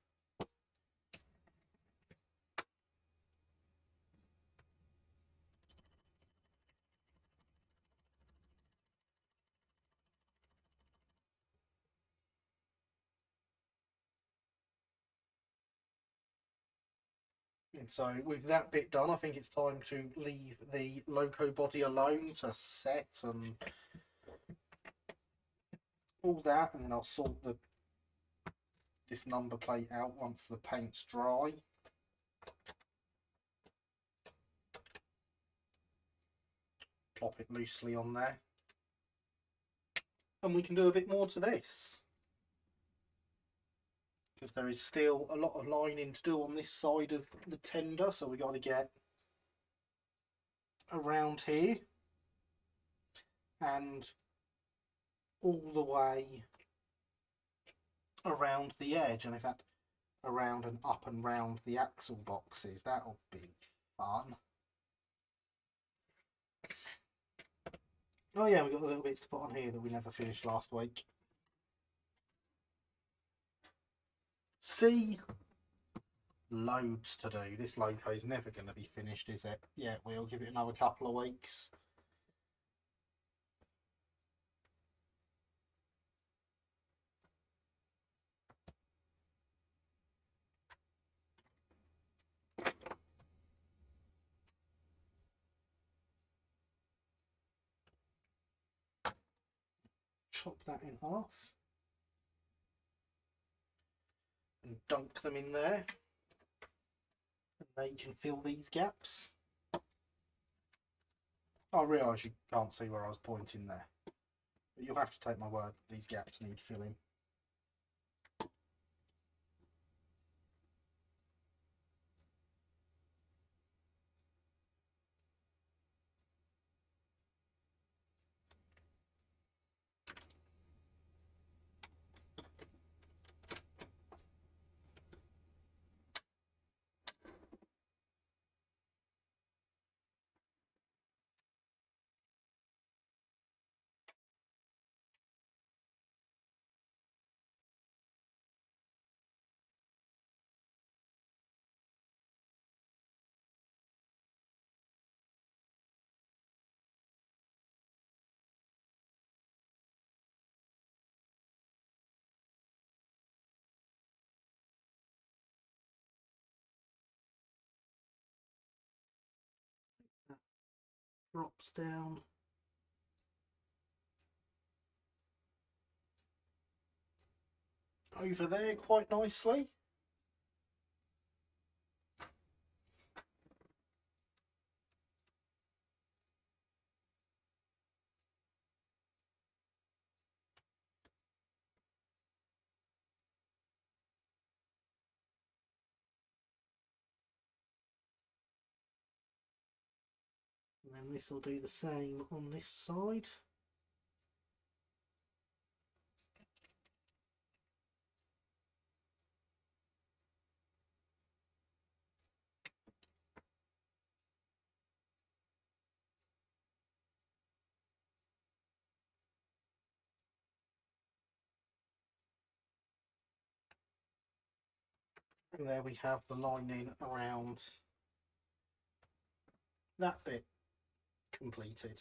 And so with that bit done, I think it's time to leave the loco body alone to set and all that, and then I'll sort this number plate out once the paint's dry. Plop it loosely on there. And we can do a bit more to this, because there is still a lot of lining to do on this side of the tender, so we got to get around here and all the way around the edge, and in fact around and up and round the axle boxes. That'll be fun. Oh yeah, we've got the little bits to put on here that we never finished last week. See, loads to do. This logo is never going to be finished, is it? Yeah, we'll give it another couple of weeks. Chop that in half and dunk them in there, and they can fill these gaps. I realise you can't see where I was pointing there, but you'll have to take my word, these gaps need filling. That drops down. Over there quite nicely. And then this will do the same on this side. And there we have the lining around that bit completed.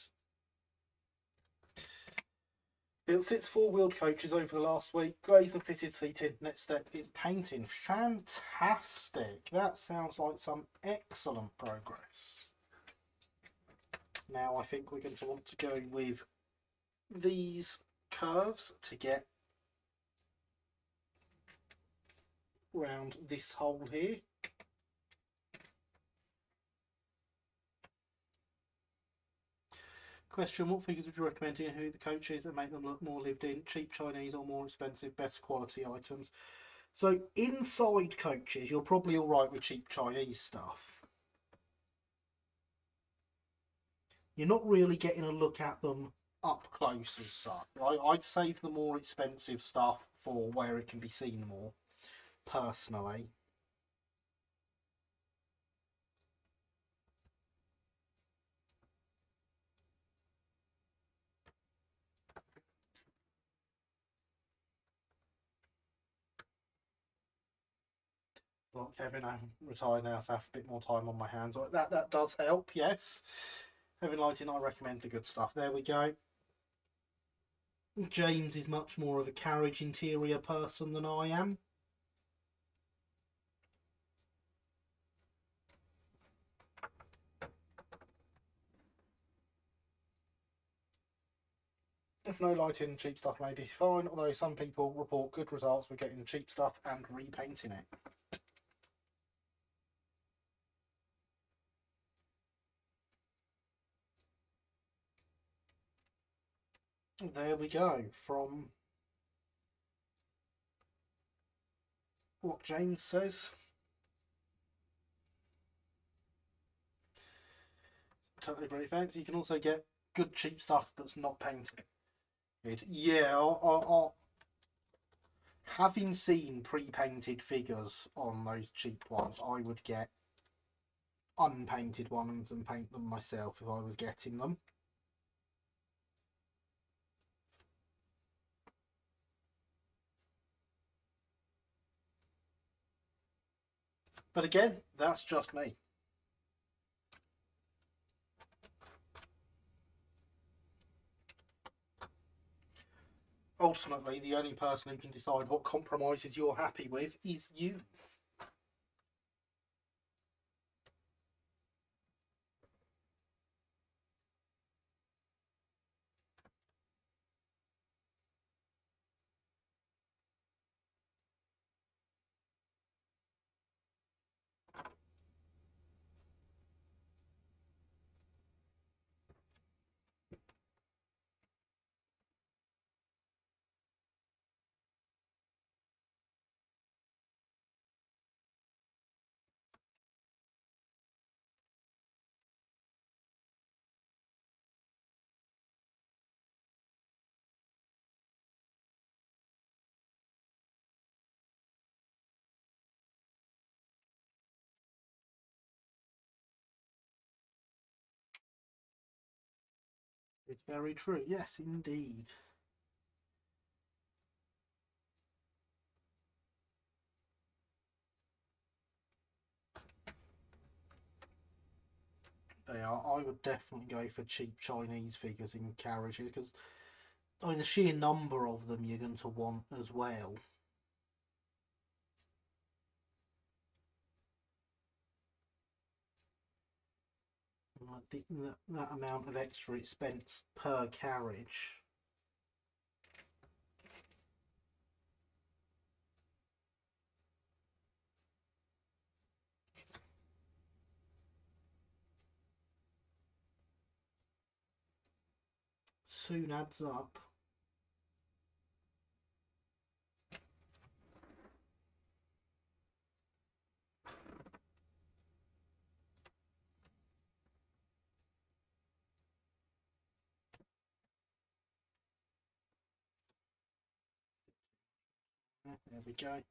Built 6 4-wheeled coaches over the last week, glazed and fitted seating. Next step is painting. Fantastic! That sounds like some excellent progress. Now I think we're going to want to go with these curves to get round this hole here. Question: what figures would you recommend to who the coaches and make them look more lived in? Cheap Chinese or more expensive, better quality items? So inside coaches, you're probably all right with cheap Chinese stuff. you're not really getting a look at them up close as such. I'd save the more expensive stuff for where it can be seen more, personally. Like Kevin, I'm retired now, so I have a bit more time on my hands. That does help, yes. Heavy lighting, I recommend the good stuff. There we go. James is much more of a carriage interior person than I am. If no lighting, cheap stuff may be fine, although some people report good results with getting cheap stuff and repainting it. There we go, from what James says. Totally agree, thanks. You can also get good cheap stuff that's not painted. Yeah, having seen pre-painted figures on those cheap ones, I would get unpainted ones and paint them myself if I was getting them. But again, that's just me. Ultimately, the only person who can decide what compromises you're happy with is you. It's very true. Yes, indeed. They are. I would definitely go for cheap Chinese figures in carriages because, I mean, the sheer number of them you're going to want as well. Like that amount of extra expense per carriage. Soon adds up. There we go.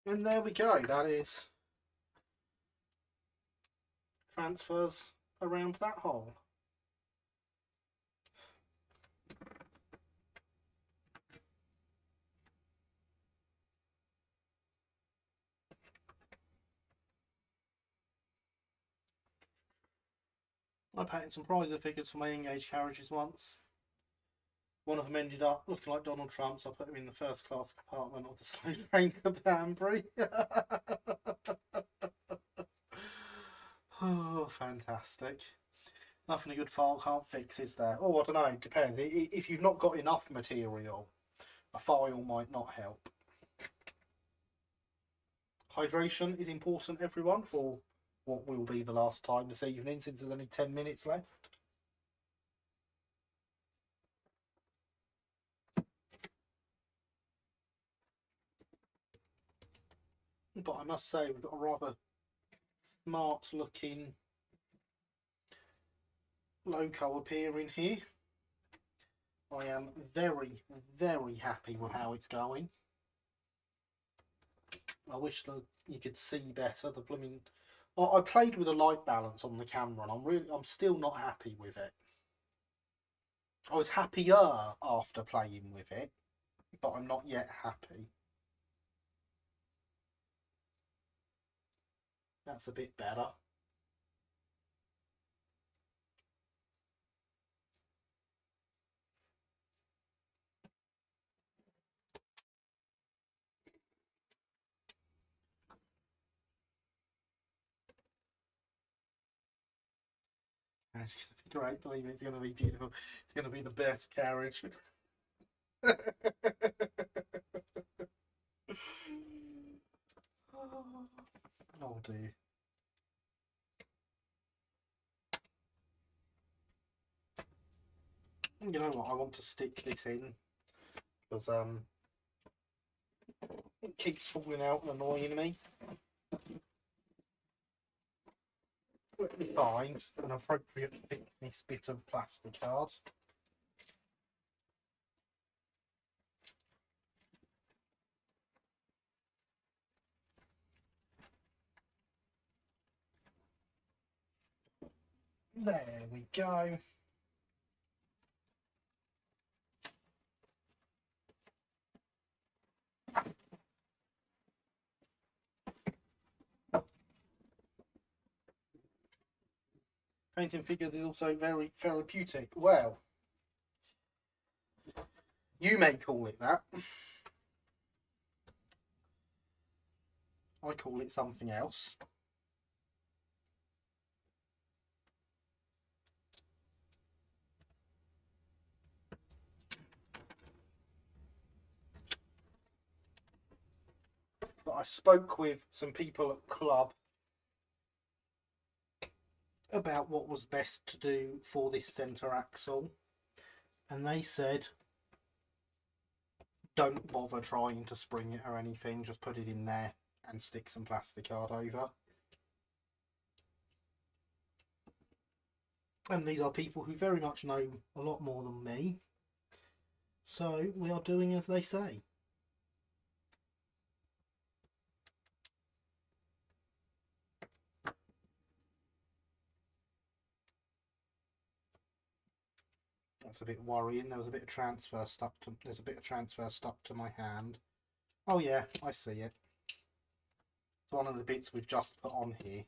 And there we go. That is transfers around that hole. I painted some prizer figures for my engaged carriages once. One of them ended up looking like Donald Trump, so I put him in the first class compartment of the slow train to Banbury. Oh, fantastic. Nothing a good file can't fix, is there? Oh, I don't know, it depends. If you've not got enough material, a file might not help. Hydration is important, everyone, for what will be the last time this evening, since there's only 10 minutes left. But I must say, we've got a rather smart looking logo appearing here. I am very, very happy with how it's going. I wish that you could see better. The blooming, I played with a light balance on the camera, and I'm still not happy with it. I was happier after playing with it, but I'm not yet happy. That's a bit better. It's going to be great, believe me, it's going to be beautiful. It's going to be the best carriage. Oh dear. You know what, I want to stick this in because it keeps falling out and annoying me. Let me find an appropriate thickness bit of plastic card. There we go. Painting figures is also very therapeutic. Well, you may call it that. I call it something else. But I spoke with some people at club about what was best to do for this centre axle, and they said don't bother trying to spring it or anything, just put it in there and stick some plastic card over. And these are people who very much know a lot more than me, so we are doing as they say. That's a bit worrying. There was a bit of transfer stuck to. There's a bit of transfer stuck to my hand. Oh yeah, I see it. It's one of the bits we've just put on here.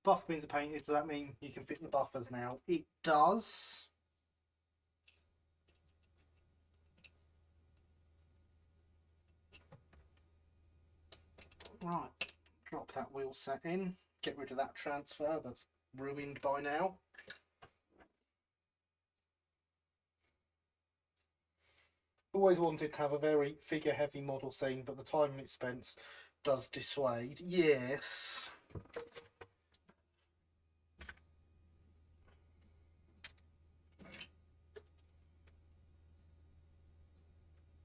Buff bins are painted. Does that mean you can fit the buffers now? It does. Right, drop that wheel set in. Get rid of that transfer that's ruined by now. Always wanted to have a very figure heavy model scene, but the time and expense does dissuade. Yes.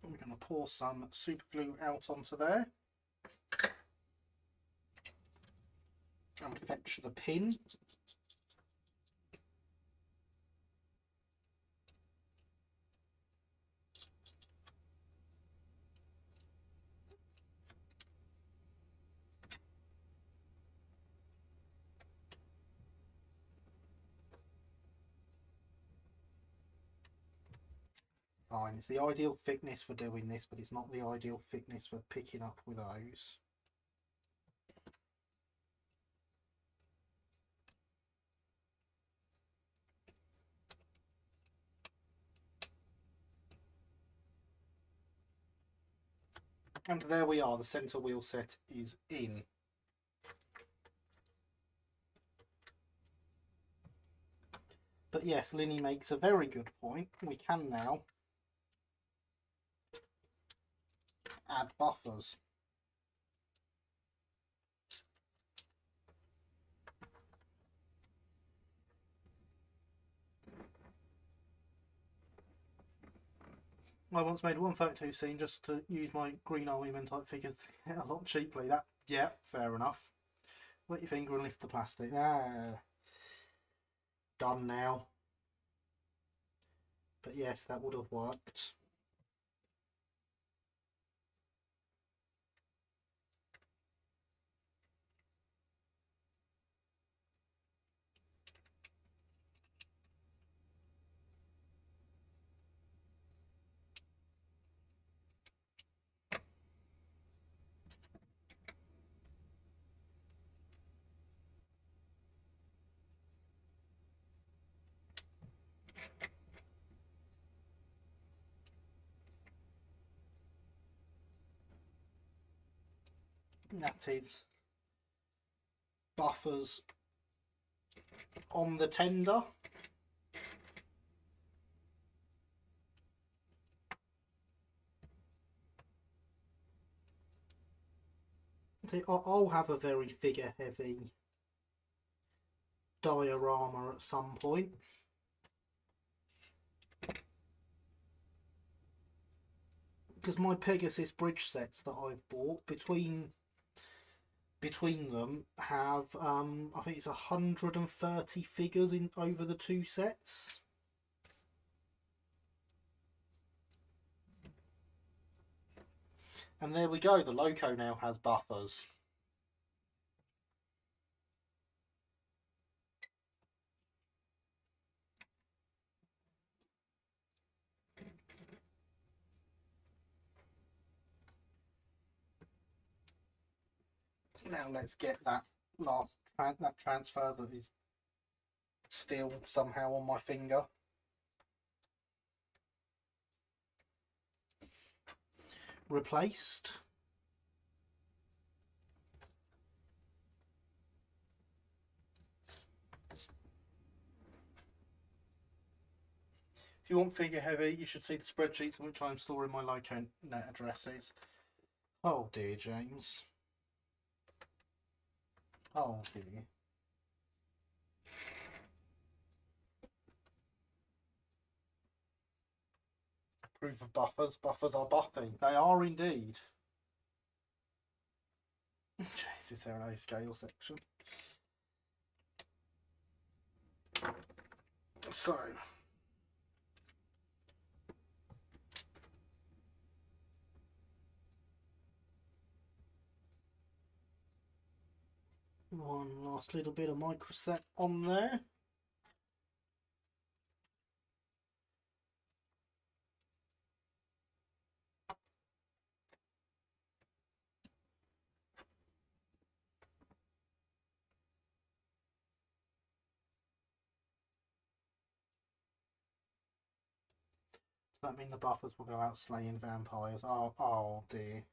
We're going to pour some super glue out onto there and fetch the pin. Fine, it's the ideal thickness for doing this, but it's not the ideal thickness for picking up with those. And there we are, the centre wheel set is in. But yes, Linny makes a very good point. We can now add buffers. I once made a 132 scene just to use my green army men type figures a lot cheaply. That, yeah, fair enough. Wet your finger and lift the plastic. Ah, done now. But yes, that would have worked. That is buffers on the tender. I'll have a very figure heavy diorama at some point. Because my Pegasus bridge sets that I've bought, between them have I think it's 130 figures in over the two sets. And there we go, the Loco now has buffers. Now let's get that last transfer that is still somehow on my finger. Replaced. If you want figure heavy, you should see the spreadsheets in which I'm storing my Loco net addresses. Oh dear, James. Oh dear. Proof of buffers. Buffers are buffing. They are indeed. Jeez, is there an A scale section? So. One last little bit of microset on there. Does that mean the buffers will go out slaying vampires? Oh dear.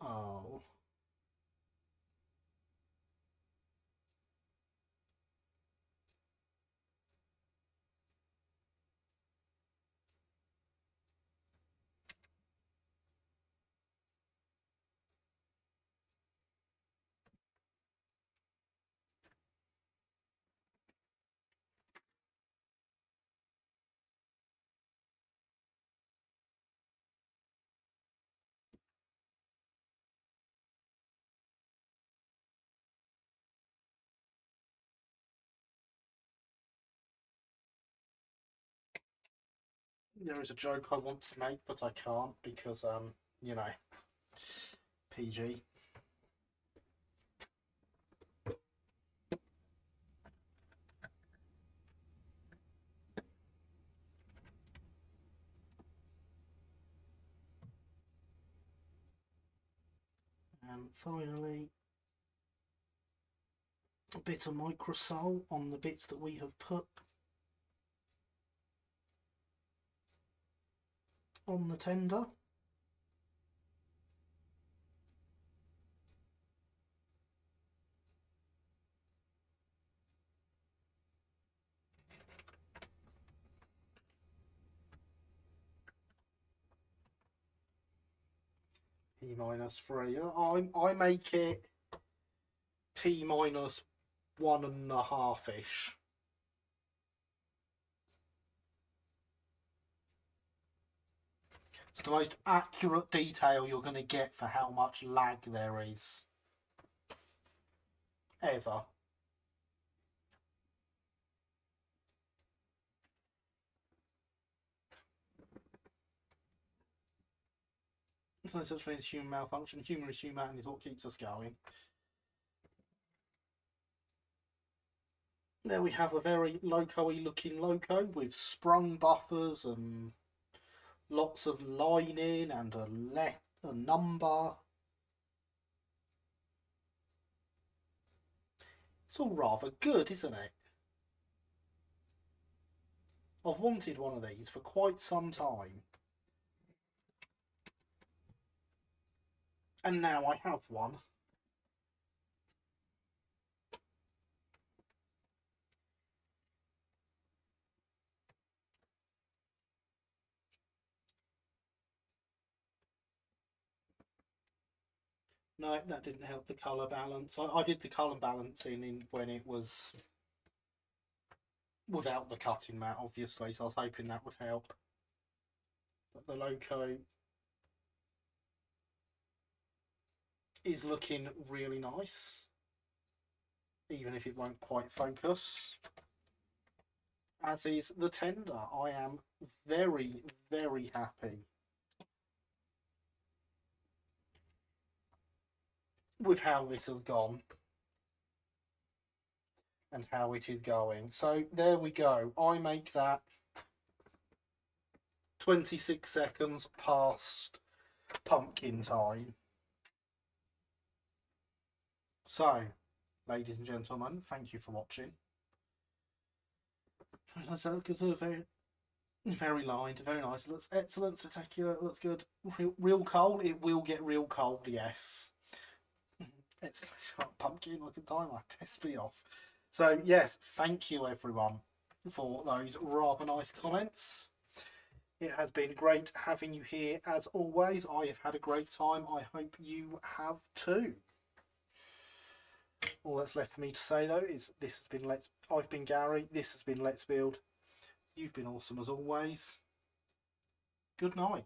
Oh. There is a joke I want to make, but I can't because, you know, PG. And finally, a bit of microsol on the bits that we have put on the tender. P minus 3. I make it P minus 1.5-ish. It's the most accurate detail you're going to get for how much lag there is. Ever. There's no such thing as human malfunction. Humour is human and is what keeps us going. There we have a very loco-y looking loco with sprung buffers and lots of lining and a number. It's all rather good, isn't it? I've wanted one of these for quite some time. And now I have one. No, that didn't help the colour balance. I did the colour balancing when it was without the cutting mat, obviously, so I was hoping that would help. But the loco is looking really nice, even if it won't quite focus. As is the tender. I am very, very happy with how this has gone and how it is going. So there we go. I make that 26 seconds past pumpkin time. So, ladies and gentlemen, thank you for watching. Very lined, very nice. It looks excellent, spectacular, it looks good. Real cold, it will get real cold, yes. It's pumpkin looking time, I piss me off. So yes, thank you everyone for those rather nice comments. It has been great having you here as always. I have had a great time. I hope you have too. All that's left for me to say though is I've been Gary, this has been Let's Build. You've been awesome as always. Good night.